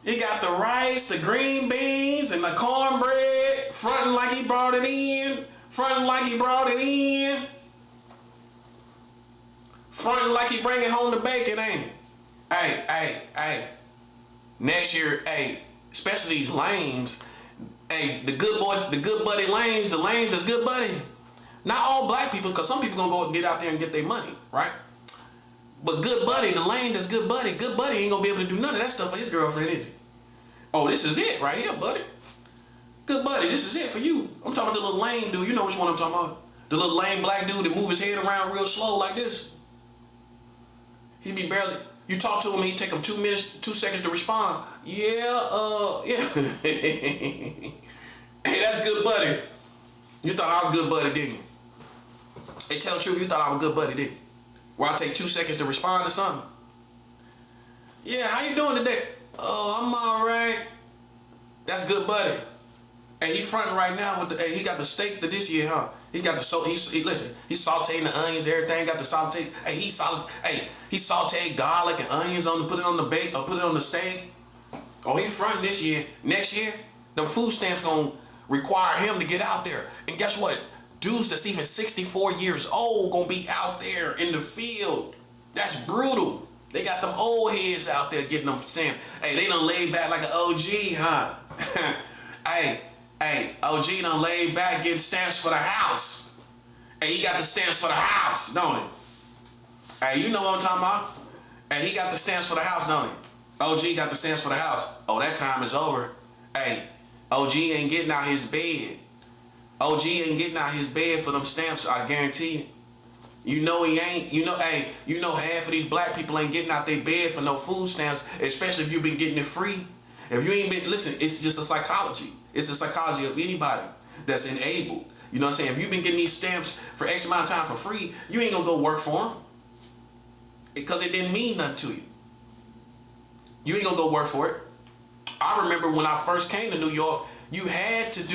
He got the rice, the green beans, and the cornbread, fronting like he brought it in, fronting like he brought it in, fronting like he bringing home the bacon, ain't it? Hey. Next year, hey, especially these lames, hey, the good buddy lames, the lames that's good buddy. Not all black people, because some people gonna go get out there and get their money, right? But good buddy, the lame that's good buddy ain't gonna be able to do none of that stuff for his girlfriend, is he? Oh, this is it right here, buddy. Good buddy, this is it for you. I'm talking about the little lame dude. You know which one I'm talking about. The little lame black dude that move his head around real slow like this. He be barely, you talk to him, he take him 2 seconds to respond. Yeah. Hey, that's good buddy. You thought I was good buddy, didn't you? Hey, tell the truth, you thought I was good buddy, didn't you? Where I take 2 seconds to respond to something. Yeah, how you doing today? Oh, I'm all right. That's good buddy. Hey, he fronting right now with the, hey, he got the steak to this year, huh? He got the, listen, he's sauteing the onions, everything, got the saute. Hey, he sauteed garlic and onions put it on the bake, or put it on the steak. Oh, he fronting this year. Next year, them food stamps gonna require him to get out there. And guess what? Dudes that's even 64 years old gonna be out there in the field. That's brutal. They got them old heads out there getting them stamps. Hey, they done laid back like an OG, huh? Hey, OG done laid back getting stamps for the house. Hey, he got the stamps for the house, don't he? Hey, you know what I'm talking about? Hey, he got the stamps for the house, don't he? OG got the stamps for the house. Oh, that time is over. Hey, OG ain't getting out his bed. OG ain't getting out his bed for them stamps, I guarantee you. You know he ain't. You know half of these black people ain't getting out their bed for no food stamps, especially if you've been getting it free. If you ain't been, listen, it's just a psychology. It's the psychology of anybody that's enabled. You know what I'm saying? If you've been getting these stamps for X amount of time for free, you ain't gonna go work for them. Because it didn't mean nothing to you. You ain't gonna go work for it. I remember when I first came to New York, you had to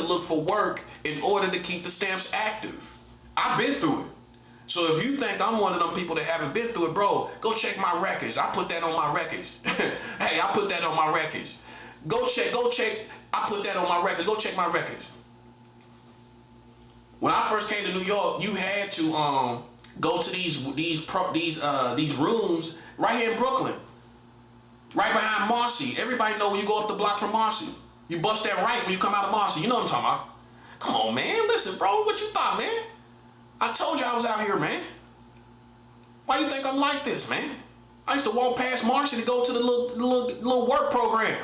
look for work in order to keep the stamps active. I've been through it. So if you think I'm one of them people that haven't been through it, bro, go check my records. I put that on my records. Hey, I put that on my records. Go check. I put that on my records. Go check my records. When I first came to New York, you had to go to these rooms right here in Brooklyn, right behind Marcy. Everybody know when you go up the block from Marcy. You bust that right when you come out of Marcy. You know what I'm talking about. Come on, man. Listen, bro. What you thought, man? I told you I was out here, man. Why you think I'm like this, man? I used to walk past Marcy to go to the little work program.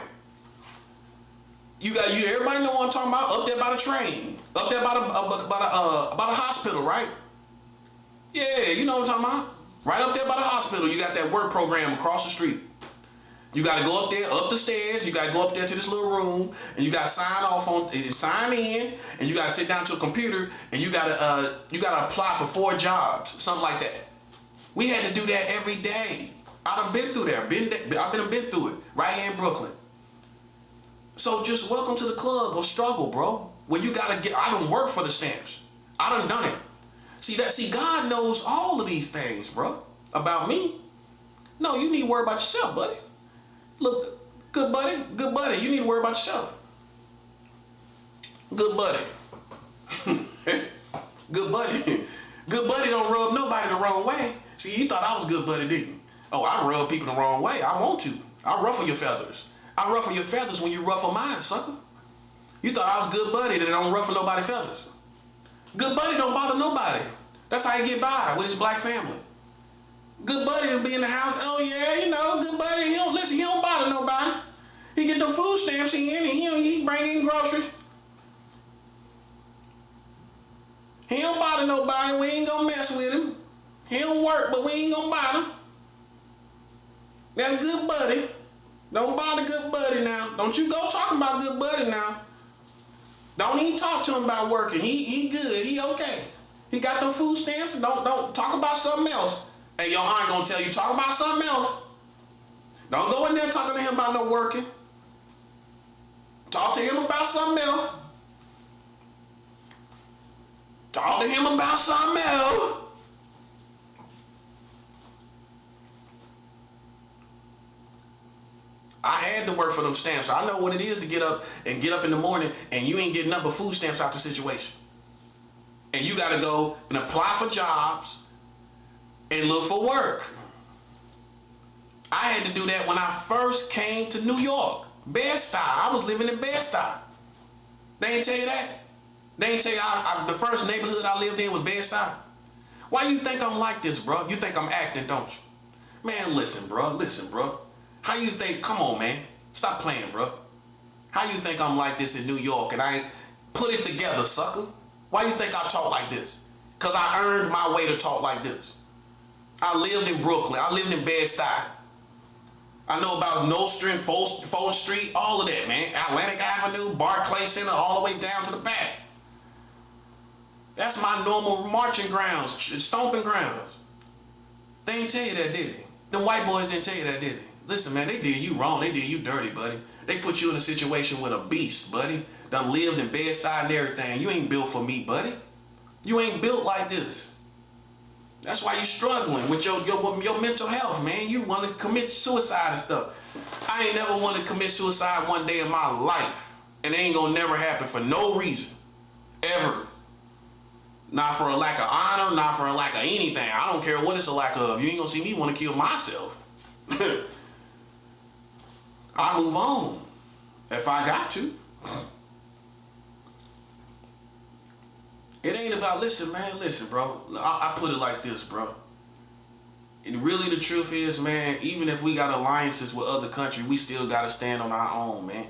Everybody know what I'm talking about. Up there by the train. Up there by the hospital, right? Yeah, you know what I'm talking about. Right up there by the hospital, you got that work program across the street. You got to go up there, up the stairs. You got to go up there to this little room, and you got to sign in, and you got to sit down to a computer, and you got to apply for 4 jobs, something like that. We had to do that every day. I done been through there. I've been through it right here in Brooklyn. So just welcome to the club of struggle, bro. Where you gotta get. I done work for the stamps. I done it. See, God knows all of these things, bro, about me. No, you need to worry about yourself, buddy. Look, good buddy, you need to worry about yourself. Good buddy. Good buddy don't rub nobody the wrong way. See, you thought I was good buddy, didn't you? Oh, I rub people the wrong way. I want to. I ruffle your feathers. I ruffle your feathers when you ruffle mine, sucker. You thought I was good buddy that don't ruffle nobody's feathers. Good buddy don't bother nobody. That's how he get by with his black family. Good buddy will be in the house. Oh yeah, you know, good buddy. He don't bother nobody. He get the food stamps in and he bring in groceries. He don't bother nobody. We ain't gonna mess with him. He don't work, but we ain't gonna bother him. That's good buddy. Don't bother good buddy now. Don't you go talking about good buddy now. Don't even talk to him about working. He good. He okay. He got them food stamps. Don't talk about something else. Hey, your aunt gonna tell you, talk about something else. Don't go in there talking to him about no working. Talk to him about something else. Talk to him about something else. I had to work for them stamps. I know what it is to get up in the morning and you ain't getting nothing but food stamps out the situation. And you got to go and apply for jobs and look for work. I had to do that when I first came to New York. Bed-Stuy. I was living in Bed-Stuy. They ain't tell you that? They ain't tell you the first neighborhood I lived in was Bed-Stuy? Why you think I'm like this, bro? You think I'm acting, don't you? Man, listen, bro. How you think, come on, man. Stop playing, bro. How you think I'm like this in New York and I ain't put it together, sucker? Why you think I talk like this? Because I earned my way to talk like this. I lived in Brooklyn. I lived in Bed-Stuy. I know about Nostrand, 4th Street, all of that, man. Atlantic Avenue, Barclay Center, all the way down to the back. That's my normal marching grounds, stomping grounds. They didn't tell you that, did they? Them white boys didn't tell you that, did they? Listen, man, they did you wrong. They did you dirty, buddy. They put you in a situation with a beast, buddy. Done lived in Bed-Stuy and everything. You ain't built for me, buddy. You ain't built like this. That's why you struggling with your mental health, man. You want to commit suicide and stuff. I ain't never want to commit suicide one day in my life. And it ain't gonna never happen for no reason. Ever. Not for a lack of honor, not for a lack of anything. I don't care what it's a lack of. You ain't gonna see me want to kill myself. I move on if I got to. It ain't about, listen, bro. I put it like this, bro. And really the truth is, man, even if we got alliances with other countries, we still got to stand on our own, man.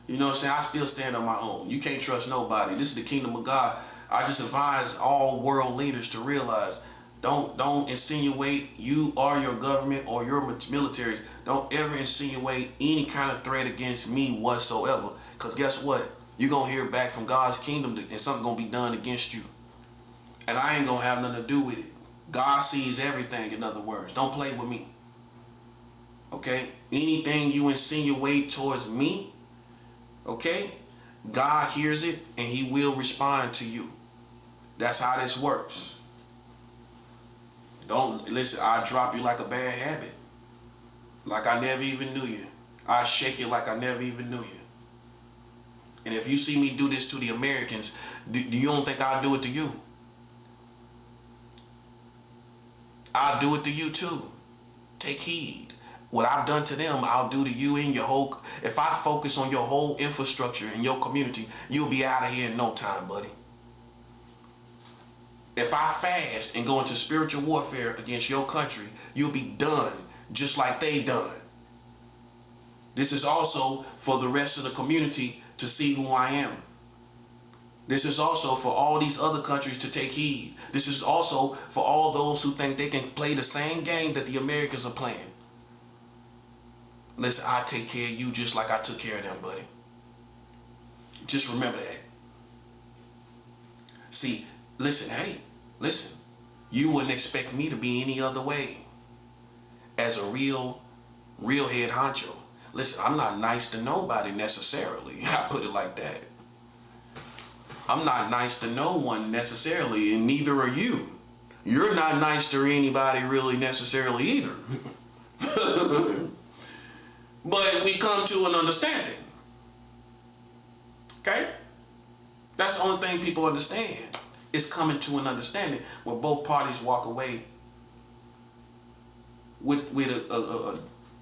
You know what I'm saying? I still stand on my own. You can't trust nobody. This is the kingdom of God. I just advise all world leaders to realize, don't insinuate you or your government or your militaries. Don't ever insinuate any kind of threat against me whatsoever. Because guess what? You're going to hear back from God's kingdom and something going to be done against you. And I ain't going to have nothing to do with it. God sees everything, in other words. Don't play with me. Okay? Anything you insinuate towards me, okay? God hears it and he will respond to you. That's how this works. Don't, listen, I drop you like a bad habit. Like I never even knew you. I shake you like I never even knew you. And if you see me do this to the Americans, you don't think I'll do it to you? I'll do it to you too. Take heed. What I've done to them, I'll do to you and your whole... If I focus on your whole infrastructure and your community, you'll be out of here in no time, buddy. If I fast and go into spiritual warfare against your country, you'll be done just like they done. This is also for the rest of the community to see who I am. This is also for all these other countries to take heed. This is also for all those who think they can play the same game that the Americans are playing. Listen, I take care of you just like I took care of them, buddy. Just remember that. See, listen, hey, listen. You wouldn't expect me to be any other way. As a real head honcho. Listen, I'm not nice to nobody necessarily. I put it like that. I'm not nice to no one necessarily, and neither are you. You're not nice to anybody really necessarily either. But we come to an understanding. Okay? That's the only thing people understand, is coming to an understanding where both parties walk away with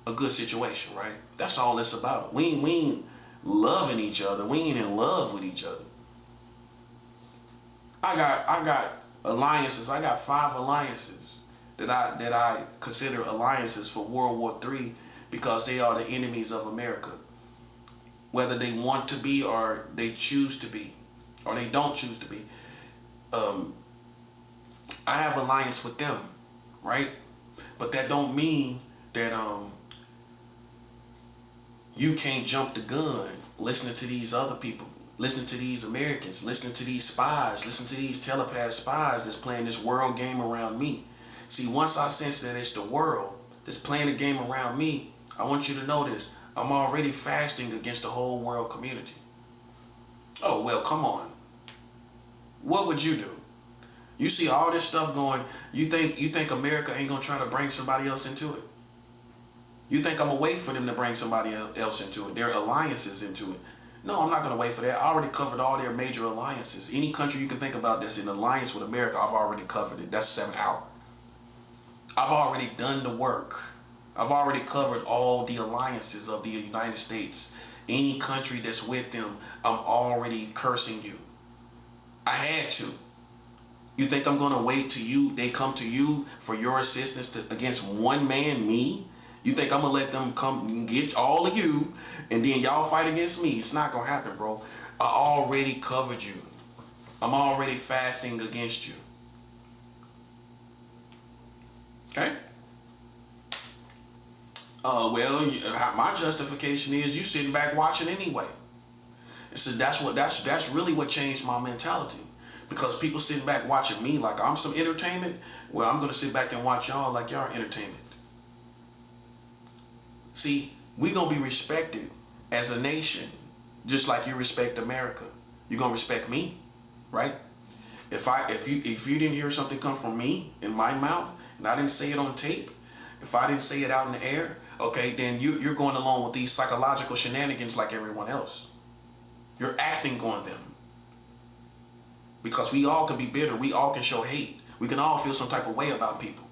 a good situation, right? That's all it's about. We ain't loving each other. We ain't in love with each other. I got alliances. I got 5 alliances that I consider alliances for World War III because they are the enemies of America. Whether they want to be or they choose to be or they don't choose to be. I have alliance with them, right? But that don't mean that you can't jump the gun listening to these other people. Listen to these Americans, listen to these spies, listen to these telepath spies that's playing this world game around me. See, once I sense that it's the world that's playing a game around me, I want you to know this. I'm already fasting against the whole world community. Oh, well, come on. What would you do? You see all this stuff going, you think America ain't gonna try to bring somebody else into it? You think I'm gonna wait for them to bring somebody else into it, their alliances into it? No, I'm not going to wait for that. I already covered all their major alliances. Any country you can think about that's in alliance with America, I've already covered it. That's 7 out. I've already done the work. I've already covered all the alliances of the United States. Any country that's with them, I'm already cursing you. I had to. You think I'm going to wait till they come to you for your assistance against one man, me? You think I'm going to let them come and get all of you and then y'all fight against me? It's not going to happen, bro. I already covered you. I'm already fasting against you. Okay? Well, my justification is you sitting back watching anyway. And so that's really what changed my mentality. Because people sitting back watching me like I'm some entertainment, well, I'm going to sit back and watch y'all like y'all are entertainment. See, we're going to be respected as a nation, just like you respect America. You're going to respect me, right? If you didn't hear something come from me in my mouth, and I didn't say it on tape, if I didn't say it out in the air, okay, then you're going along with these psychological shenanigans like everyone else. You're acting on them. Because we all can be bitter. We all can show hate. We can all feel some type of way about people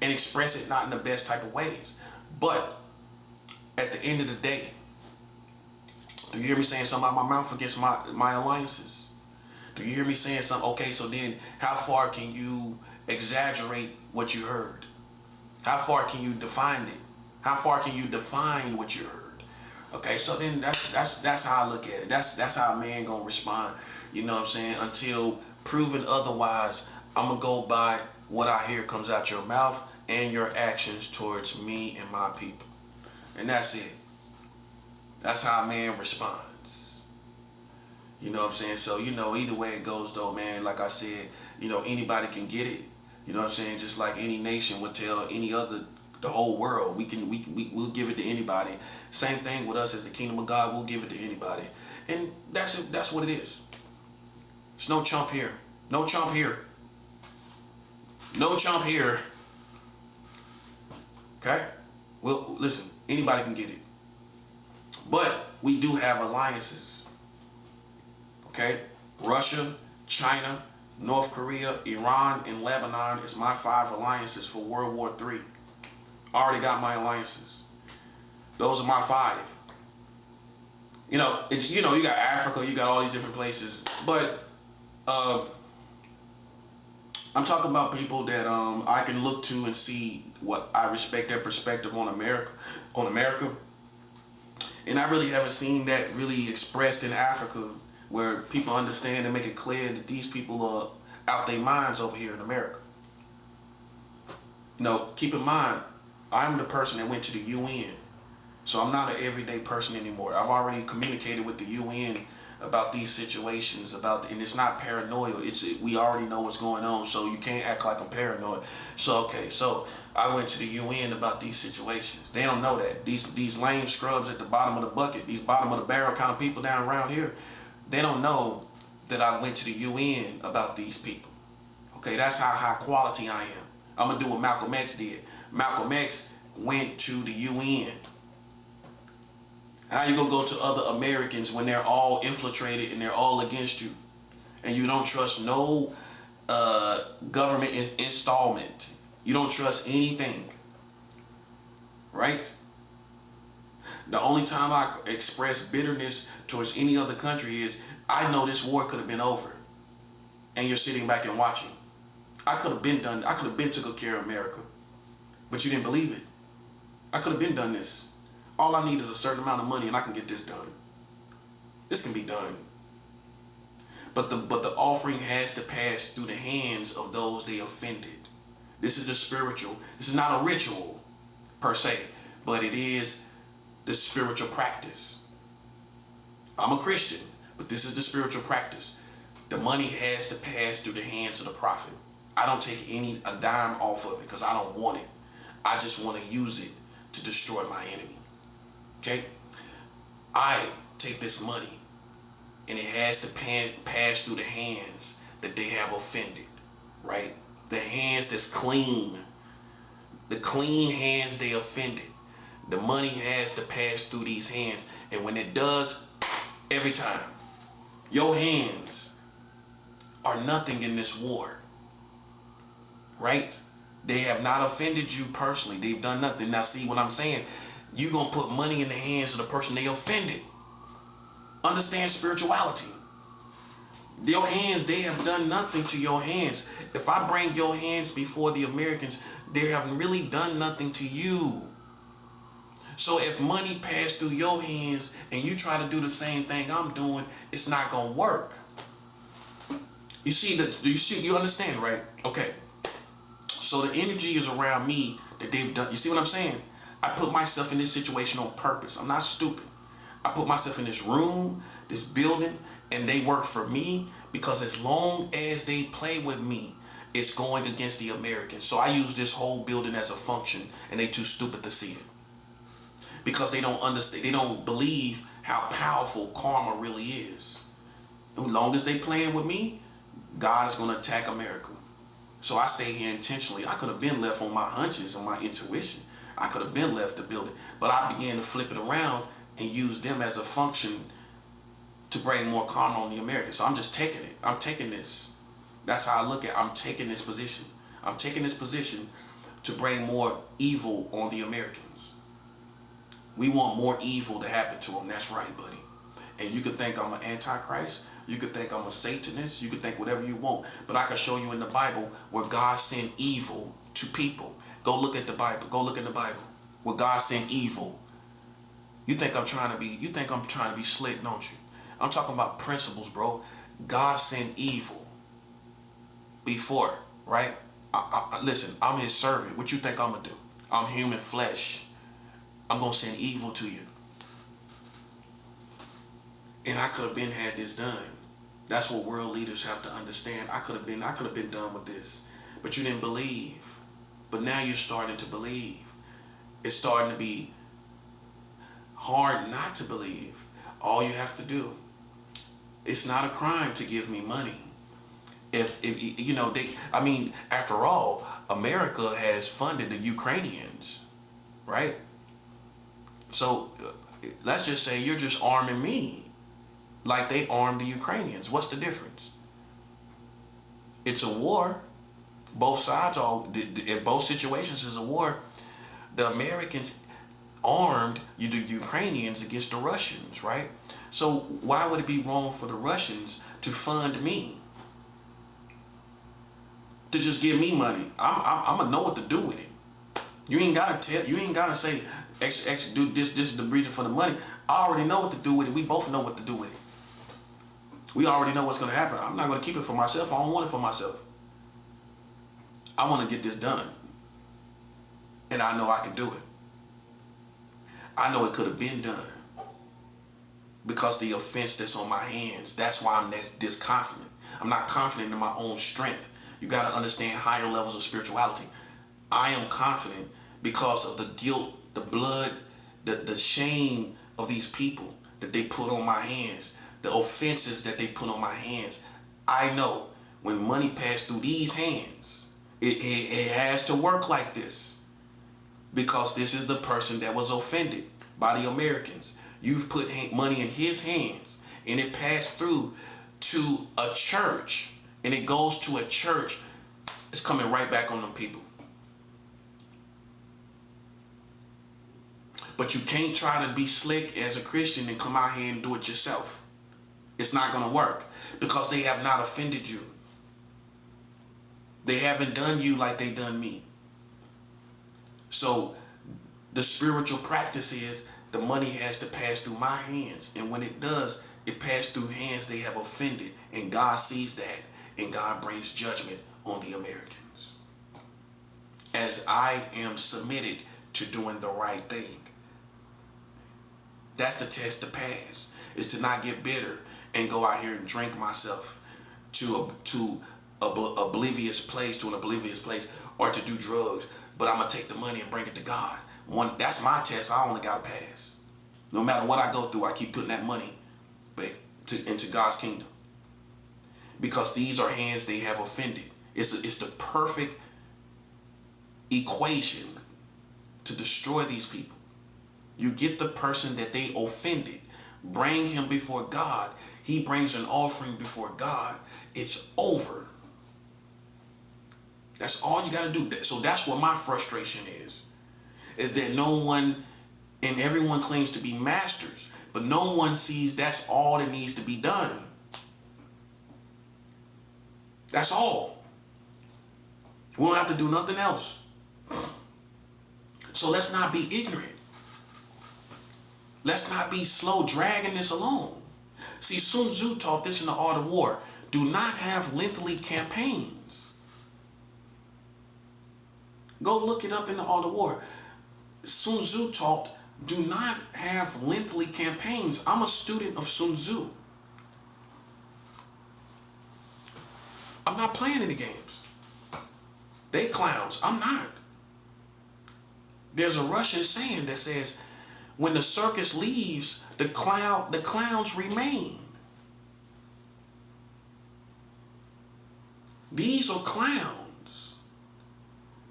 and express it not in the best type of ways. But at the end of the day, do you hear me saying something out my mouth against my alliances? Do you hear me saying something? Okay, so then how far can you exaggerate what you heard? How far can you define it? How far can you define what you heard? Okay, so then that's how I look at it. That's how a man gonna respond. You know what I'm saying? Until proven otherwise, I'm gonna go by what I hear comes out your mouth and your actions towards me and my people. And that's it. That's how a man responds. You know what I'm saying? So, either way it goes though, man, like I said, anybody can get it. You know what I'm saying? Just like any nation would tell any other, the whole world, we'll give it to anybody. Same thing with us as the kingdom of God, we'll give it to anybody. And that's it. That's what it is. There's no chump here. No chump here. No chump here. Okay? Well, listen, anybody can get it. But we do have alliances. Okay? Russia, China, North Korea, Iran, and Lebanon is my 5 alliances for World War III. I already got my alliances. Those are my 5. You got Africa, you got all these different places. But I'm talking about people that I can look to and see what I respect their perspective on America. And I really haven't seen that really expressed in Africa where people understand and make it clear that these people are out their minds over here in America. You know, keep in mind, I'm the person that went to the UN. So I'm not an everyday person anymore. I've already communicated with the UN about these situations, and it's not paranoia. We already know what's going on, so you can't act like I'm paranoid. So okay, so I went to the UN about these situations. They don't know that. These lame scrubs at the bottom of the bucket, these bottom of the barrel kind of people down around here, they don't know that I went to the UN about these people. Okay, that's how high quality I am. I'm gonna do what Malcolm X did. Malcolm X went to the UN. How you gonna go to other Americans when they're all infiltrated and they're all against you, and you don't trust no government installment? You don't trust anything, right? The only time I express bitterness towards any other country is I know this war could have been over, and you're sitting back and watching. I could have been done. I could have been took care of America, but you didn't believe it. I could have been done this. All I need is a certain amount of money and I can get this done. This can be done. But the offering has to pass through the hands of those they offended. This is the spiritual. This is not a ritual per se, but it is the spiritual practice. I'm a Christian, but this is the spiritual practice. The money has to pass through the hands of the prophet. I don't take a dime off of it because I don't want it. I just want to use it to destroy my enemy. Okay, I take this money and it has to pass through the hands that they have offended, right? The hands that's clean, the clean hands they offended. The money has to pass through these hands, and when it does, every time, your hands are nothing in this war, right? They have not offended you personally. They've done nothing. Now see what I'm saying? You're going to put money in the hands of the person they offended. Understand spirituality. Your hands, they have done nothing to your hands. If I bring your hands before the Americans, they haven't really done nothing to you. So if money passed through your hands and you try to do the same thing I'm doing, it's not going to work. You understand, right? Okay. So the energy is around me that they've done. You see what I'm saying? I put myself in this situation on purpose. I'm not stupid. I put myself in this room, this building, and they work for me because as long as they play with me, it's going against the Americans. So I use this whole building as a function, and they too stupid to see it. Because they don't understand, they don't believe how powerful karma really is. As long as they playing with me, God is going to attack America. So I stay here intentionally. I could have been left on my hunches and my intuition. I could have been left the building, but I began to flip it around and use them as a function to bring more karma on the Americans. So I'm just taking it. I'm taking this. That's how I look at it. I'm taking this position. I'm taking this position to bring more evil on the Americans. We want more evil to happen to them. That's right, buddy. And you could think I'm an antichrist. You could think I'm a Satanist. You could think whatever you want. But I can show you in the Bible where God sent evil to people. Go look at the Bible. Go look in the Bible where God sent evil. You think I'm trying to be slick, don't you? I'm talking about principles, bro. God sent evil before, right? Listen, I'm his servant. What you think I'm going to do? I'm human flesh. I'm going to send evil to you. And I could have had this done. That's what world leaders have to understand. I could have been done with this. But you didn't believe. But now you're starting to believe. It's starting to be hard not to believe. All you have to do, it's not a crime to give me money. If you know, after all, America has funded the Ukrainians, right? So let's just say you're just arming me like they armed the Ukrainians. What's the difference? It's a war. Both sides in both situations is a war. The Americans armed the Ukrainians against the Russians, right? So why would it be wrong for the Russians to fund me? To just give me money? I'm gonna know what to do with it. You ain't gotta say X do this is the reason for the money. I already know what to do with it. We both know what to do with it. We already know what's going to happen. I'm not going to keep it for myself. I don't want it for myself. I want to get this done. And I know I can do it. I know it could have been done. Because the offense that's on my hands, that's why I'm this confident. I'm not confident in my own strength. You got to understand higher levels of spirituality. I am confident because of the guilt, the blood, the shame of these people that they put on my hands, the offenses that they put on my hands. I know when money passed through these hands, it has to work like this, because this is the person that was offended by the Americans. You've put money in his hands, and it passed through to a church, and it goes to a church. It's coming right back on them people. But you can't try to be slick as a Christian and come out here and do it yourself. It's not going to work, because they have not offended you. They haven't done you like they done me. So the spiritual practice is the money has to pass through my hands. And when it does, it passed through hands they have offended. And God sees that. And God brings judgment on the Americans. As I am submitted to doing the right thing. That's the test to pass. Is to not get bitter and go out here and drink myself to an oblivious place, or to do drugs. But I'm going to take the money and bring it to God. That's my test. I only got to pass. No matter what I go through, I keep putting that money into God's kingdom. Because these are hands they have offended. It's the perfect equation to destroy these people. You get the person that they offended, bring him before God. He brings an offering before God. It's over. That's all you got to do. So that's what my frustration is that no one, and everyone claims to be masters, but no one sees that's all that needs to be done. That's all. We don't have to do nothing else. So let's not be ignorant. Let's not be slow dragging this along. See, Sun Tzu taught this in The Art of War. Do not have lengthy campaigns. Go look it up in The Art of War. Sun Tzu taught, do not have lengthy campaigns. I'm a student of Sun Tzu. I'm not playing any games. They clowns. I'm not. There's a Russian saying that says, when the circus leaves, the clowns remain. These are clowns.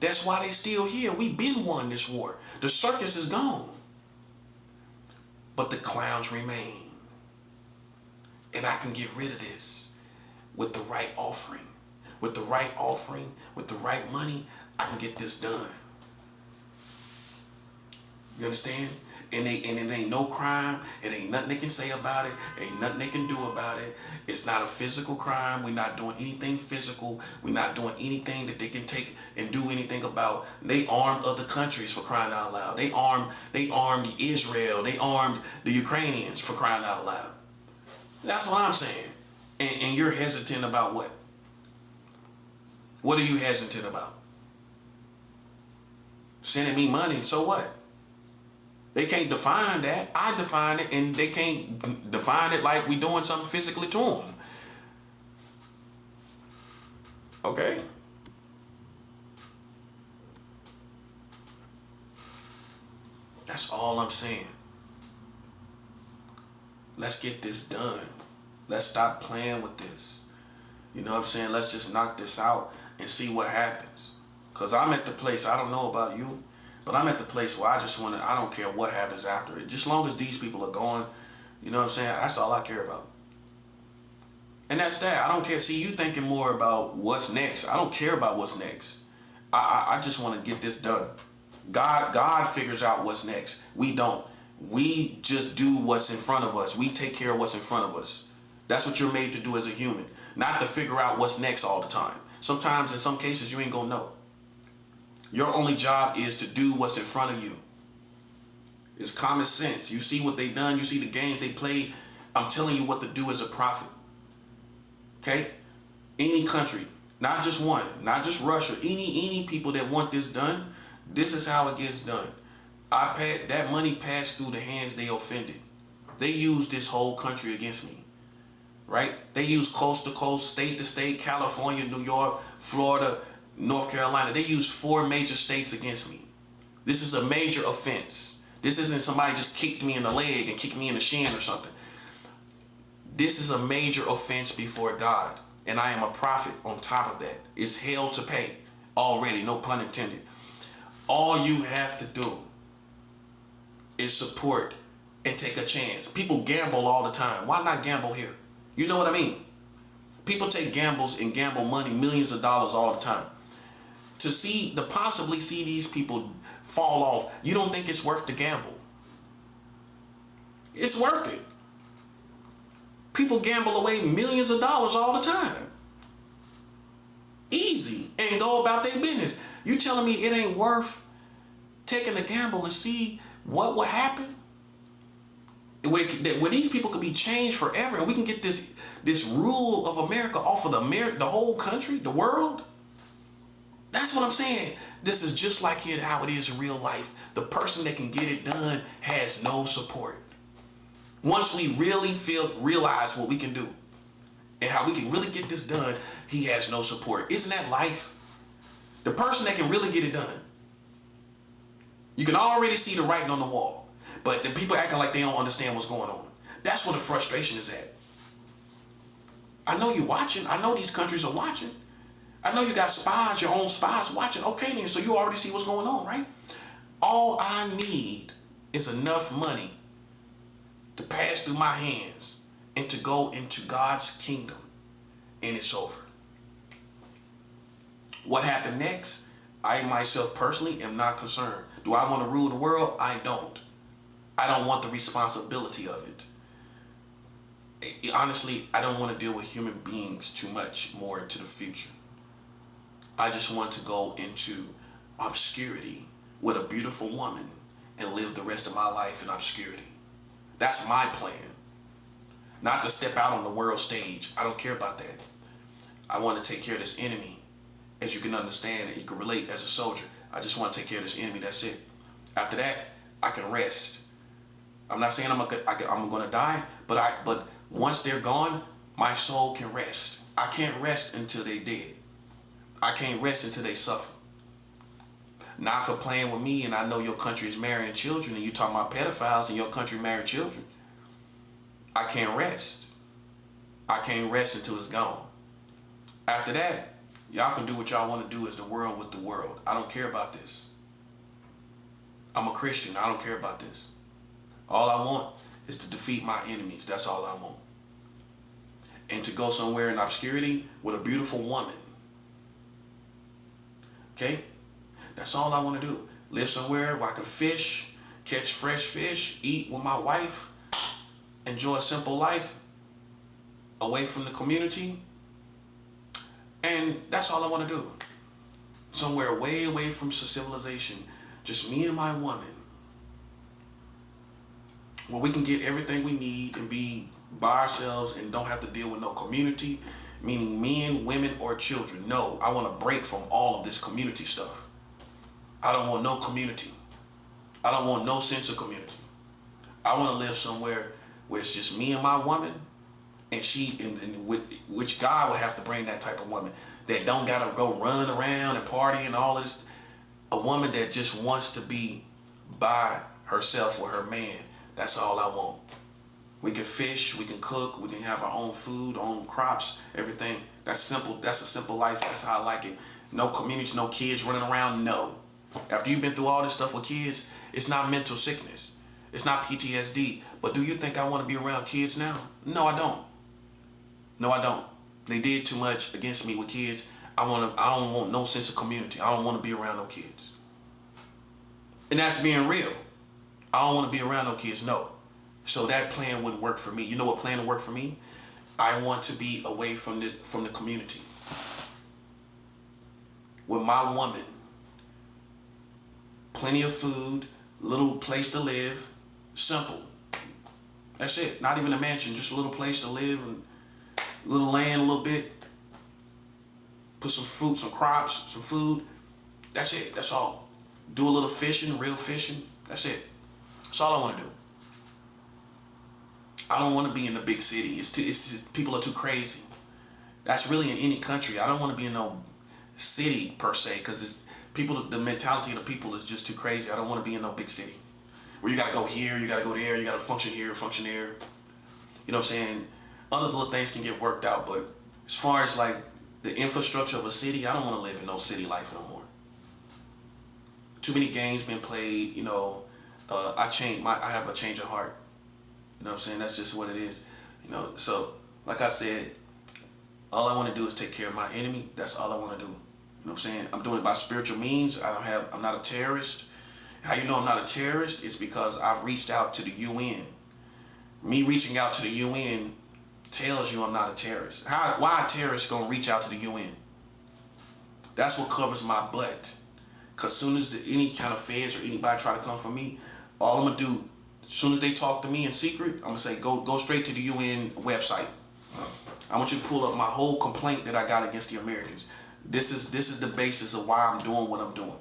That's why they still here. We've been won this war. The circus is gone. But the clowns remain. And I can get rid of this with the right offering. With the right offering, with the right money, I can get this done. You understand? And it ain't no crime. It ain't nothing they can say about it. Ain't nothing they can do about it. It's not a physical crime. We're not doing anything physical. We're not doing anything that they can take and do anything about. They armed other countries, for crying out loud. They armed Israel. They armed the Ukrainians, for crying out loud. That's what I'm saying. And you're hesitant about what? What are you hesitant about? Sending me money, so what? They can't define that. I define it, and they can't define it like we doing something physically to them. Okay? That's all I'm saying. Let's get this done. Let's stop playing with this. You know what I'm saying? Let's just knock this out and see what happens. Because I'm at the place, I don't know about you, but I'm at the place where I don't care what happens after it. Just as long as these people are gone, you know what I'm saying? That's all I care about. And that's that. I don't care. See, you thinking more about what's next. I don't care about what's next. I just want to get this done. God figures out what's next. We don't. We just do what's in front of us. We take care of what's in front of us. That's what you're made to do as a human. Not to figure out what's next all the time. Sometimes, in some cases, you ain't gonna know. Your only job is to do what's in front of you. It's common sense. You see what they done. You see the games they play. I'm telling you what to do as a prophet. Okay? Any country, not just one, not just Russia, any people that want this done, this is how it gets done. That money passed through the hands they offended. They used this whole country against me, right? They used coast to coast, state to state, California, New York, Florida, North Carolina. They used 4 major states against me. This is a major offense. This isn't somebody just kicked me in the leg and kicked me in the shin or something. This is a major offense before God. And I am a prophet on top of that. It's hell to pay already, no pun intended. All you have to do is support and take a chance. People gamble all the time. Why not gamble here? You know what I mean? People take gambles and gamble money, millions of dollars all the time. To possibly see these people fall off, you don't think it's worth the gamble? It's worth it. People gamble away millions of dollars all the time. Easy. And go about their business. You telling me it ain't worth taking a gamble and see what will happen? Where these people could be changed forever and we can get this rule of America off of the whole country, the world? That's what I'm saying. This is just like how it is in real life. The person that can get it done has no support. Once we really realize what we can do and how we can really get this done, he has no support. Isn't that life? The person that can really get it done. You can already see the writing on the wall, but the people acting like they don't understand what's going on. That's where the frustration is at. I know you're watching. I know these countries are watching. I know you got spies, your own spies watching. Okay then, so you already see what's going on, right? All I need is enough money to pass through my hands and to go into God's kingdom, and it's over. What happened next? I myself personally am not concerned. Do I want to rule the world? I don't. I don't want the responsibility of it. Honestly, I don't want to deal with human beings too much more into the future. I just want to go into obscurity with a beautiful woman and live the rest of my life in obscurity. That's my plan. Not to step out on the world stage. I don't care about that. I want to take care of this enemy. As you can understand and you can relate as a soldier, I just want to take care of this enemy. That's it. After that, I can rest. I'm not saying I'm going to die, but once they're gone, my soul can rest. I can't rest until they're dead. I can't rest until they suffer. Not for playing with me, and I know your country is marrying children, and you talking about pedophiles and your country married children. I can't rest. I can't rest until it's gone. After that, y'all can do what y'all want to do as the world with the world. I don't care about this. I'm a Christian. I don't care about this. All I want is to defeat my enemies. That's all I want. And to go somewhere in obscurity with a beautiful woman. Okay? That's all I want to do. Live somewhere where I can fish, catch fresh fish, eat with my wife, enjoy a simple life, away from the community. And that's all I want to do. Somewhere way away from civilization. Just me and my woman. Where we can get everything we need and be by ourselves and don't have to deal with no community, meaning men, women, or children. No, I want to break from all of this community stuff. I don't want no community. I don't want no sense of community. I want to live somewhere where it's just me and my woman, and which God will have to bring that type of woman that don't gotta go run around and party and all this. A woman that just wants to be by herself with her man. That's all I want. We can fish, we can cook, we can have our own food, own crops, everything. That's simple. That's a simple life. That's how I like it. No community, no kids running around. No. After you've been through all this stuff with kids, it's not mental sickness. It's not PTSD. But do you think I want to be around kids now? No, I don't. No, I don't. They did too much against me with kids. I don't want no sense of community. I don't want to be around no kids. And that's being real. I don't want to be around no kids, no. So that plan wouldn't work for me. You know what plan would work for me? I want to be away from the community. With my woman. Plenty of food, little place to live, simple. That's it. Not even a mansion, just a little place to live and little land, a little bit, put some fruit, some crops, some food. That's it. That's all. Do a little fishing, real fishing. That's it. That's all I want to do. I don't want to be in the big city. People are too crazy. That's really in any country. I don't want to be in no city per se, because the mentality of the people is just too crazy. I don't want to be in no big city where you got to go here, you got to go there, you got to function here, function there. You know what I'm saying? Other little things can get worked out, but as far as like the infrastructure of a city, I don't want to live in no city life no more. Too many games been played. You know, I have a change of heart. You know what I'm saying? That's just what it is. You know, so like I said, all I want to do is take care of my enemy. That's all I want to do. You know what I'm saying? I'm doing it by spiritual means. I'm not a terrorist. How you know I'm not a terrorist is because I've reached out to the UN. Me reaching out to the UN tells you I'm not a terrorist. Why a terrorist gonna reach out to the UN? That's what covers my butt. Cause soon as any kind of feds or anybody try to come for me, all I'm gonna do, as soon as they talk to me in secret, I'm gonna say go straight to the UN website. I want you to pull up my whole complaint that I got against the Americans. This is the basis of why I'm doing what I'm doing.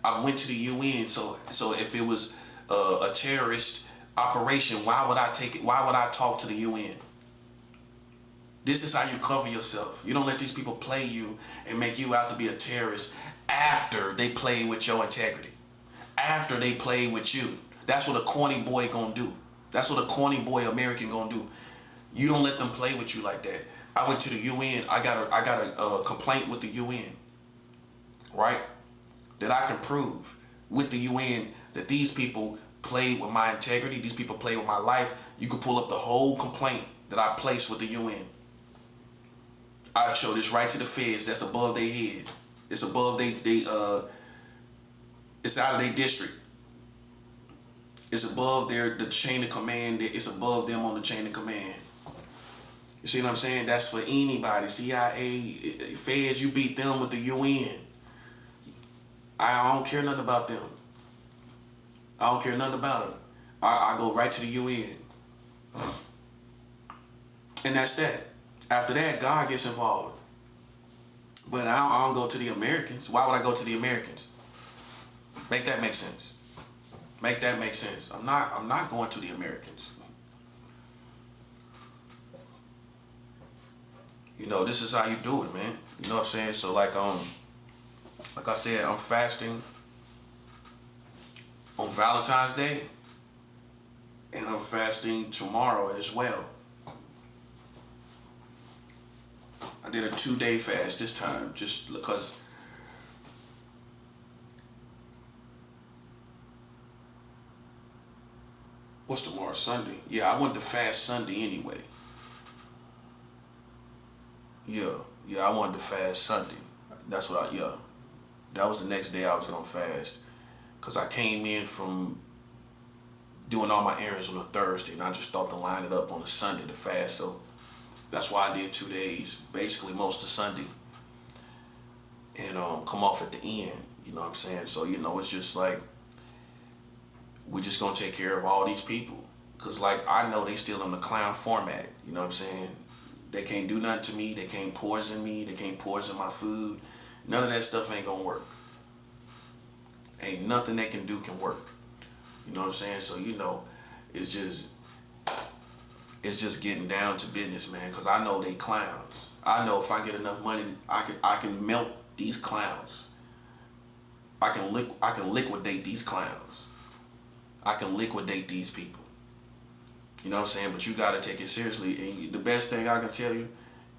I went to the UN, so if it was a terrorist operation, why would I take it? Why would I talk to the UN? This is how you cover yourself. You don't let these people play you and make you out to be a terrorist after they play with your integrity, after they play with you. That's what a corny boy gonna do. That's what a corny boy American gonna do. You don't let them play with you like that. I went to the UN. I got a complaint with the UN, right? That I can prove with the UN that these people played with my integrity. These people played with my life. You can pull up the whole complaint that I placed with the UN. I show this right to the feds. That's above their head. It's above it's out of their district. It's above the chain of command. It's above them on the chain of command. You see what I'm saying? That's for anybody. CIA, feds, you beat them with the UN. I don't care nothing about them. I don't care nothing about them. I go right to the UN. And that's that. After that, God gets involved. But I don't go to the Americans. Why would I go to the Americans? Make that make sense. Make that make sense. I'm not going to the Americans. You know, this is how you do it, man. You know what I'm saying? So like I said, I'm fasting on Valentine's Day, and I'm fasting tomorrow as well. I did a 2-day fast this time, just because what's tomorrow? Sunday. Yeah, I wanted to fast Sunday anyway. Yeah, I wanted to fast Sunday. That's what that was the next day I was gonna fast, because I came in from doing all my errands on a Thursday, and I just thought to line it up on a Sunday to fast. So that's why I did 2 days, basically most of Sunday, and come off at the end. You know what I'm saying? So you know, it's just like we're just gonna take care of all these people, because like I know they still in the clown format. You know what I'm saying? They can't do nothing to me. They can't poison me. They can't poison my food. None of that stuff ain't gonna work. Ain't nothing they can do can work. You know what I'm saying? So you know, it's just getting down to business, man. Because I know they clowns. I know if I get enough money, I can melt these clowns. I can liquidate these clowns. I can liquidate these people. You know what I'm saying? But you gotta take it seriously. And the best thing I can tell you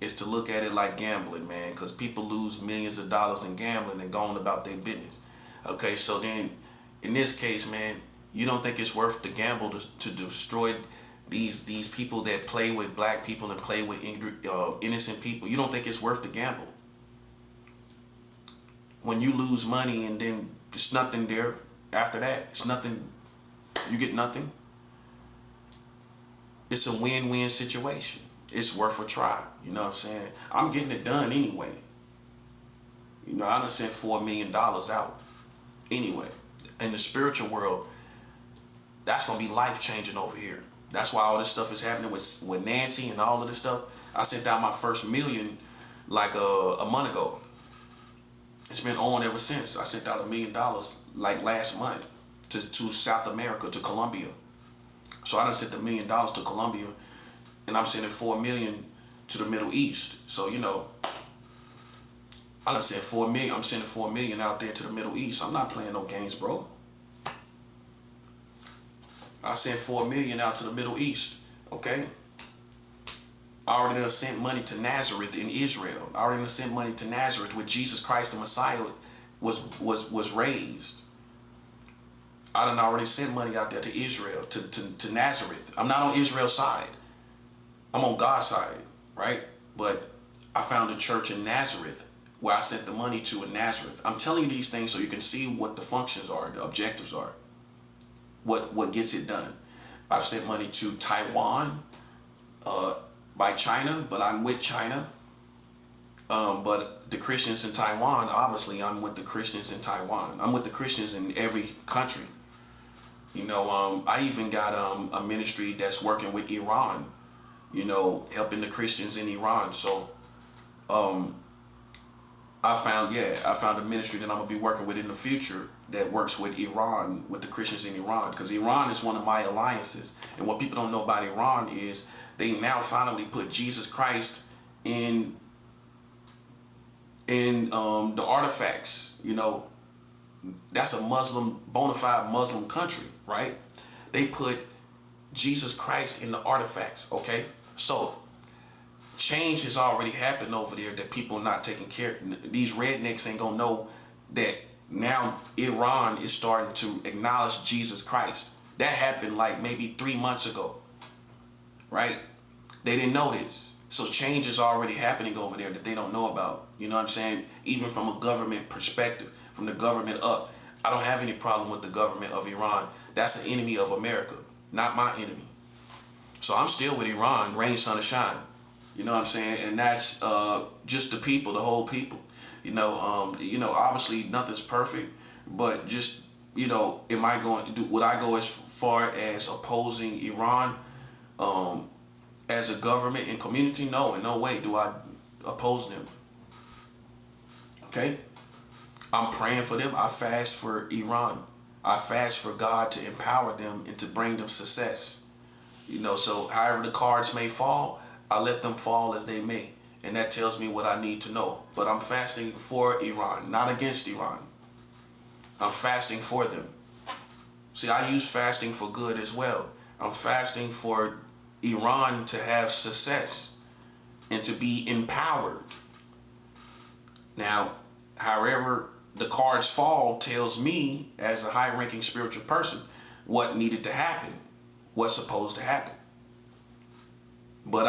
is to look at it like gambling, man. Because people lose millions of dollars in gambling and going about their business. Okay, so then in this case, man, you don't think it's worth the gamble to destroy these people that play with black people and play with innocent people? You don't think it's worth the gamble? When you lose money and then there's nothing there after that, it's nothing, you get nothing. It's a win-win situation. It's worth a try. You know what I'm saying? I'm getting it done anyway. You know, I done sent $4 million out anyway. In the spiritual world, that's going to be life-changing over here. That's why all this stuff is happening with Nancy and all of this stuff. I sent out my first million like a month ago. It's been on ever since. I sent out $1 million like last month to South America, to Colombia. So I done sent $1 million to Colombia, and I'm sending 4 million to the Middle East. So you know, I done sent 4 million. I'm sending 4 million out there to the Middle East. I'm not playing no games, bro. I sent 4 million out to the Middle East. Okay. I already done sent money to Nazareth in Israel. I already done sent money to Nazareth where Jesus Christ the Messiah was raised. I done already sent money out there to Israel, to Nazareth. I'm not on Israel's side. I'm on God's side, right? But I found a church in Nazareth where I sent the money to in Nazareth. I'm telling you these things so you can see what the functions are, the objectives are, what gets it done. I've sent money to Taiwan, by China, but I'm with China. But the Christians in Taiwan, obviously, I'm with the Christians in Taiwan. I'm with the Christians in every country. You know, I even got a ministry that's working with Iran, you know, helping the Christians in Iran. So I found a ministry that I'm going to be working with in the future that works with Iran, with the Christians in Iran, because Iran is one of my alliances. And what people don't know about Iran is they now finally put Jesus Christ in the artifacts. You know, that's a Muslim, bona fide Muslim country, right? They put Jesus Christ in the artifacts, okay? So change has already happened over there that people are not taking care. These rednecks ain't gonna know that now Iran is starting to acknowledge Jesus Christ. That happened like maybe 3 months ago, right? They didn't know this. So change is already happening over there that they don't know about. You know what I'm saying? Even from a government perspective, from the government up. I don't have any problem with the government of Iran. That's an enemy of America, not my enemy. So I'm still with Iran, rain, sun, or shine. You know what I'm saying? And that's just the people, the whole people. You know, obviously nothing's perfect, but just, you know, would I go as far as opposing Iran as a government and community? No, in no way do I oppose them. Okay? I'm praying for them. I fast for Iran. I fast for God to empower them and to bring them success. You know, so however the cards may fall, I let them fall as they may. And that tells me what I need to know. But I'm fasting for Iran, not against Iran. I'm fasting for them. See, I use fasting for good as well. I'm fasting for Iran to have success and to be empowered. Now, however the cards fall tells me as a high-ranking spiritual person what needed to happen, what's supposed to happen. But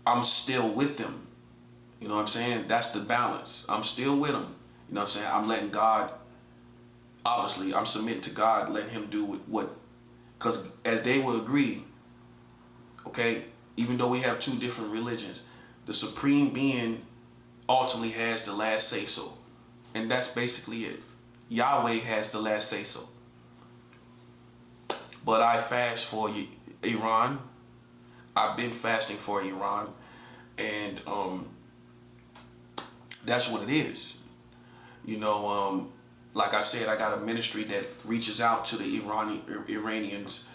I'm still with them. You know what I'm saying? That's the balance. I'm still with them. You know what I'm saying? I'm letting God, obviously, I'm submitting to God, letting him do what, because as they will agree, okay, even though we have two different religions, the supreme being ultimately has the last say-so. And that's basically it. Yahweh has the last say-so. But I fast for Iran. I've been fasting for Iran. And that's what it is. You know, like I said, I got a ministry that reaches out to the Iranians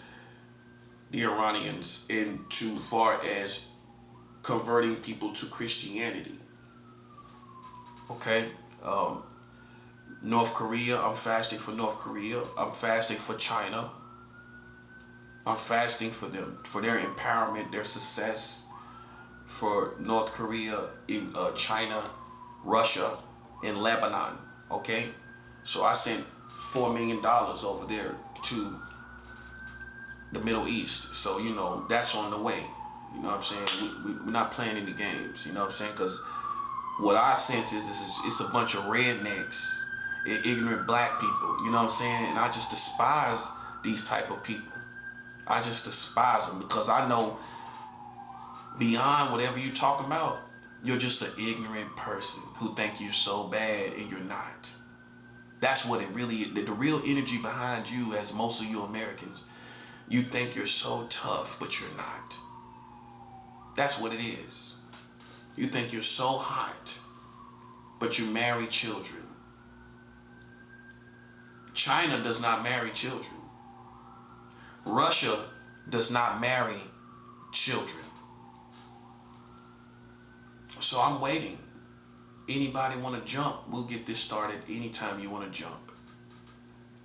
into far as converting people to Christianity. Okay? North Korea, I'm fasting for North Korea. I'm fasting for China. I'm fasting for them, for their empowerment, their success, for North Korea, China, Russia, and Lebanon. Okay? So I sent $4 million over there to the Middle East. So, you know, that's on the way. You know what I'm saying? We're not playing any games. You know what I'm saying? Because what I sense is it's a bunch of rednecks and ignorant black people. You know what I'm saying? And I just despise these type of people. I just despise them because I know beyond whatever you talk about, you're just an ignorant person who think you're so bad and you're not. That's what it really is. The real energy behind you, as most of you Americans, You think you're so tough, but you're not. That's what it is. You think you're so hot, but you marry children. China does not marry children. Russia does not marry children. So I'm waiting. Anybody want to jump? We'll get this started anytime you want to jump.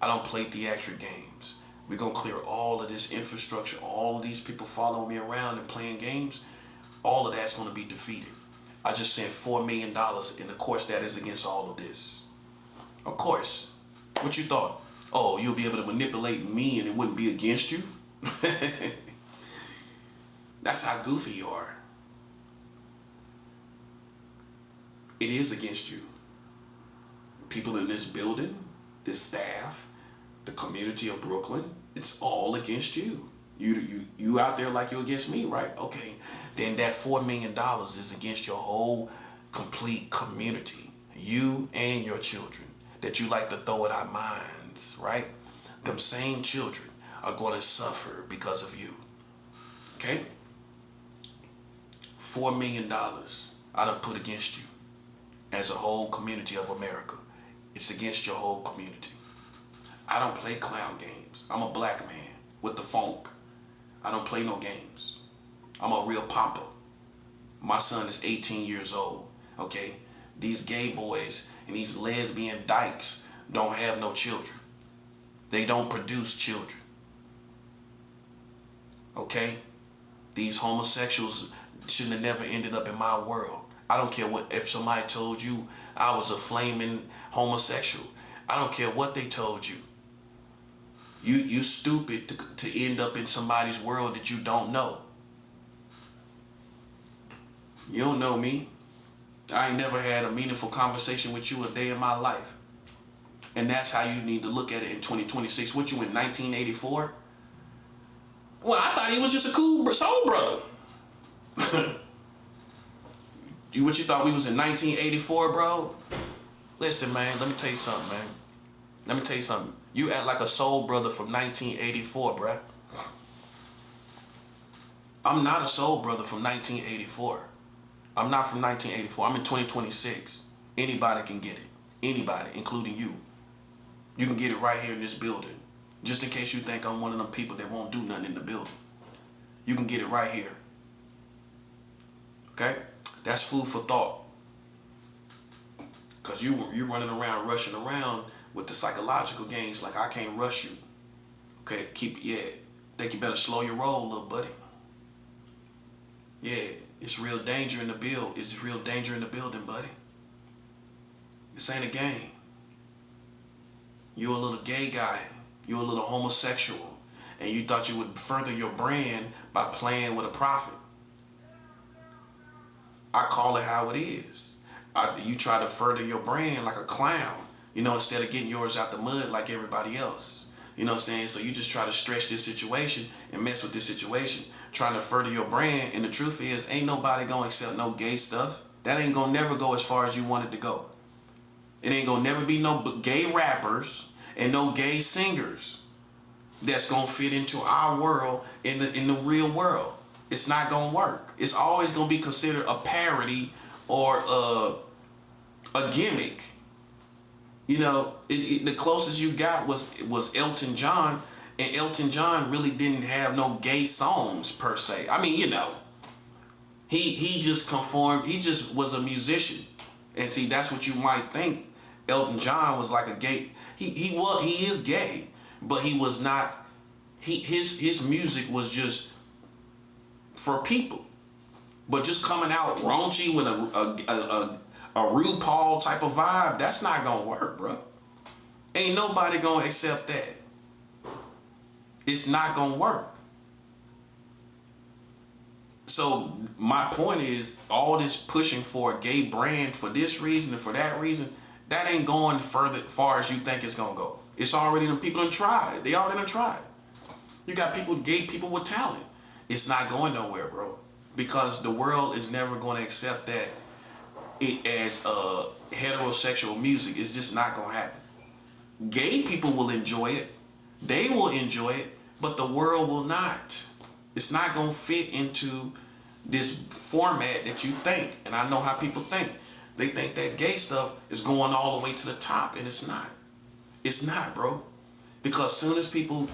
I don't play theatric games. We're going to clear all of this infrastructure, all of these people following me around and playing games. All of that's going to be defeated. I just sent $4 million, and of course that is against all of this. Of course. What you thought? Oh, you'll be able to manipulate me and it wouldn't be against you? That's how goofy you are. It is against you. People in this building, this staff, the community of Brooklyn, it's all against you. You out there like you're against me, right? Okay, then that $4 million is against your whole complete community. You and your children that you like to throw at our minds, right? Them same children are going to suffer because of you. Okay? $4 million I done put against you as a whole community of America. It's against your whole community. I don't play clown games. I'm a black man with the funk. I don't play no games. I'm a real papa. My son is 18 years old, okay? These gay boys and these lesbian dykes don't have no children. They don't produce children, okay? These homosexuals shouldn't have never ended up in my world. I don't care what, if somebody told you I was a flaming homosexual. I don't care what they told you. You stupid to end up in somebody's world that you don't know. You don't know me. I ain't never had a meaningful conversation with you a day in my life. And that's how you need to look at it in 2026. What, you in 1984? Well, I thought he was just a cool soul brother. What you thought we was in 1984, bro? Listen, man, let me tell you something, man. Let me tell you something. You act like a soul brother from 1984, bruh. I'm not a soul brother from 1984. I'm not from 1984. I'm in 2026. Anybody can get it. Anybody, including you. You can get it right here in this building. Just in case you think I'm one of them people that won't do nothing in the building. You can get it right here. Okay? That's food for thought. Because you running around, rushing around with the psychological games like I can't rush you. Okay, think you better slow your roll, little buddy. Yeah, it's real danger in the build. It's real danger in the building, buddy. This ain't a game. You're a little gay guy. You're a little homosexual. And you thought you would further your brand by playing with a prophet. I call it how it is. You try to further your brand like a clown. Instead of getting yours out the mud like everybody else. You know what I'm saying? So you just try to stretch this situation and mess with this situation, trying to further your brand. And the truth is, ain't nobody gonna accept no gay stuff. That ain't gonna never go as far as you want it to go. It ain't gonna never be no gay rappers and no gay singers that's gonna fit into our world in the real world. It's not gonna work. It's always gonna be considered a parody or a gimmick. The closest you got was Elton John, and Elton John really didn't have no gay songs per se. I mean, he just conformed. He just was a musician, and see, that's what you might think. Elton John was like a gay. He is gay, but he was not. His music was just for people, but just coming out raunchy with a RuPaul type of vibe, that's not gonna work, bro. Ain't nobody gonna accept that. It's not gonna work. So my point is, all this pushing for a gay brand for this reason and for that reason, that ain't going far as you think it's gonna go. It's already, the people done tried. They already done tried. You got gay people with talent. It's not going nowhere, bro. Because the world is never gonna accept that it as heterosexual music. It's just not gonna happen. Gay people will enjoy it. They will enjoy it, But the world will not. It's not going to fit into this format that you think. And I know how people think. They think that gay stuff is going all the way to the top, and it's not. It's not, bro. Because as soon as people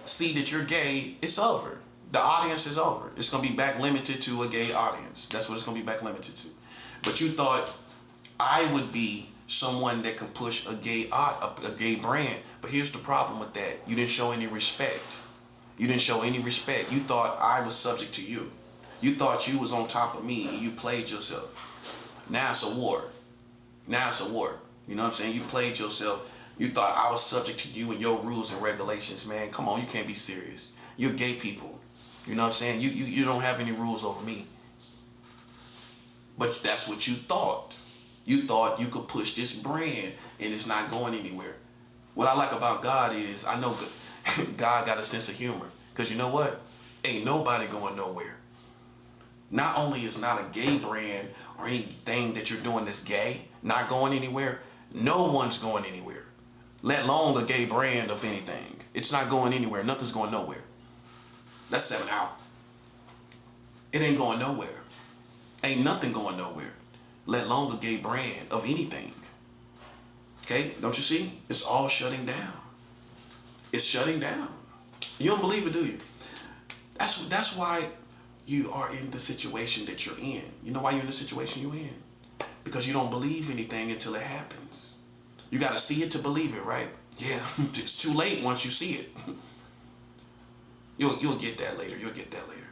see that you're gay, it's over. The audience is over. It's going to be back limited to a gay audience. That's what it's going to be back limited to. But you thought I would be someone that can push a gay brand. But here's the problem with that. You didn't show any respect. You didn't show any respect. You thought I was subject to you. You thought you was on top of me and you played yourself. Now it's a war. Now it's a war. You know what I'm saying? You played yourself. You thought I was subject to you and your rules and regulations, man. Come on, you can't be serious. You're gay people. You know what I'm saying? You don't have any rules over me. But that's what you thought. You thought you could push this brand and it's not going anywhere. What I like about God is I know God got a sense of humor. Because you know what? Ain't nobody going nowhere. Not only is not a gay brand or anything that you're doing that's gay not going anywhere, no one's going anywhere. Let alone a gay brand of anything. It's not going anywhere. Nothing's going nowhere. That's 7 out. It ain't going nowhere. Ain't nothing going nowhere. Let alone a gay brand of anything. Okay? Don't you see? It's all shutting down. It's shutting down. You don't believe it, do you? That's why you are in the situation that you're in. You know why you're in the situation you're in? Because you don't believe anything until it happens. You got to see it to believe it, right? Yeah, it's too late once you see it. You'll get that later. You'll get that later.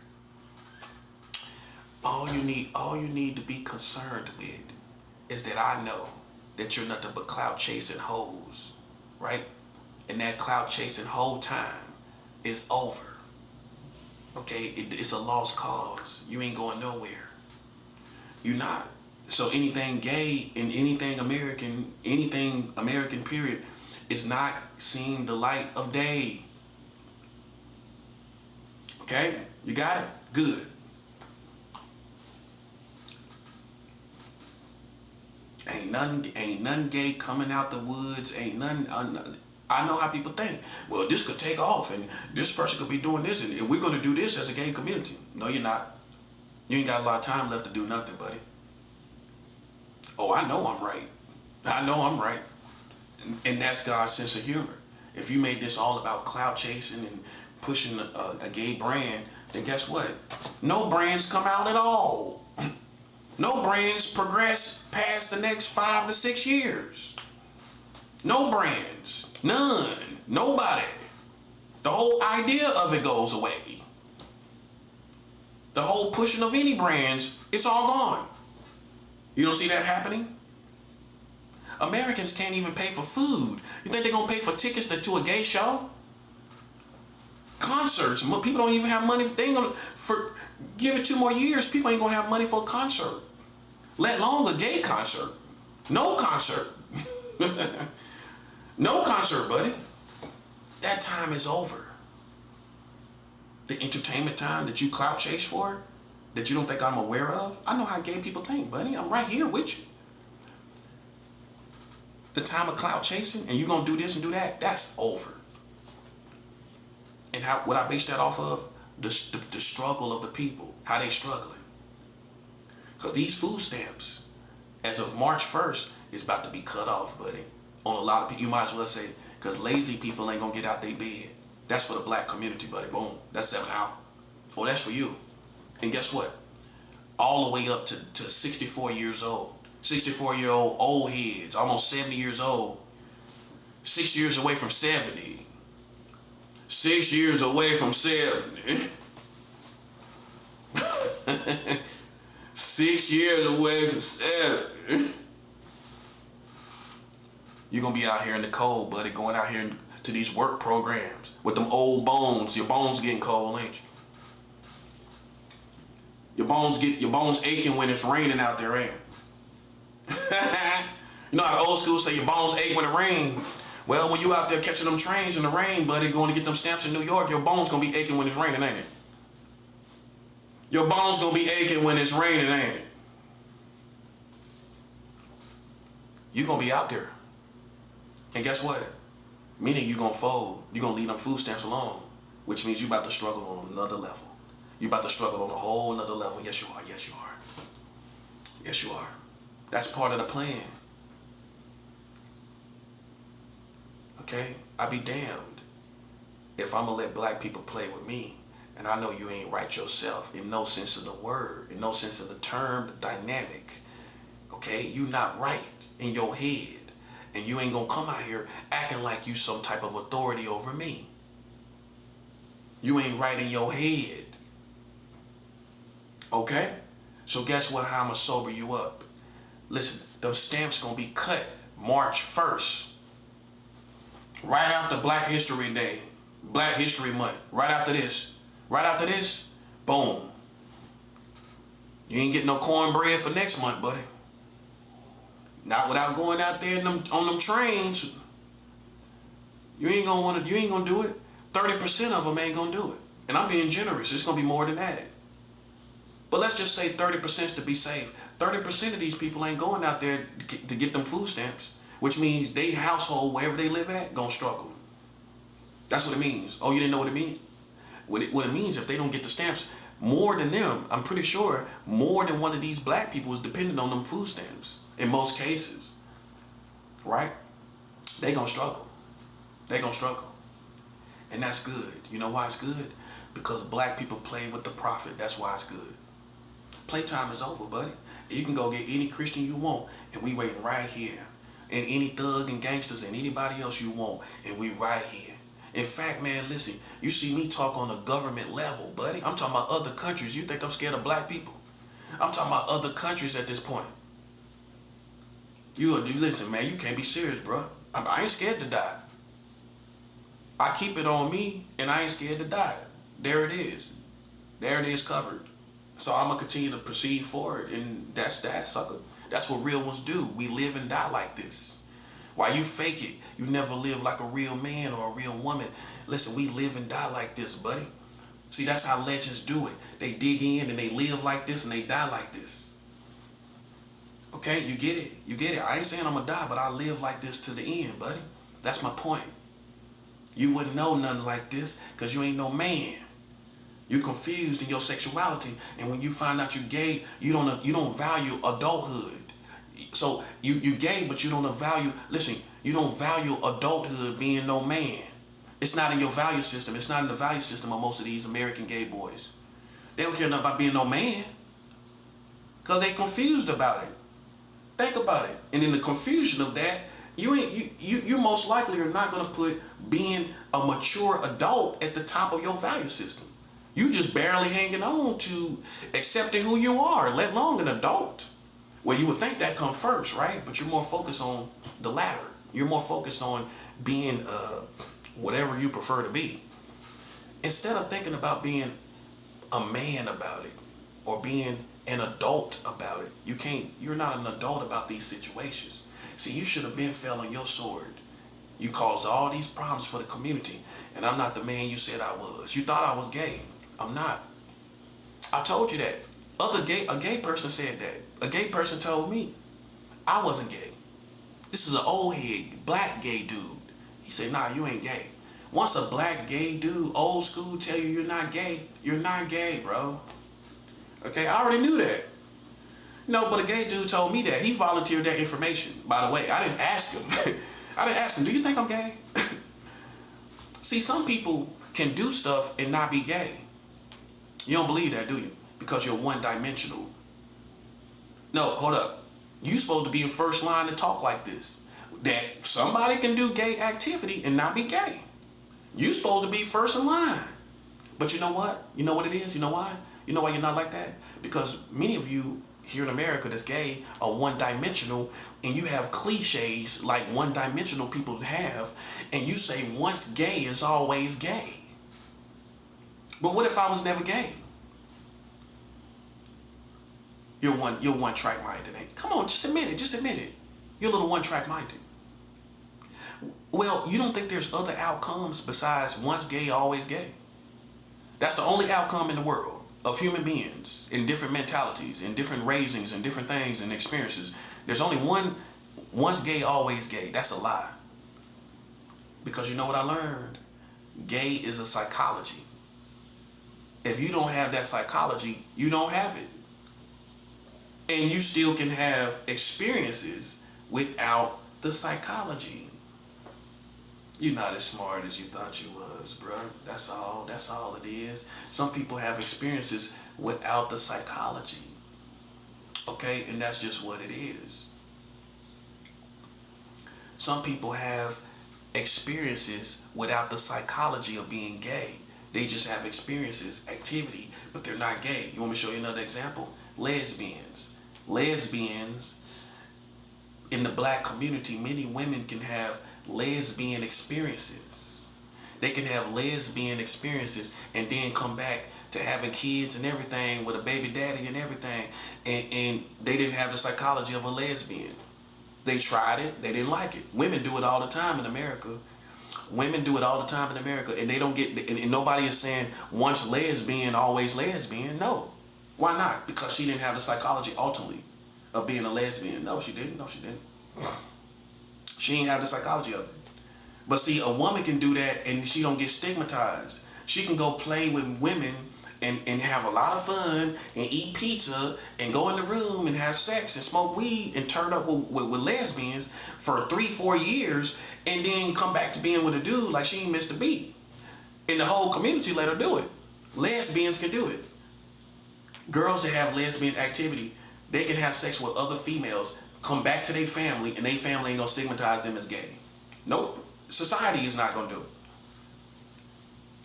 All you need to be concerned with is that I know that you're nothing but clout chasing hoes, right? And that clout chasing whole time is over. Okay, it's a lost cause. You ain't going nowhere. You're not. So anything gay and anything American period is not seeing the light of day. Okay, you got it? Good. Ain't nothing gay coming out the woods. Ain't nothing. I know how people think. Well, this could take off, and this person could be doing this, and we're going to do this as a gay community. No, you're not. You ain't got a lot of time left to do nothing, buddy. Oh, I know I'm right. I know I'm right. And that's God's sense of humor. If you made this all about clout chasing and pushing a gay brand, then guess what? No brands come out at all. No brands progress past the next 5 to 6 years. No brands. None. Nobody. The whole idea of it goes away. The whole pushing of any brands, it's all gone. You don't see that happening? Americans can't even pay for food. You think they're going to pay for tickets to a gay show? Concerts. People don't even have money. They ain't going to, give it 2 more years, people ain't going to have money for a concert. Let alone a gay concert. No concert. No concert, buddy. That time is over. The entertainment time that you clout chase for, that you don't think I'm aware of, I know how gay people think, buddy. I'm right here with you. The time of clout chasing, and you gonna do this and do that, that's over. And what I base that off of, the struggle of the people, how they struggling. Because these food stamps, as of March 1st, is about to be cut off, buddy. On a lot of people, you might as well say, because lazy people ain't gonna get out their bed. That's for the black community, buddy. Boom. That's 7 out. Oh, that's for you. And guess what? All the way up to 64 years old. 64-year-old old heads, almost 70 years old. 6 years away from 70. 6 years away from 70. 6 years away from 70. You're going to be out here in the cold, buddy, going out here to these work programs with them old bones. Your bones getting cold, ain't you? Your bones aching when it's raining out there, ain't it? You know how the old school say your bones ache when it rains? Well, when you out there catching them trains in the rain, buddy, going to get them stamps in New York, your bones going to be aching when it's raining, ain't it? Your bones going to be aching when it's raining, ain't it? You're going to be out there. And guess what? Meaning you're going to fold. You're going to leave them food stamps alone. which means you about to struggle on another level. You about to struggle on a whole another level. Yes, you are. Yes, you are. Yes, you are. That's part of the plan. Okay? I be damned if I'm gonna let black people play with me, and I know you ain't right yourself in no sense of the word, in no sense of the term, dynamic. Okay? You not right in your head, and you ain't gonna come out here acting like you some type of authority over me. You ain't right in your head. Okay? So guess what? How I'ma sober you up? Listen, those stamps gonna be cut March 1st. Right after Black History Day. Black History Month. Right after this. Right after this, boom. You ain't getting no cornbread for next month, buddy. Not without going out there on them trains. You ain't gonna do it. 30% of them ain't gonna do it. And I'm being generous. It's gonna be more than that. But let's just say 30% to be safe. 30% of these people ain't going out there to get them food stamps, which means they household, wherever they live at, gonna struggle. That's what it means. Oh, you didn't know what it means? What it means, if they don't get the stamps, more than them, I'm pretty sure, more than one of these black people is dependent on them food stamps in most cases. Right? They gonna struggle. They gonna struggle. And that's good. You know why it's good? Because black people play with the prophet. That's why it's good. Playtime is over, buddy. You can go get any Christian you want, and we waiting right here. And any thug and gangsters and anybody else you want, and we right here. In fact, man, listen, you see me talk on a government level, buddy. I'm talking about other countries. You think I'm scared of black people? I'm talking about other countries at this point. You listen, man, you can't be serious, bro. I ain't scared to die. I keep it on me, and I ain't scared to die. There it is. There it is covered. So I'm going to continue to proceed forward, and that's that, sucker. That's what real ones do. We live and die like this. While you fake it, you never live like a real man or a real woman. Listen, we live and die like this, buddy. See, that's how legends do it. They dig in and they live like this and they die like this. Okay, you get it? You get it? I ain't saying I'm going to die, but I live like this to the end, buddy. That's my point. You wouldn't know nothing like this because you ain't no man. You're confused in your sexuality, and when you find out you're gay, you don't value adulthood. So you gay, but you don't value. Listen, you don't value adulthood being no man. It's not in your value system. It's not in the value system of most of these American gay boys. They don't care nothing about being no man because they confused about it. Think about it, and in the confusion of that, you most likely are not going to put being a mature adult at the top of your value system. You just barely hanging on to accepting who you are, let alone an adult. Well, you would think that come first, right? But you're more focused on the latter. You're more focused on being whatever you prefer to be. Instead of thinking about being a man about it or being an adult about it, you're not an adult about these situations. See, you should have been fell on your sword. You caused all these problems for the community, and I'm not the man you said I was. You thought I was gay. I'm not. I told you that. A gay person said that. A gay person told me I wasn't gay. This is an old head, black gay dude. He said, nah, you ain't gay. Once a black gay dude, old school, tell you you're not gay, you're not gay, bro. Okay, I already knew that. No, but a gay dude told me that. He volunteered that information, by the way. I didn't ask him. I didn't ask him, do you think I'm gay? See, some people can do stuff and not be gay. You don't believe that, do you? Because you're one-dimensional. No, hold up. You're supposed to be in first line to talk like this. That somebody can do gay activity and not be gay. You're supposed to be first in line. But you know what? You know what it is? You know why? You know why you're not like that? Because many of you here in America that's gay are one-dimensional, and you have cliches like one-dimensional people have, and you say once gay is always gay. But what if I was never gay? You're one track minded. Come on, just admit it. Just admit it. You're a little one track minded. Well, you don't think there's other outcomes besides once gay, always gay? That's the only outcome in the world of human beings in different mentalities, in different raisings, and different things and experiences. There's only one once gay, always gay. That's a lie. Because you know what I learned? Gay is a psychology. If you don't have that psychology, you don't have it. And you still can have experiences without the psychology. You're not as smart as you thought you was, bro. That's all it is. Some people have experiences without the psychology. Okay? And that's just what it is. Some people have experiences without the psychology of being gay. They just have experiences, activity, but they're not gay. You want me to show you another example? Lesbians. Lesbians, in the black community, many women can have lesbian experiences. They can have lesbian experiences and then come back to having kids and everything with a baby daddy and everything. And they didn't have the psychology of a lesbian. They tried it, they didn't like it. Women do it all the time in America. Women do it all the time in America, and they don't get, and nobody is saying once lesbian, always lesbian. No. Why not? Because she didn't have the psychology ultimately of being a lesbian. No, she didn't. No, she didn't. She didn't have the psychology of it. But see, a woman can do that and she don't get stigmatized. She can go play with women and have a lot of fun and eat pizza and go in the room and have sex and smoke weed and turn up with lesbians for 3-4 years and then come back to being with a dude like she ain't missed a beat. And the whole community let her do it. Lesbians can do it. Girls that have lesbian activity, they can have sex with other females, come back to their family, and their family ain't gonna stigmatize them as gay. Nope. Society is not gonna do it.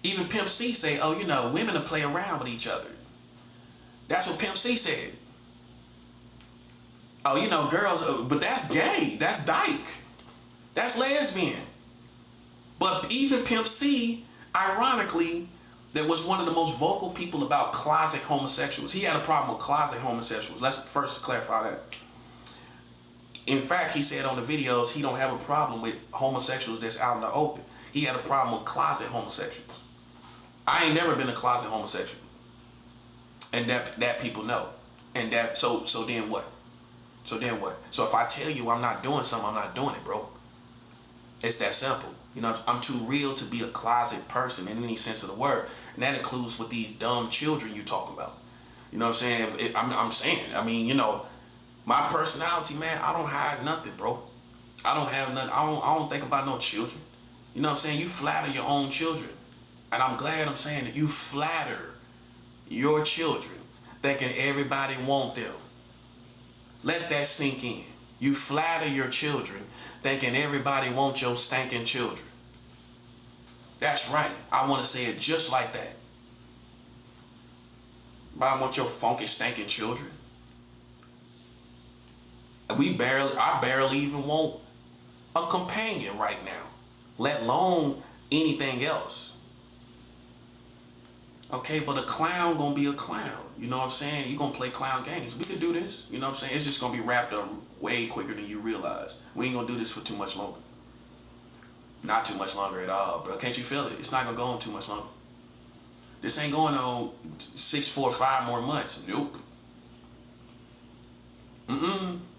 Even Pimp C say, oh, you know, women will play around with each other. That's what Pimp C said. Oh, you know, girls, but that's gay. That's dyke. That's lesbian. But even Pimp C, ironically, that was one of the most vocal people about closet homosexuals. He had a problem with closet homosexuals. Let's first clarify that. In fact, he said on the videos, he don't have a problem with homosexuals that's out in the open. He had a problem with closet homosexuals. I ain't never been a closet homosexual. And that people know. And that, so then what? So then what? So if I tell you I'm not doing something, I'm not doing it, bro. It's that simple. You know, I'm too real to be a closet person in any sense of the word. And that includes with these dumb children you talking about. You know what I'm saying? I'm saying, I mean, you know, my personality, man, I don't hide nothing, bro. I don't have nothing. I don't think about no children. You know what I'm saying? You flatter your own children. And I'm glad I'm saying that you flatter your children thinking everybody want them. Let that sink in. You flatter your children thinking everybody wants your stinking children. That's right. I want to say it just like that. I want your funky, stinking children. I barely even want a companion right now, let alone anything else. Okay, but a clown gonna be a clown. You know what I'm saying? You gonna play clown games. We can do this. You know what I'm saying? It's just gonna be wrapped up way quicker than you realize. We ain't gonna do this for too much longer. Not too much longer at all, bro. Can't you feel it? It's not gonna go on too much longer. This ain't going on 6, 4, 5 more months. Nope.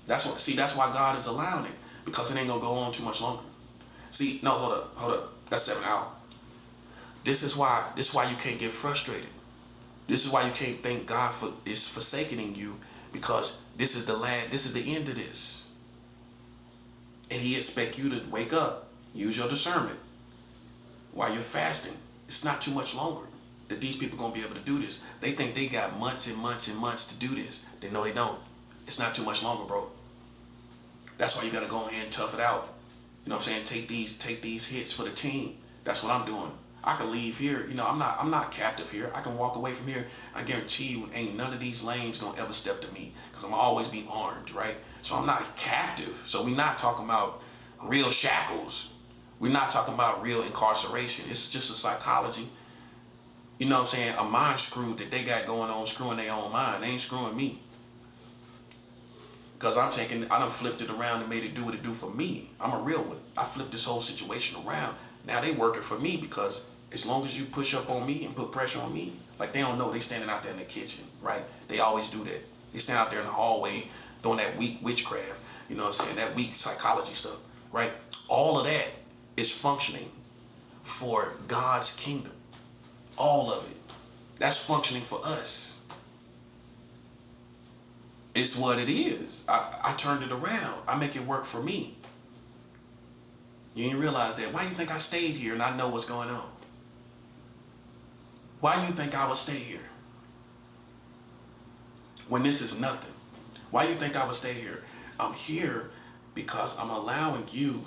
That's why God is allowing it, because it ain't gonna go on too much longer. See, no, hold up. That's 7 hours. This is why you can't get frustrated. This is why you can't think God is forsaking you, because this is the end of this. And he expects you to wake up, use your discernment while you're fasting. It's not too much longer that these people are gonna be able to do this. They think they got months and months and months to do this. They know they don't. It's not too much longer, bro. That's why you gotta go ahead and tough it out. You know what I'm saying? Take these hits for the team. That's what I'm doing. I can leave here. You know, I'm not captive here. I can walk away from here. I guarantee you, ain't none of these lames gonna ever step to me, because I'm always be armed, right? So I'm not captive. So we're not talking about real shackles. We're not talking about real incarceration. It's just a psychology. You know what I'm saying? A mind screw that they got going on, screwing their own mind. They ain't screwing me. Because I done flipped it around and made it do what it do for me. I'm a real one. I flipped this whole situation around. Now they working for me, because as long as you push up on me and put pressure on me, like they don't know, they standing out there in the kitchen, right? They always do that. They stand out there in the hallway doing that weak witchcraft, you know what I'm saying? That weak psychology stuff, right? All of that is functioning for God's kingdom. All of it. That's functioning for us. It's what it is. I turned it around. I make it work for me. You didn't realize that. Why do you think I stayed here and I know what's going on? Why do you think I would stay here when this is nothing? Why do you think I would stay here? I'm here because I'm allowing you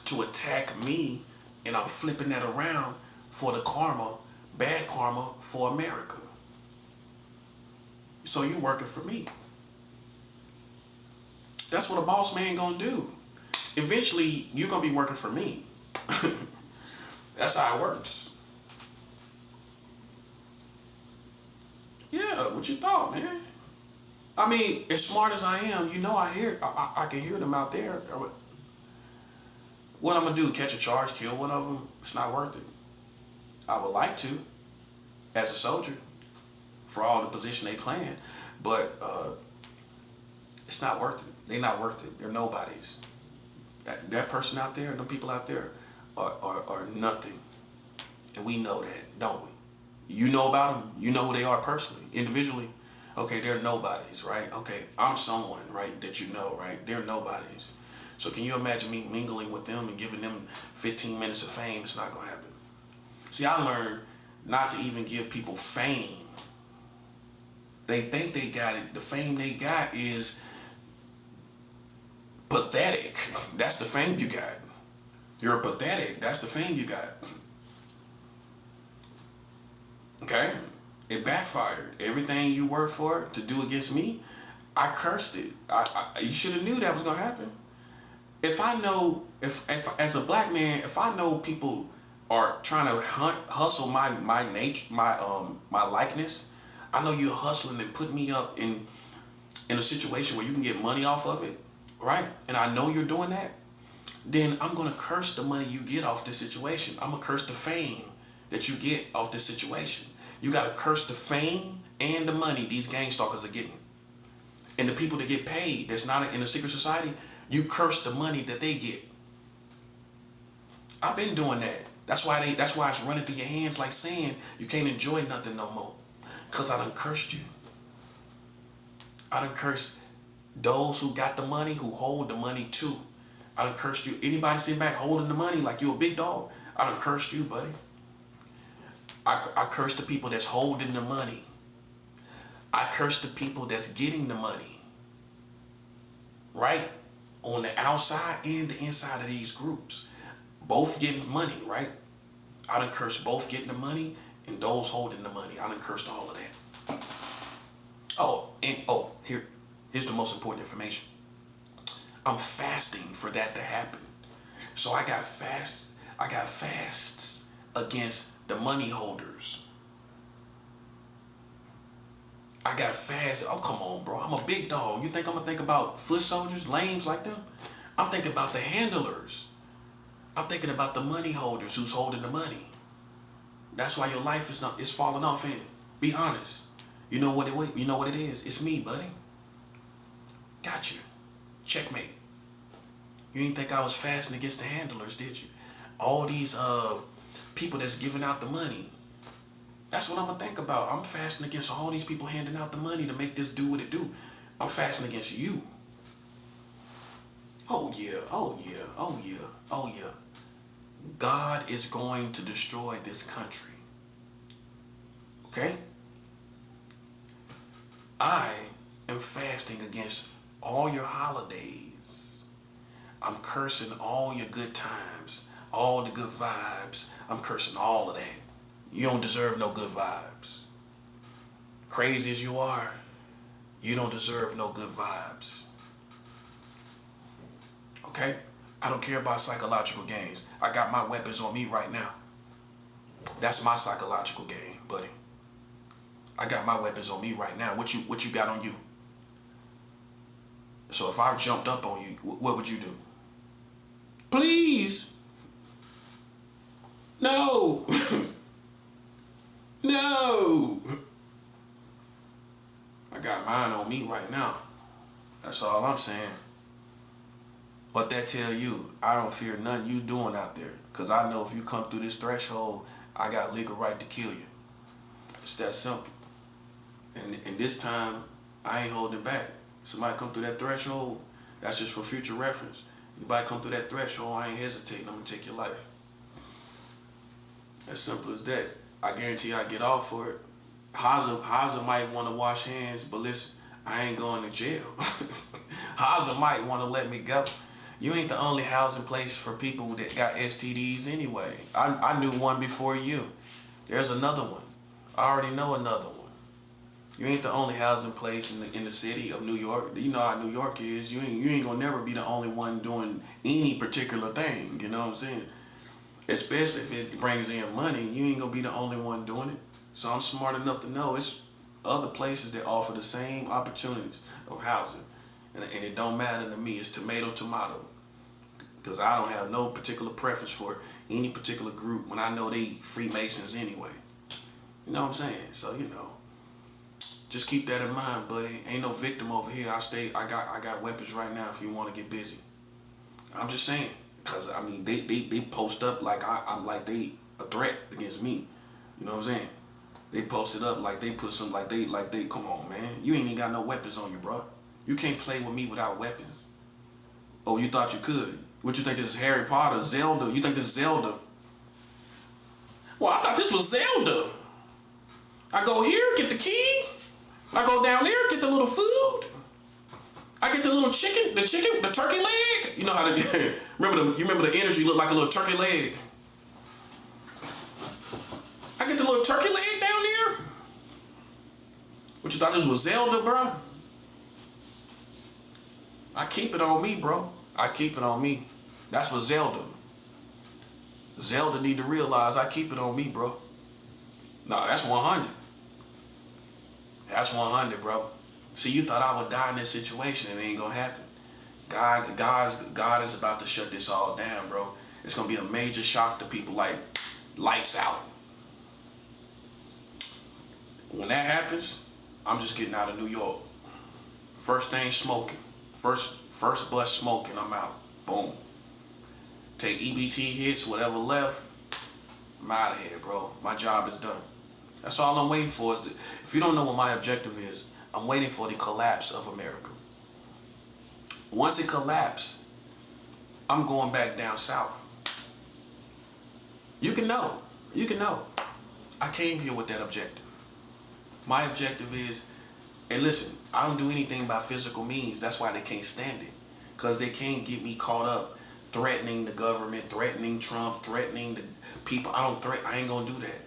to attack me, and I'm flipping that around for the karma, bad karma for America. So you working for me. That's what a boss man gonna do. Eventually, you're gonna be working for me. That's how it works. Yeah, what you thought, man? I mean, as smart as I am, you know, I can hear them out there. What I'm gonna do? Catch a charge, kill one of them? It's not worth it. I would like to, as a soldier, for all the position they playing, but it's not worth it. They're not worth it. They're nobodies. That person out there, them people out there, are nothing, and we know that, don't we? You know about them. You know who they are personally, individually. Okay, they're nobodies, right? Okay, I'm someone, right, that you know, right? They're nobodies. So can you imagine me mingling with them and giving them 15 minutes of fame? It's not going to happen. See, I learned not to even give people fame. They think they got it. The fame they got is pathetic. That's the fame you got. You're pathetic. That's the fame you got. Okay? It backfired. Everything you worked for to do against me, I cursed it. You should have knew that was going to happen. If I know, if as a black man, if I know people are trying to hustle my nature, my likeness, I know you're hustling and put me up in a situation where you can get money off of it, right? And I know you're doing that, then I'm gonna curse the money you get off this situation. I'm gonna curse the fame that you get off this situation. You gotta curse the fame and the money these gang stalkers are getting. And the people that get paid that's not in a secret society, you curse the money that they get. I've been doing that. That's why it's running through your hands like saying you can't enjoy nothing no more. Because I done cursed you. I done cursed those who got the money, who hold the money too. I done cursed you. Anybody sitting back holding the money like you a big dog, I done cursed you, buddy. I curse the people that's holding the money. I curse the people that's getting the money. Right? On the outside and the inside of these groups. Both getting money, right? I done cursed both getting the money and those holding the money. I done cursed all of that. Here's the most important information. I'm fasting for that to happen. So I got fasts against the money holders. I got fasts. Oh, come on, bro. I'm a big dog. You think I'm gonna think about foot soldiers, lames like them? I'm thinking about the handlers. I'm thinking about the money holders who's holding the money. That's why your life is falling off, ain't it? Be honest. You know what it is? It's me, buddy. Got you. Checkmate. You didn't think I was fasting against the handlers, did you? All these people that's giving out the money. That's what I'm gonna think about. I'm fasting against all these people handing out the money to make this do what it do. I'm fasting against you. Oh yeah, oh yeah, oh yeah, oh yeah. God is going to destroy this country. Okay? I am fasting against all your holidays. I'm cursing all your good times, all the good vibes. I'm cursing all of that. You don't deserve no good vibes. Crazy as you are, you don't deserve no good vibes. Okay? I don't care about psychological games. I got my weapons on me right now. That's my psychological game, buddy. I got my weapons on me right now. What you got on you? So if I jumped up on you, what would you do? Please. No. No. I got mine on me right now. That's all I'm saying. What that tell you, I don't fear nothing you doing out there. Cause I know if you come through this threshold, I got legal right to kill you. It's that simple. And this time, I ain't holding back. Somebody come through that threshold, that's just for future reference. Anybody come through that threshold, I ain't hesitating, I'm gonna take your life. As simple as that. I guarantee I get off for it. Haza might want to wash hands, but listen, I ain't going to jail. Haza might want to let me go. You ain't the only housing place for people that got STDs anyway. I knew one before you. There's another one. I already know another one. You ain't the only housing place in the city of New York. You know how New York is. You ain't gonna never be the only one doing any particular thing. You know what I'm saying? Especially if it brings in money, you ain't gonna be the only one doing it. So I'm smart enough to know it's other places that offer the same opportunities of housing. And it don't matter to me. It's tomato. Because I don't have no particular preference for any particular group when I know they Freemasons anyway. You know what I'm saying? So, just keep that in mind, buddy. Ain't no victim over here. I got weapons right now if you want to get busy. I'm just saying. Because, they post up like I'm like they a threat against me. You know what I'm saying? They posted up like they put some, like they, come on, man. You ain't even got no weapons on you, bro. You can't play with me without weapons. Oh, you thought you could? What you think this is Harry Potter, Zelda? You think this is Zelda? Well, I thought this was Zelda. I go here, get the key. I go down there, get the little food. I get the little chicken, the turkey leg. You know how to remember the energy looked like a little turkey leg. I get the little turkey leg down there. What you thought this was Zelda, bro? I keep it on me, bro. I keep it on me. That's for Zelda. Zelda need to realize I keep it on me, bro. No, that's 100. That's 100, bro. See, you thought I would die in this situation and it ain't gonna happen. God is about to shut this all down, bro. It's gonna be a major shock to people, like lights out. When that happens, I'm just getting out of New York. First thing smoking. First bus smoking, I'm out. Boom. Take EBT hits, whatever left. I'm out of here, bro. My job is done. That's all I'm waiting for. If you don't know what my objective is, I'm waiting for the collapse of America. Once it collapses, I'm going back down south. You can know. I came here with that objective. My objective is, and listen, I don't do anything by physical means. That's why they can't stand it. Because they can't get me caught up threatening the government, threatening Trump, threatening the people. I ain't gonna do that.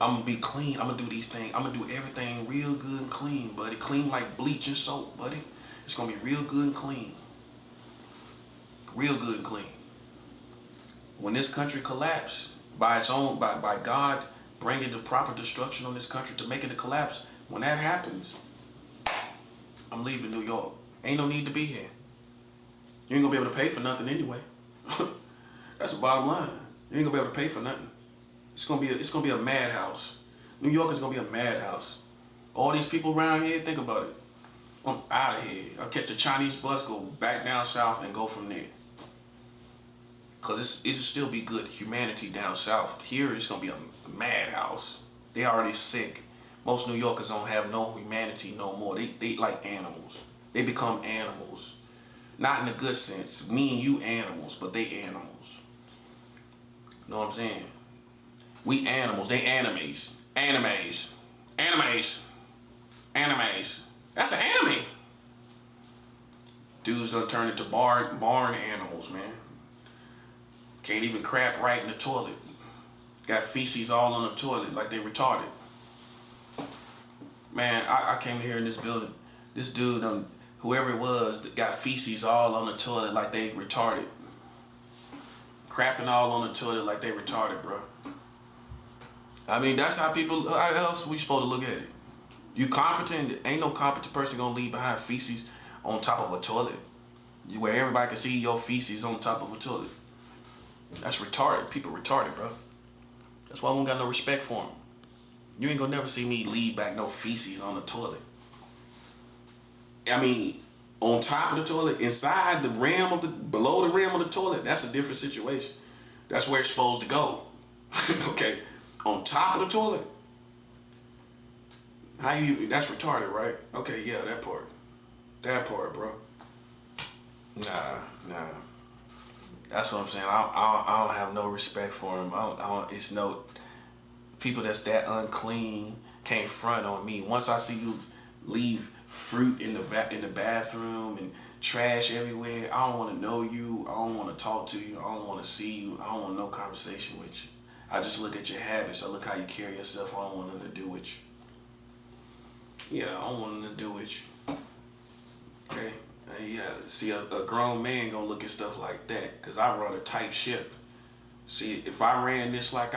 I'm gonna be clean. I'm gonna do these things. I'm gonna do everything real good and clean, buddy. Clean like bleach and soap, buddy. It's gonna be real good and clean. Real good and clean. When this country collapses by its own, by God bringing the proper destruction on this country to make it collapse, when that happens, I'm leaving New York. Ain't no need to be here. You ain't gonna be able to pay for nothing anyway. That's the bottom line. You ain't gonna be able to pay for nothing. It's gonna be a madhouse. New York is gonna be a madhouse. All these people around here, think about it. I'm out of here. I'll catch the Chinese bus, go back down south, and go from there. Cause it'll still be good humanity down south. Here it's gonna be a madhouse. They already sick. Most New Yorkers don't have no humanity no more. They like animals. They become animals. Not in a good sense. Me and you animals, but they animals. Know what I'm saying? We animals. They animes. Animes. That's an anime. Dudes done turned into barn animals, man. Can't even crap right in the toilet. Got feces all on the toilet like they retarded. Man, I came here in this building. This dude, whoever it was, got feces all on the toilet like they retarded. Crapping all on the toilet like they retarded, bro. I mean, that's how people, how else we supposed to look at it? You competent? Ain't no competent person gonna leave behind feces on top of a toilet. Where everybody can see your feces on top of a toilet. That's retarded. People retarded, bro. That's why I don't got no respect for them. You ain't gonna never see me leave back no feces on the toilet. I mean, On top of the toilet, inside the rim of the, below the rim of the toilet, that's a different situation. That's where it's supposed to go. Okay, on top of the toilet. How you? That's retarded, right? Okay, yeah, that part. That part, bro. Nah. That's what I'm saying. I don't have no respect for him. I don't. It's no people that's that unclean can't front on me. Once I see you leave fruit in the bathroom and trash everywhere, I don't want to know you. I don't want to talk to you. I don't want to see you. I don't want no conversation with you. I just look at your habits. I look how you carry yourself. I don't want nothing to do with you. Yeah, I don't want nothing to do with you. Okay. Yeah, see, a grown man gonna look at stuff like that, cause I run a tight ship. See, if I ran this like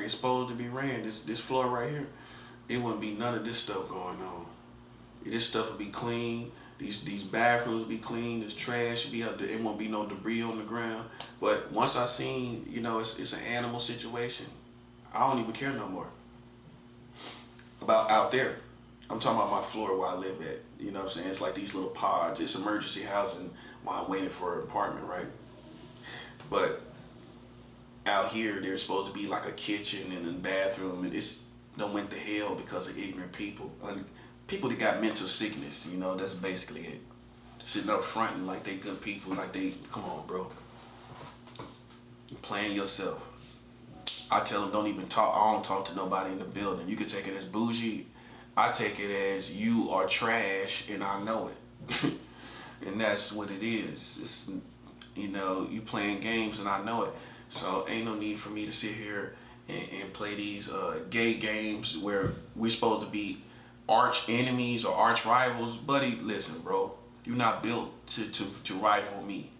it's supposed to be ran, this floor right here, it wouldn't be none of this stuff going on. This stuff would be clean. These bathrooms would be clean. This trash would be up there. It won't be no debris on the ground. But once I seen, it's an animal situation, I don't even care no more about out there. I'm talking about my floor where I live at. You know what I'm saying? It's like these little pods. It's emergency housing while I'm waiting for an apartment, right? But out here, there's supposed to be like a kitchen and a bathroom, and it's done went to hell because of ignorant people. People that got mental sickness, that's basically it. Sitting up fronting like they good people, like they, come on, bro. You're playing yourself. I tell them don't even talk. I don't talk to nobody in the building. You can take it as bougie. I take it as you are trash and I know it. And that's what it is. It's, you playing games and I know it. So ain't no need for me to sit here and play these gay games where we're supposed to be arch enemies or arch rivals. Buddy, listen, bro. You're not built to rival me.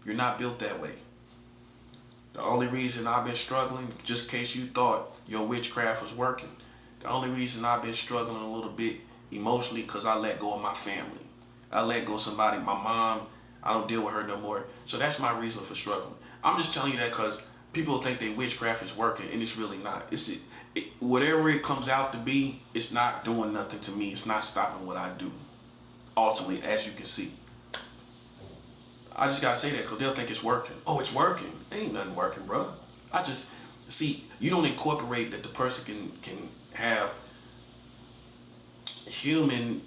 You're not built that way. The only reason I've been struggling, just in case you thought your witchcraft was working, the only reason I've been struggling a little bit emotionally because I let go of my family. I let go of somebody, my mom, I don't deal with her no more. So that's my reason for struggling. I'm just telling you that because people think their witchcraft is working and it's really not. Whatever it comes out to be, it's not doing nothing to me. It's not stopping what I do. Ultimately, as you can see. I just gotta say that because they'll think it's working. Oh, it's working. Ain't nothing working, bro. See, you don't incorporate that the person can have human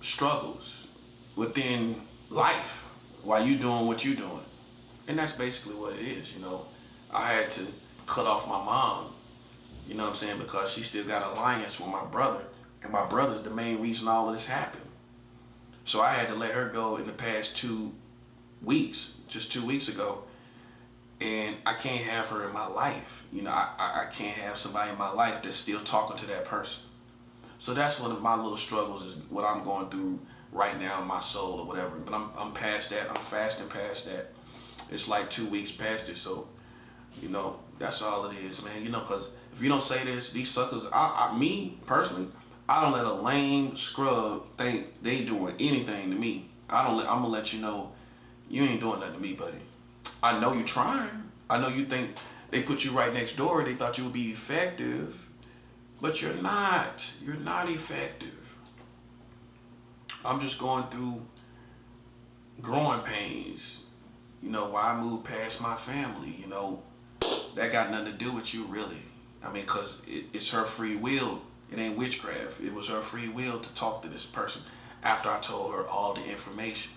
struggles within life while you doing what you doing. And that's basically what it is, I had to cut off my mom, you know what I'm saying, because she still got an alliance with my brother. And my brother's the main reason all of this happened. So I had to let her go in the past 2 weeks, just 2 weeks ago. And I can't have her in my life. I can't have somebody in my life that's still talking to that person. So that's one of my little struggles, is what I'm going through right now in my soul or whatever. But I'm past that. I'm fasting past that. It's like 2 weeks past it. So, that's all it is, man. Because if you don't say this, these suckers, me personally, I don't let a lame scrub think they doing anything to me. I'm gonna let you know you ain't doing nothing to me, buddy. I know you trying. I know you think they put you right next door. They thought you would be effective, but you're not. You're not effective. I'm just going through growing pains. Why I moved past my family. That got nothing to do with you, really. Because it's her free will. It ain't witchcraft. It was her free will to talk to this person after I told her all the information,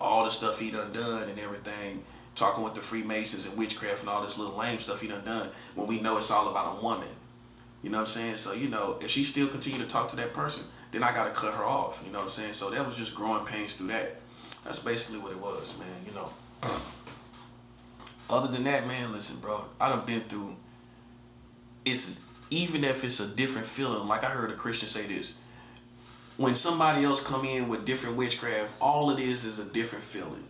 all the stuff he done and everything. Talking with the Freemasons and witchcraft and all this little lame stuff he done when we know it's all about a woman. You know what I'm saying? So, if she still continue to talk to that person, then I got to cut her off. You know what I'm saying? So that was just growing pains through that. That's basically what it was, man, Other than that, man, listen, bro, I done been through, even if it's a different feeling, like I heard a Christian say this, when somebody else come in with different witchcraft, all it is a different feeling.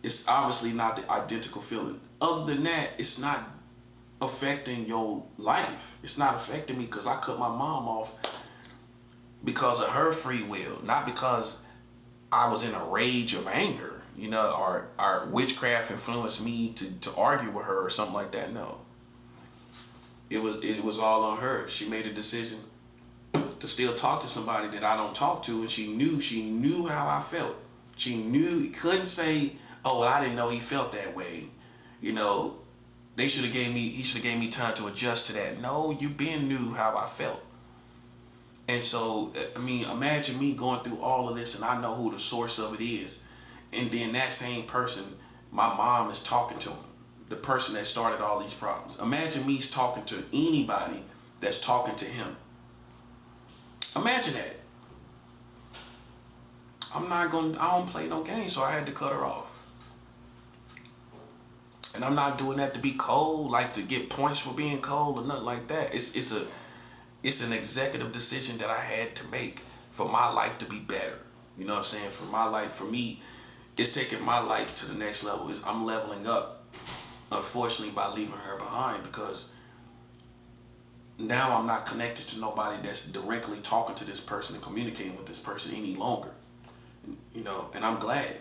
It's obviously not the identical feeling. Other than that, it's not affecting your life. It's not affecting me because I cut my mom off because of her free will, not because I was in a rage of anger, or witchcraft influenced me to argue with her or something like that. No. It was all on her. She made a decision to still talk to somebody that I don't talk to, and she knew how I felt. She knew, couldn't say, oh, well, I didn't know he felt that way. You know, he should have gave me time to adjust to that. No, you been knew how I felt. And so, I mean, imagine me going through all of this and I know who the source of it is. And then that same person, my mom is talking to him, the person that started all these problems. Imagine me talking to anybody that's talking to him. Imagine that. I don't play no games, so I had to cut her off. And I'm not doing that to be cold, like to get points for being cold or nothing like that. It's an executive decision that I had to make for my life to be better. You know what I'm saying? For my life, for me, it's taking my life to the next level. I'm leveling up, unfortunately, by leaving her behind, because now I'm not connected to nobody that's directly talking to this person and communicating with this person any longer. You know, and I'm glad.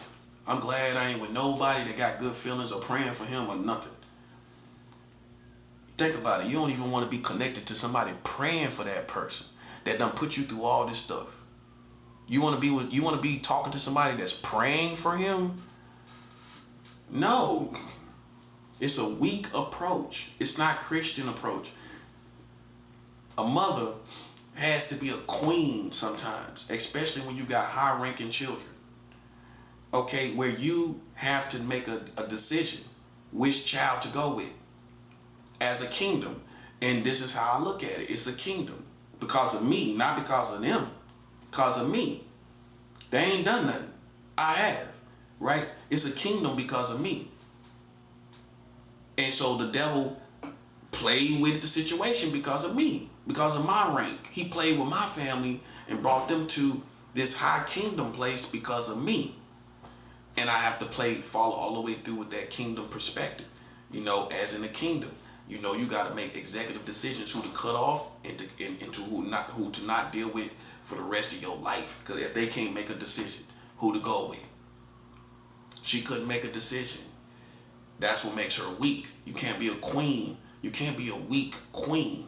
I'm glad I ain't with nobody that got good feelings or praying for him or nothing. Think about it. You don't even want to be connected to somebody praying for that person that done put you through all this stuff. You want to be talking to somebody that's praying for him? No. It's a weak approach. It's not Christian approach. A mother has to be a queen sometimes, especially when you got high-ranking children. Okay, where you have to make a decision which child to go with as a kingdom. And this is how I look at it. It's a kingdom because of me, not because of them. Because of me. They ain't done nothing. I have, right? It's a kingdom because of me. And so the devil played with the situation because of me, because of my rank. He played with my family and brought them to this high kingdom place because of me. And I have to follow all the way through with that kingdom perspective. You know, as in the kingdom, you know, you got to make executive decisions who to cut off and to who to not deal with for the rest of your life. Because if they can't make a decision, who to go with. She couldn't make a decision. That's what makes her weak. You can't be a queen. You can't be a weak queen.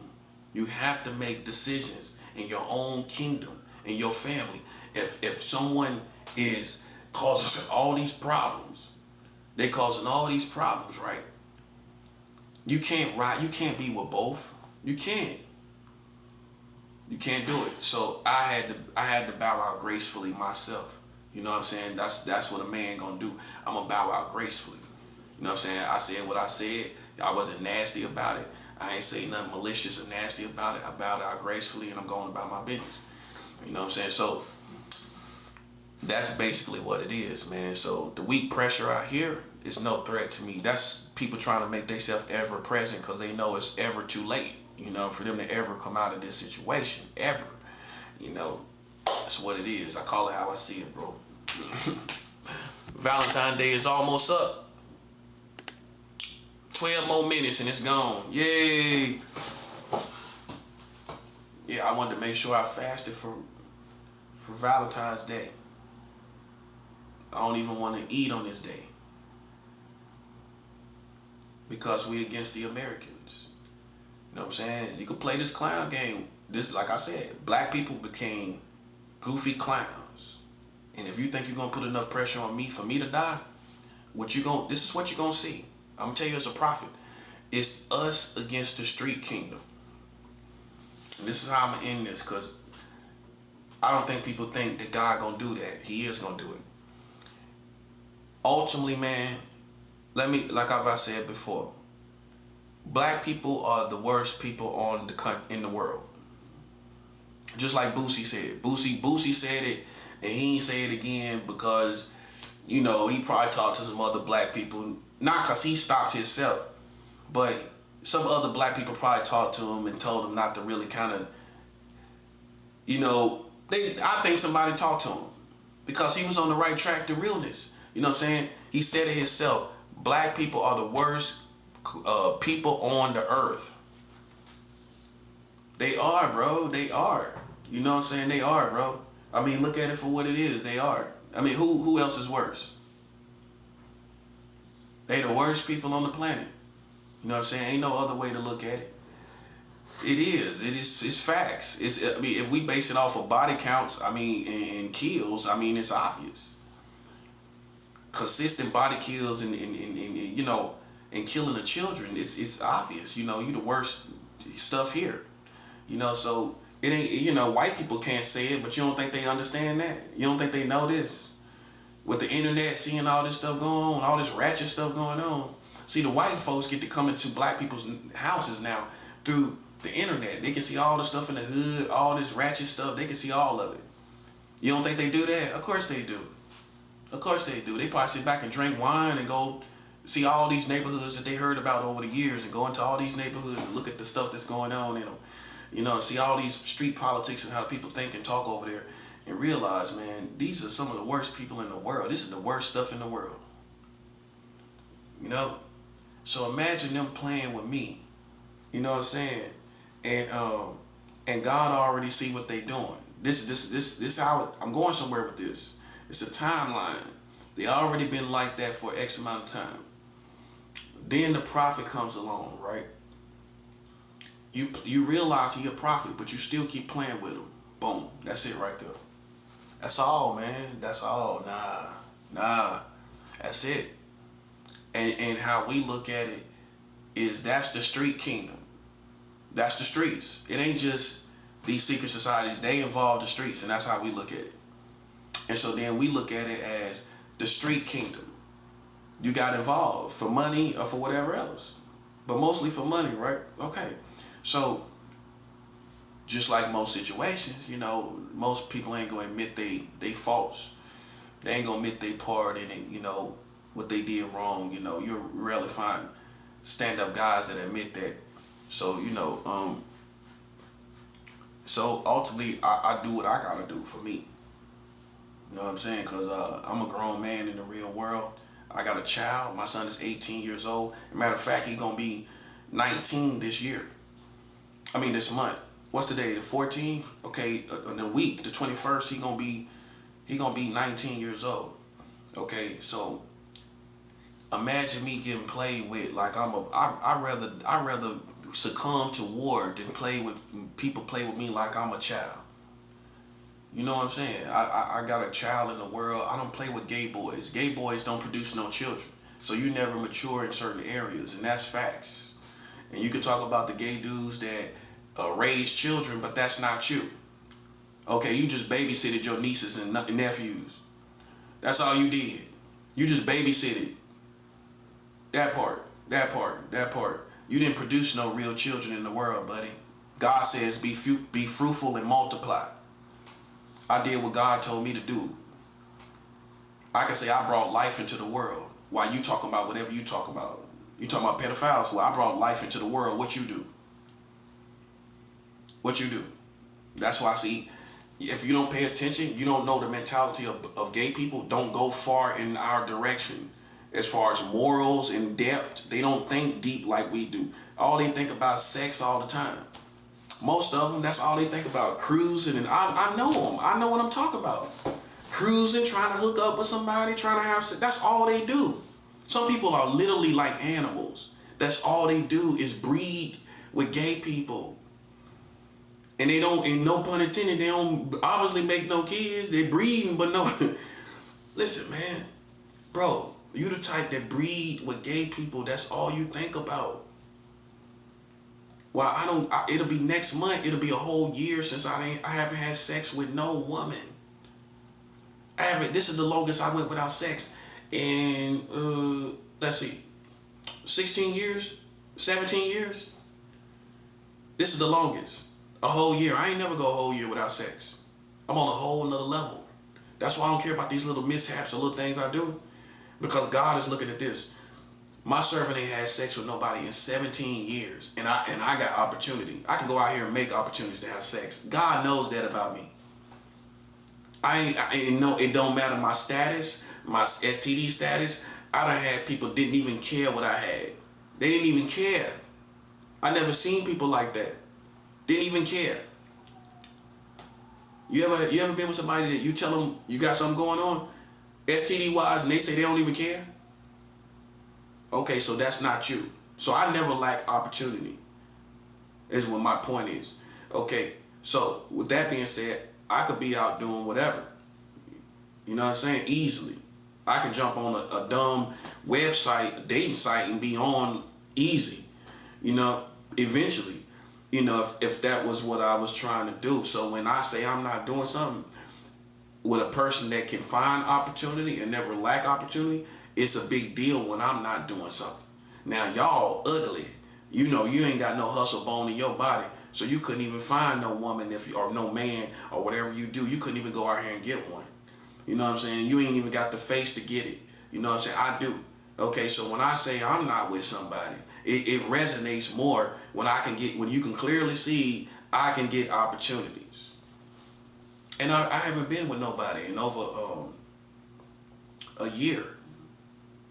You have to make decisions in your own kingdom, in your family. If someone is causing all these problems, they causing all these problems, right? You can't be with both. You can't. You can't do it. So I had to bow out gracefully myself. You know what I'm saying? That's what a man gonna do. I'm gonna bow out gracefully. You know what I'm saying? I said what I said. I wasn't nasty about it. I ain't say nothing malicious or nasty about it. I bowed out gracefully and I'm going about my business. You know what I'm saying? So that's basically what it is, man. So the weak pressure out here is no threat to me. That's people trying to make themselves ever present because they know it's ever too late, you know, for them to ever come out of this situation, ever. You know, that's what it is. I call it how I see it, bro. Valentine's Day is almost up. 12 more minutes and it's gone. Yay. Yeah, I wanted to make sure I fasted for Valentine's Day. I don't even want to eat on this day. Because we against the Americans. You know what I'm saying? You can play this clown game. This, like I said, black people became goofy clowns. And if you think you're going to put enough pressure on me for me to die, this is what you're going to see. I'm going to tell you as a prophet. It's us against the street kingdom. And this is how I'm going to end this, because I don't think people think that God going to do that. He is going to do it. Ultimately, man, like I've said before, black people are the worst people in the world. Just like Boosie said. Boosie said it, and he ain't say it again because, you know, he probably talked to some other black people. Not because he stopped himself, but some other black people probably talked to him and told him not to really kind of, you know, I think somebody talked to him because he was on the right track to realness. You know what I'm saying? He said it himself. Black people are the worst people on the earth. They are, bro. They are. You know what I'm saying? They are, bro. I mean, look at it for what it is. They are. I mean, who else is worse? They the worst people on the planet. You know what I'm saying? Ain't no other way to look at it. It is. It's facts. I mean, if we base it off of body counts, I mean, and kills, I mean, it's obvious. Consistent body kills and you know, and killing the children, it's obvious. You know, you the worst stuff here. You know, so it ain't. You know, white people can't say it, but you don't think they understand that? You don't think they know this? With the internet, seeing all this stuff going on, all this ratchet stuff going on. See, the white folks get to come into black people's houses now through the internet. They can see all the stuff in the hood, all this ratchet stuff. They can see all of it. You don't think they do that? Of course they do. Of course they do. They probably sit back and drink wine and go see all these neighborhoods that they heard about over the years and go into all these neighborhoods and look at the stuff that's going on in them. You know, see all these street politics and how people think and talk over there and realize, man, these are some of the worst people in the world. This is the worst stuff in the world. You know? So imagine them playing with me. You know what I'm saying? And God already see what they doing. This how I'm going somewhere with this. It's a timeline. They already been like that for X amount of time. Then the prophet comes along, right? You realize he a prophet, but you still keep playing with him. Boom. That's it right there. That's all, man. That's all. Nah. That's it. And how we look at it is that's the street kingdom. That's the streets. It ain't just these secret societies. They involve the streets, and that's how we look at it. And so then we look at it as the street kingdom. You got involved for money or for whatever else. But mostly for money, right? Okay. So just like most situations, you know, most people ain't gonna admit they faults. They ain't gonna admit they part in it, you know, what they did wrong. You know, you'll rarely find stand-up guys that admit that. So, you know, so ultimately I do what I gotta do for me. You know what I'm saying? Because I'm a grown man in the real world. I got a child. My son is 18 years old. As a matter of fact, he's going to be 19 this year. I mean, this month. What's the day? The 14th? Okay, in the week, the 21st, he gonna be 19 years old. Okay, so imagine me getting played with like I'd rather succumb to war than people play with me like I'm a child. You know what I'm saying? I got a child in the world. I don't play with gay boys. Gay boys don't produce no children. So you never mature in certain areas, and that's facts. And you can talk about the gay dudes that raise children, but that's not you. Okay, you just babysitted your nieces and nephews. That's all you did. You just babysitted. That part. You didn't produce no real children in the world, buddy. God says be fruitful and multiply. I did what God told me to do. I can say I brought life into the world while you talking about whatever you talk about. You talking about pedophiles? Well, I brought life into the world. What you do? What you do? That's why I see, if you don't pay attention, you don't know the mentality of gay people. Don't go far in our direction as far as morals and depth. They don't think deep like we do. All they think about is sex all the time. Most of them, that's all they think about, cruising. And I know them. I know what I'm talking about. Cruising, trying to hook up with somebody, trying to have sex. That's all they do. Some people are literally like animals. That's all they do is breed with gay people. And they don't, and no pun intended, they don't obviously make no kids. They breeding, but no. Listen, man. Bro, you the type that breed with gay people. That's all you think about. Well, it'll be next month. It'll be a whole year since I haven't had sex with no woman. This is the longest I went without sex. And, let's see, 16 years, 17 years. This is the longest. A whole year. I ain't never go a whole year without sex. I'm on a whole nother level. That's why I don't care about these little mishaps or little things I do. Because God is looking at this. My servant ain't had sex with nobody in 17 years. And I got opportunity. I can go out here and make opportunities to have sex. God knows that about me. I know it don't matter my status, my STD status. I done had people didn't even care what I had. They didn't even care. I never seen people like that. Didn't even care. You ever been with somebody that you tell them you got something going on, STD wise, and they say they don't even care? Okay, so that's not you. So I never lack opportunity. is what my point is. Okay, so with that being said, I could be out doing whatever. You know what I'm saying? Easily. I can jump on a dumb website, a dating site, and be on easy. You know, eventually. You know, if that was what I was trying to do. So when I say I'm not doing something with a person that can find opportunity and never lack opportunity, it's a big deal when I'm not doing something. Now y'all ugly. You know, you ain't got no hustle bone in your body. So you couldn't even find no woman or no man or whatever you do. You couldn't even go out here and get one. You know what I'm saying? You ain't even got the face to get it. You know what I'm saying? I do. Okay, so when I say I'm not with somebody, it resonates more when you can clearly see I can get opportunities. And I haven't been with nobody in over a year.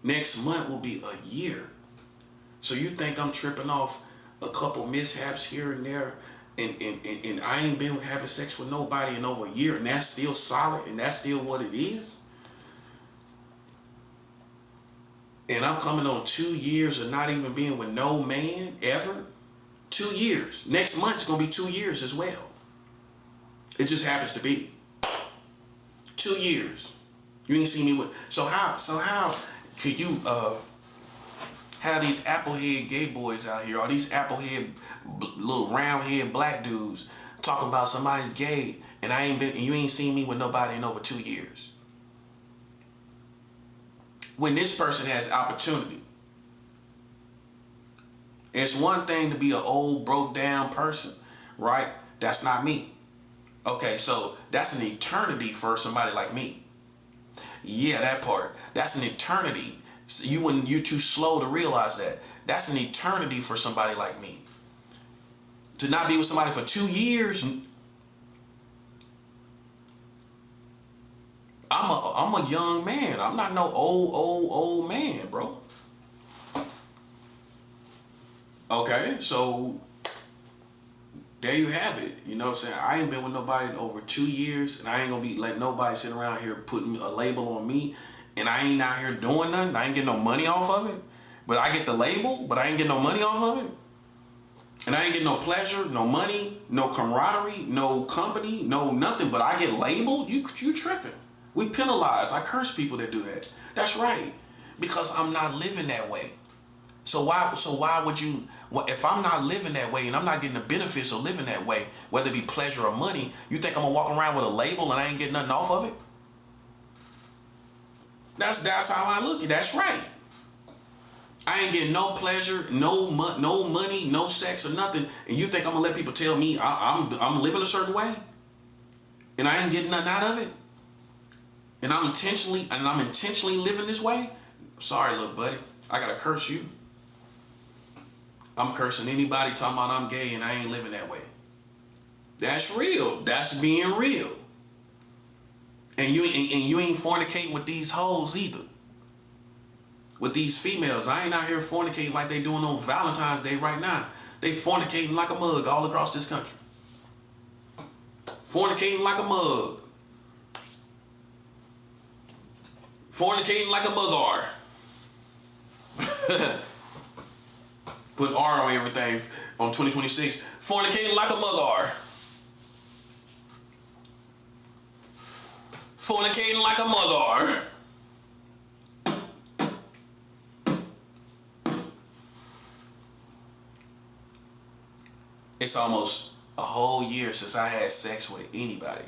Next month will be a year. So you think I'm tripping off a couple mishaps here and there, and I ain't been having sex with nobody in over a year, and that's still solid, and that's still what it is? And I'm coming on 2 years of not even being with no man ever. 2 years. Next month's gonna be 2 years as well. It just happens to be 2 years. You ain't seen me with. So how could you have these applehead gay boys out here, or these applehead little roundhead black dudes talking about somebody's gay, and you ain't seen me with nobody in over 2 years? When this person has opportunity. It's one thing to be an old, broke down person, right? That's not me. Okay, so that's an eternity for somebody like me. Yeah, that part. That's an eternity. You're too slow to realize that. That's an eternity for somebody like me. To not be with somebody for 2 years. I'm a young man. I'm not no old man, bro. Okay, so there you have it. You know what I'm saying? I ain't been with nobody in over 2 years, and I ain't gonna be letting nobody sit around here putting a label on me, and I ain't out here doing nothing. I ain't getting no money off of it. But I get the label, but I ain't getting no money off of it. And I ain't getting no pleasure, no money, no camaraderie, no company, no nothing, but I get labeled? You tripping. We penalize. I curse people that do that. That's right. Because I'm not living that way. So why would you, if I'm not living that way and I'm not getting the benefits of living that way, whether it be pleasure or money, you think I'm gonna walk around with a label and I ain't getting nothing off of it? That's how I look at it. That's right. I ain't getting no pleasure, no money, no sex or nothing, and you think I'm gonna let people tell me I'm living a certain way, and I ain't getting nothing out of it, and I'm intentionally living this way? Sorry, little buddy, I gotta curse you. I'm cursing anybody talking about I'm gay and I ain't living that way. That's real. That's being real. And you ain't fornicating with these hoes either. With these females, I ain't out here fornicating like they doing on Valentine's Day right now. They fornicating like a mug all across this country. Fornicating like a mug. Fornicating like a mugar. Put R on everything on 2026. Fornicating like a mugar. Fornicating like a mugar. It's almost a whole year since I had sex with anybody.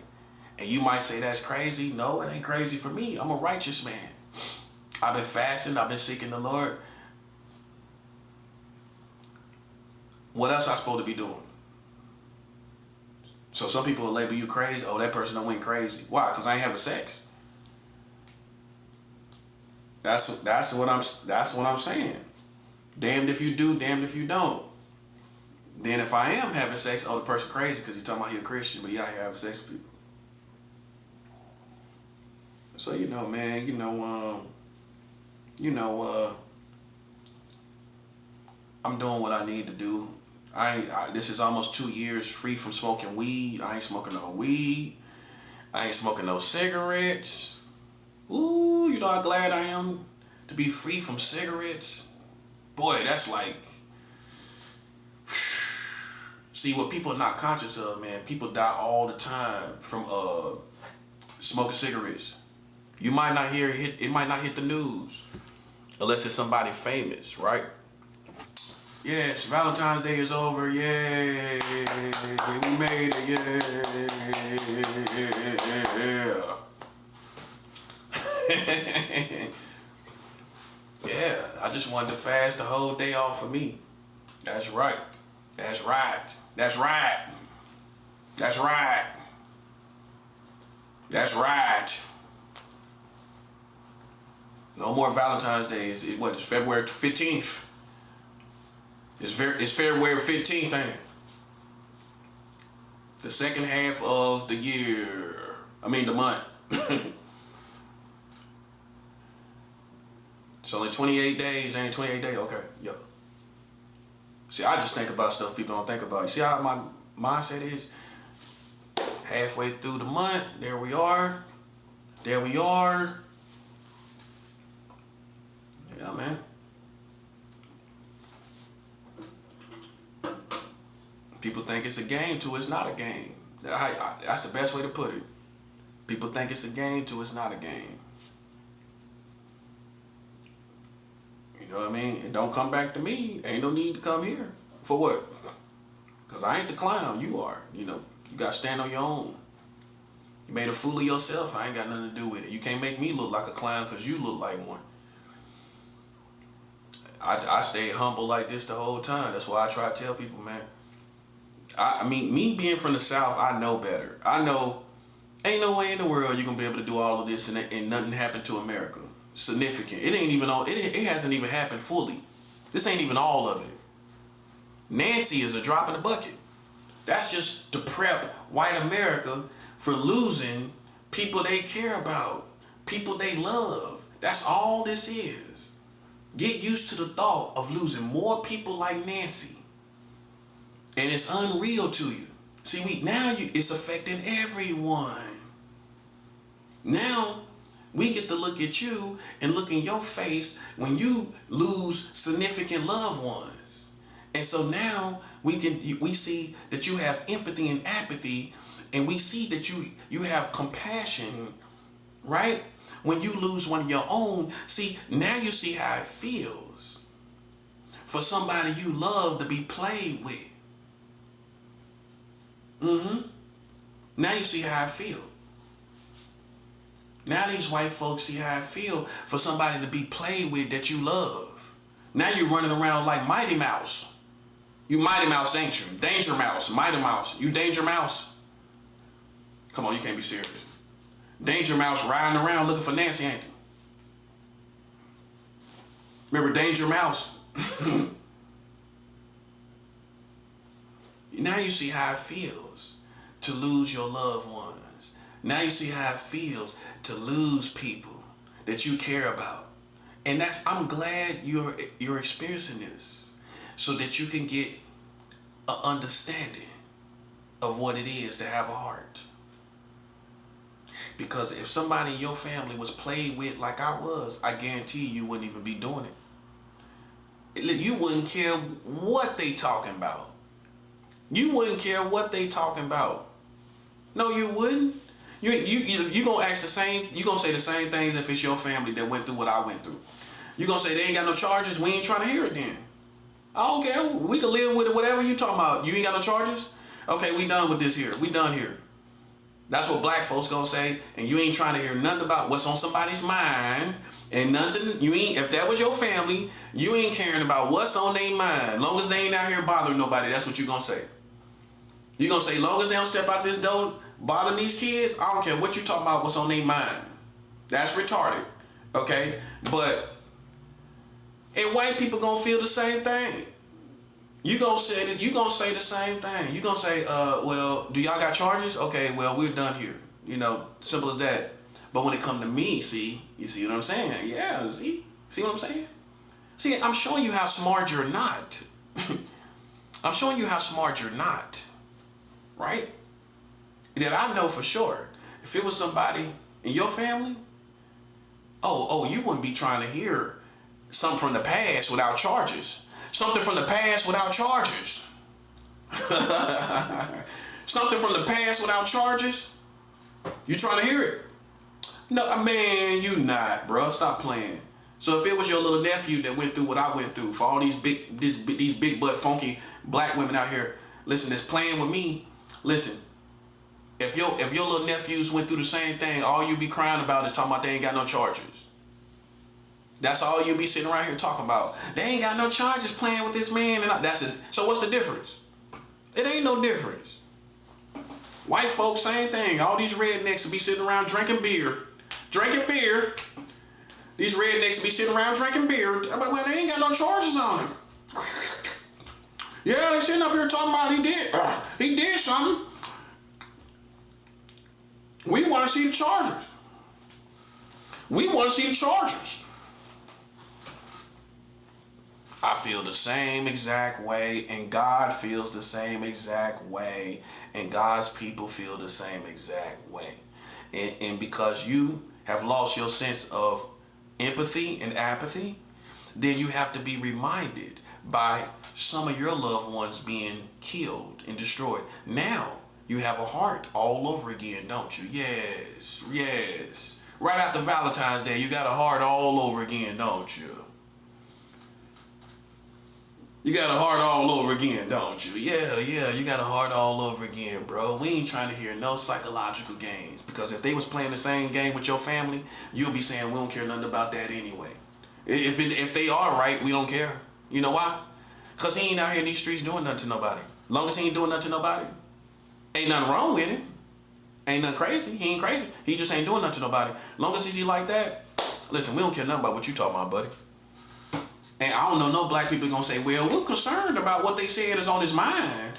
And you might say that's crazy. No, it ain't crazy for me. I'm a righteous man. I've been fasting. I've been seeking the Lord. What else I supposed to be doing? So some people will label you crazy. Oh, that person done went crazy. Why? Because I ain't having sex. That's what I'm saying. Damned if you do, damned if you don't. Then if I am having sex, oh, the person crazy because he's talking about he a Christian, but he out here having sex with people. So man, I'm doing what I need to do. This is almost 2 years free from smoking weed. I ain't smoking no weed. I ain't smoking no cigarettes. Ooh, you know how glad I am to be free from cigarettes. Boy, that's like, See, what people are not conscious of, man, people die all the time from smoking cigarettes. You might not hear it might not hit the news unless it's somebody famous, right? Yes, Valentine's Day is over. Yay, we made it. Yeah. Yeah, I just wanted to fast the whole day off for me. That's right. That's right. That's right. That's right. That's right. No more Valentine's Day. It's February 15th. It's February 15th, ain't it? The second half of the year. The month. It's only 28 days, ain't it? 28 days? Okay, yeah. See, I just think about stuff people don't think about. You see how my mindset is? Halfway through the month, there we are. There we are. Yeah, man. People think it's a game till it's not a game. That's the best way to put it. People think it's a game till it's not a game. You know what I mean? And don't come back to me. Ain't no need to come here. For what? Because I ain't the clown. You are. You got to stand on your own. You made a fool of yourself. I ain't got nothing to do with it. You can't make me look like a clown because you look like one. I stayed humble like this the whole time. That's why I try to tell people, man. Me being from the South, I know better. I know ain't no way in the world you're going to be able to do all of this and nothing happened to America. Significant. It ain't even all. It hasn't even happened fully. This ain't even all of it. Nancy is a drop in the bucket. That's just to prep white America for losing people they care about, people they love. That's all this is. Get used to the thought of losing more people like Nancy, and it's unreal to you. See, it's affecting everyone. Now, we get to look at you and look in your face when you lose significant loved ones. And so now we see that you have empathy and apathy, and we see that you have compassion, right? When you lose one of your own, see, now you see how it feels for somebody you love to be played with. Now you see how I feel. Now these white folks see how I feel for somebody to be played with that you love. Now you're running around like Mighty Mouse. You Mighty Mouse, ain't you? Danger Mouse, Mighty Mouse. You Danger Mouse. Come on, you can't be serious. Danger Mouse riding around looking for Nancy, ain't you? Remember Danger Mouse? Now you see how it feels to lose your loved ones. Now you see how it feels to lose people that you care about. And I'm glad you're experiencing this so that you can get an understanding of what it is to have a heart. Because if somebody in your family was played with like I was, I guarantee you wouldn't even be doing it. You wouldn't care what they talking about. You wouldn't care what they talking about. No, you wouldn't. You gonna ask the same. You gonna say the same things if it's your family that went through what I went through. You gonna say they ain't got no charges. We ain't trying to hear it then. I don't care. We can live with it. Whatever you talking about. You ain't got no charges. Okay, we done with this here. We done here. That's what black folks gonna say. And you ain't trying to hear nothing about what's on somebody's mind. And nothing. You ain't. If that was your family, you ain't caring about what's on their mind. Long as they ain't out here bothering nobody, that's what you gonna say. You gonna say, long as they don't step out this door bothering these kids, I don't care what you talking about, what's on their mind. That's retarded, okay? And white people gonna feel the same thing. You gonna say the same thing. You gonna say, well, do y'all got charges? Okay, well, we're done here. Simple as that. But when it come to me, you see what I'm saying? Yeah, see what I'm saying? See, I'm showing you how smart you're not. I'm showing you how smart you're not. Right? That I know for sure. If it was somebody in your family, you wouldn't be trying to hear something from the past without charges. Something from the past without charges. Something from the past without charges? You trying to hear it? No, man, you not, bro. Stop playing. So if it was your little nephew that went through what I went through, for all these big butt funky black women out here, listen, that's playing with me. Listen, if your little nephews went through the same thing, all you be crying about is talking about they ain't got no charges. That's all you be sitting around here talking about. They ain't got no charges playing with this man, and that's his. So what's the difference? It ain't no difference. White folks, same thing. All these rednecks will be sitting around drinking beer. These rednecks will be sitting around drinking beer. Well, they ain't got no charges on him. Yeah, they sitting up here talking about he did something. We want to see the charges. I feel the same exact way, and God feels the same exact way, and God's people feel the same exact way. And because you have lost your sense of empathy and apathy, then you have to be reminded by some of your loved ones being killed and destroyed. Now you have a heart all over again, don't you? Yes. Right after Valentine's Day, you got a heart all over again, don't you? You got a heart all over again, don't you? Yeah, you got a heart all over again, bro. We ain't trying to hear no psychological games, because if they was playing the same game with your family, you'll be saying we don't care nothing about that anyway. If they are right, we don't care. You know why? Because he ain't out here in these streets doing nothing to nobody. Long as he ain't doing nothing to nobody, ain't nothing wrong with him. Ain't nothing crazy. He ain't crazy. He just ain't doing nothing to nobody. Long as he's like that, listen, we don't care nothing about what you talking about, buddy. And I don't know no black people gonna say, well, we're concerned about what they said is on his mind.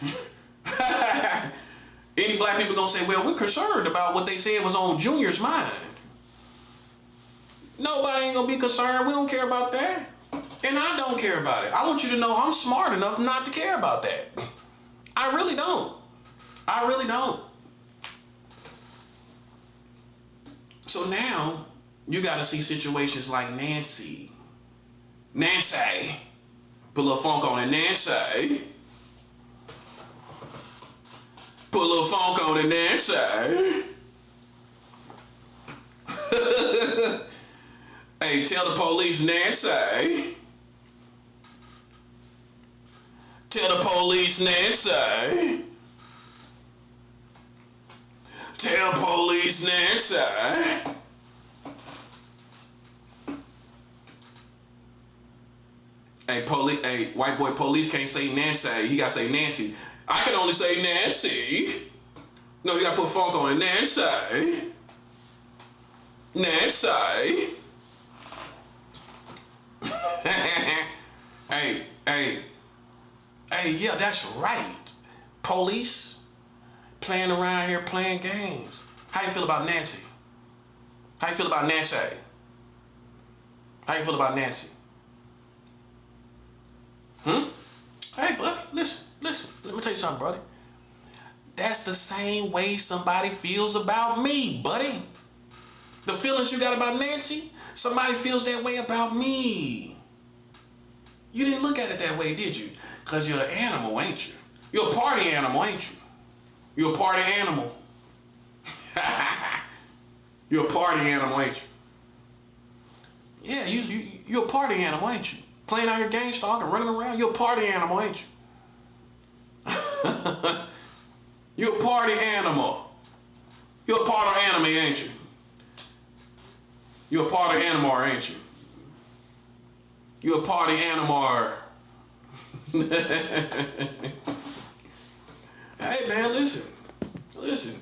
Any black people gonna say, well, we're concerned about what they said was on Junior's mind. Nobody ain't gonna be concerned. We don't care about that. And I don't care about it. I want you to know I'm smart enough not to care about that. I really don't. So now you gotta see situations like Nancy. Put a little funk on it, Nancy. Put a little funk on it, Nancy. Hey, tell the police, Nancy. Tell the police, Nancy. Tell police, Nancy. Hey, white boy police can't say Nancy. He gotta say Nancy. I can only say Nancy. No, you gotta put funk on it. Nancy. Hey, yeah, that's right. Police playing around here playing games. How you feel about Nancy? How you feel about Nancy? Hey, buddy, listen. Let me tell you something, buddy. That's the same way somebody feels about me, buddy. The feelings you got about Nancy, somebody feels that way about me. You didn't look at it that way, did you? Because you're an animal, ain't you? You're a party animal, ain't you? You're a party animal. You're a party animal, ain't you? Yeah, you're a party animal, ain't you? Playing out here gang stalking, running around. You're a party animal, ain't you? You're a party animal. You're a part of anime, ain't you? You're a part of animal, ain't you? You're a party animal. Hey, man, listen.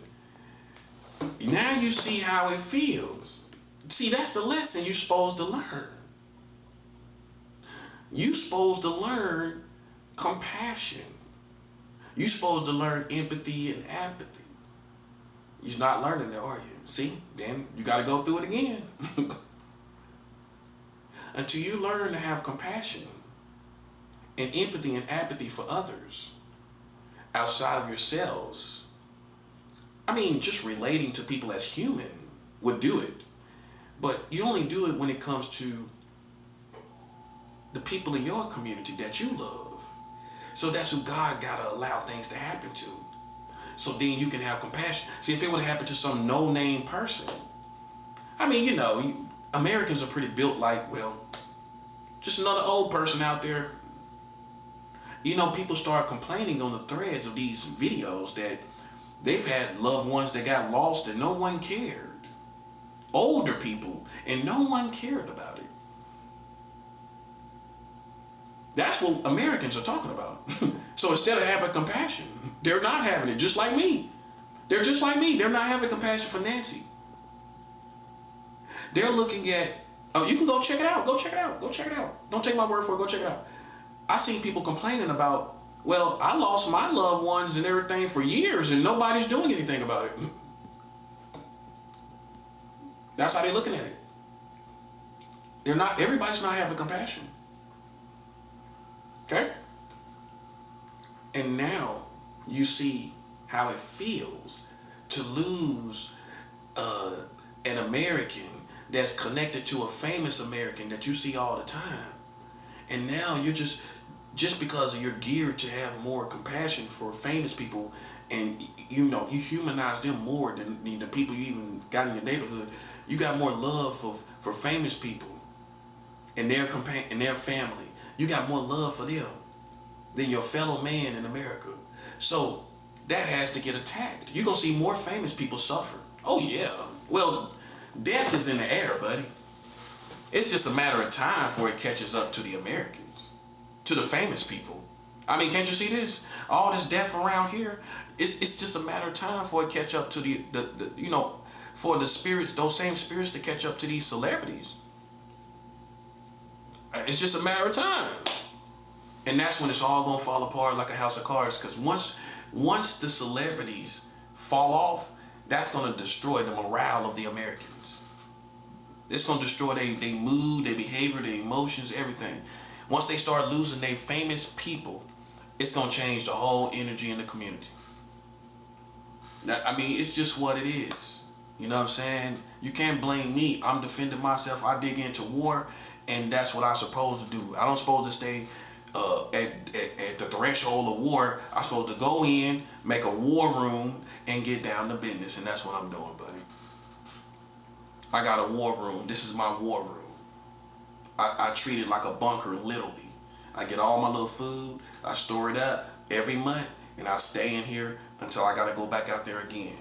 Now you see how it feels. See, that's the lesson you're supposed to learn. You're supposed to learn compassion. You're supposed to learn empathy and apathy. You're not learning that, are you? See, then you got to go through it again. Until you learn to have compassion and empathy and apathy for others outside of yourselves. I mean, just relating to people as human would do it. But you only do it when it comes to the people in your community that you love. So that's who God gotta allow things to happen to. so then you can have compassion. See, if it would have happened to some no-name person, I mean, you know, Americans are pretty built like, well, just another old person out there. You know, people start complaining on the threads of these videos that they've had loved ones that got lost and no one cared. Older people, and no one cared about it. That's what Americans are talking about. So instead of having compassion, they're not having it, just like me. They're just like me. They're not having compassion for Nancy. They're looking at, oh, you can go check it out. Go check it out. Go check it out. Don't take my word for it. Go check it out. I seen people complaining about, well, I lost my loved ones and everything for years and nobody's doing anything about it. That's how they're looking at it. Everybody's not having compassion. Okay? And now you see how it feels to lose an American that's connected to a famous American that you see all the time. And now you're just because you're geared to have more compassion for famous people, and you know, you humanize them more than the people you even got in your neighborhood. You got more love for famous people and their family. You got more love for them than your fellow man in America. So that has to get attacked. You're going to see more famous people suffer. Oh, yeah. Well, death is in the air, buddy. It's just a matter of time before it catches up to the Americans, to the famous people. I mean, can't you see this? All this death around here, it's just a matter of time before it catch up to the you know, for the spirits, those same spirits to catch up to these celebrities. It's just a matter of time. And that's when it's all going to fall apart like a house of cards. Because once the celebrities fall off, that's going to destroy the morale of the Americans. It's going to destroy their mood, their behavior, their emotions, everything. Once they start losing their famous people, it's going to change the whole energy in the community. Now, I mean, it's just what it is. You know what I'm saying? You can't blame me. I'm defending myself. I dig into war, and that's what I'm supposed to do. I don't supposed to stay at the threshold of war. I'm supposed to go in, make a war room, and get down to business, and that's what I'm doing, buddy. I got a war room. This is my war room. I treat it like a bunker, literally. I get all my little food, I store it up every month, and I stay in here until I gotta go back out there again.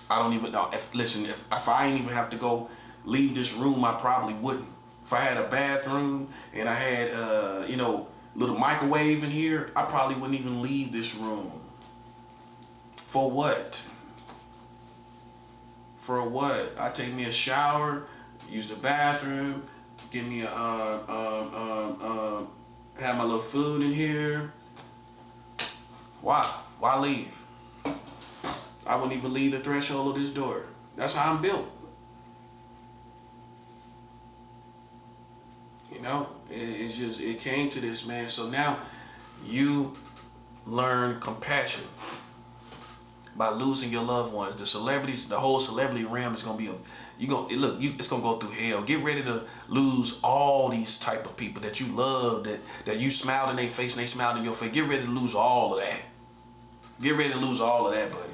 I don't even know. If I ain't even have to go leave this room, I probably wouldn't. If I had a bathroom and I had, you know, little microwave in here, I probably wouldn't even leave this room. For what? For what? I take me a shower, use the bathroom, give me a have my little food in here. Why? Why leave? I wouldn't even leave the threshold of this door. That's how I'm built. You know, it's just, it came to this, man. So now you learn compassion by losing your loved ones. The celebrities, the whole celebrity realm is gonna be it's gonna go through hell. Get ready to lose all these type of people that you love, that you smiled in their face and they smiled in your face. Get ready to lose all of that. Get ready to lose all of that, buddy.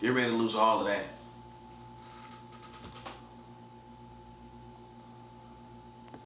Get ready to lose all of that.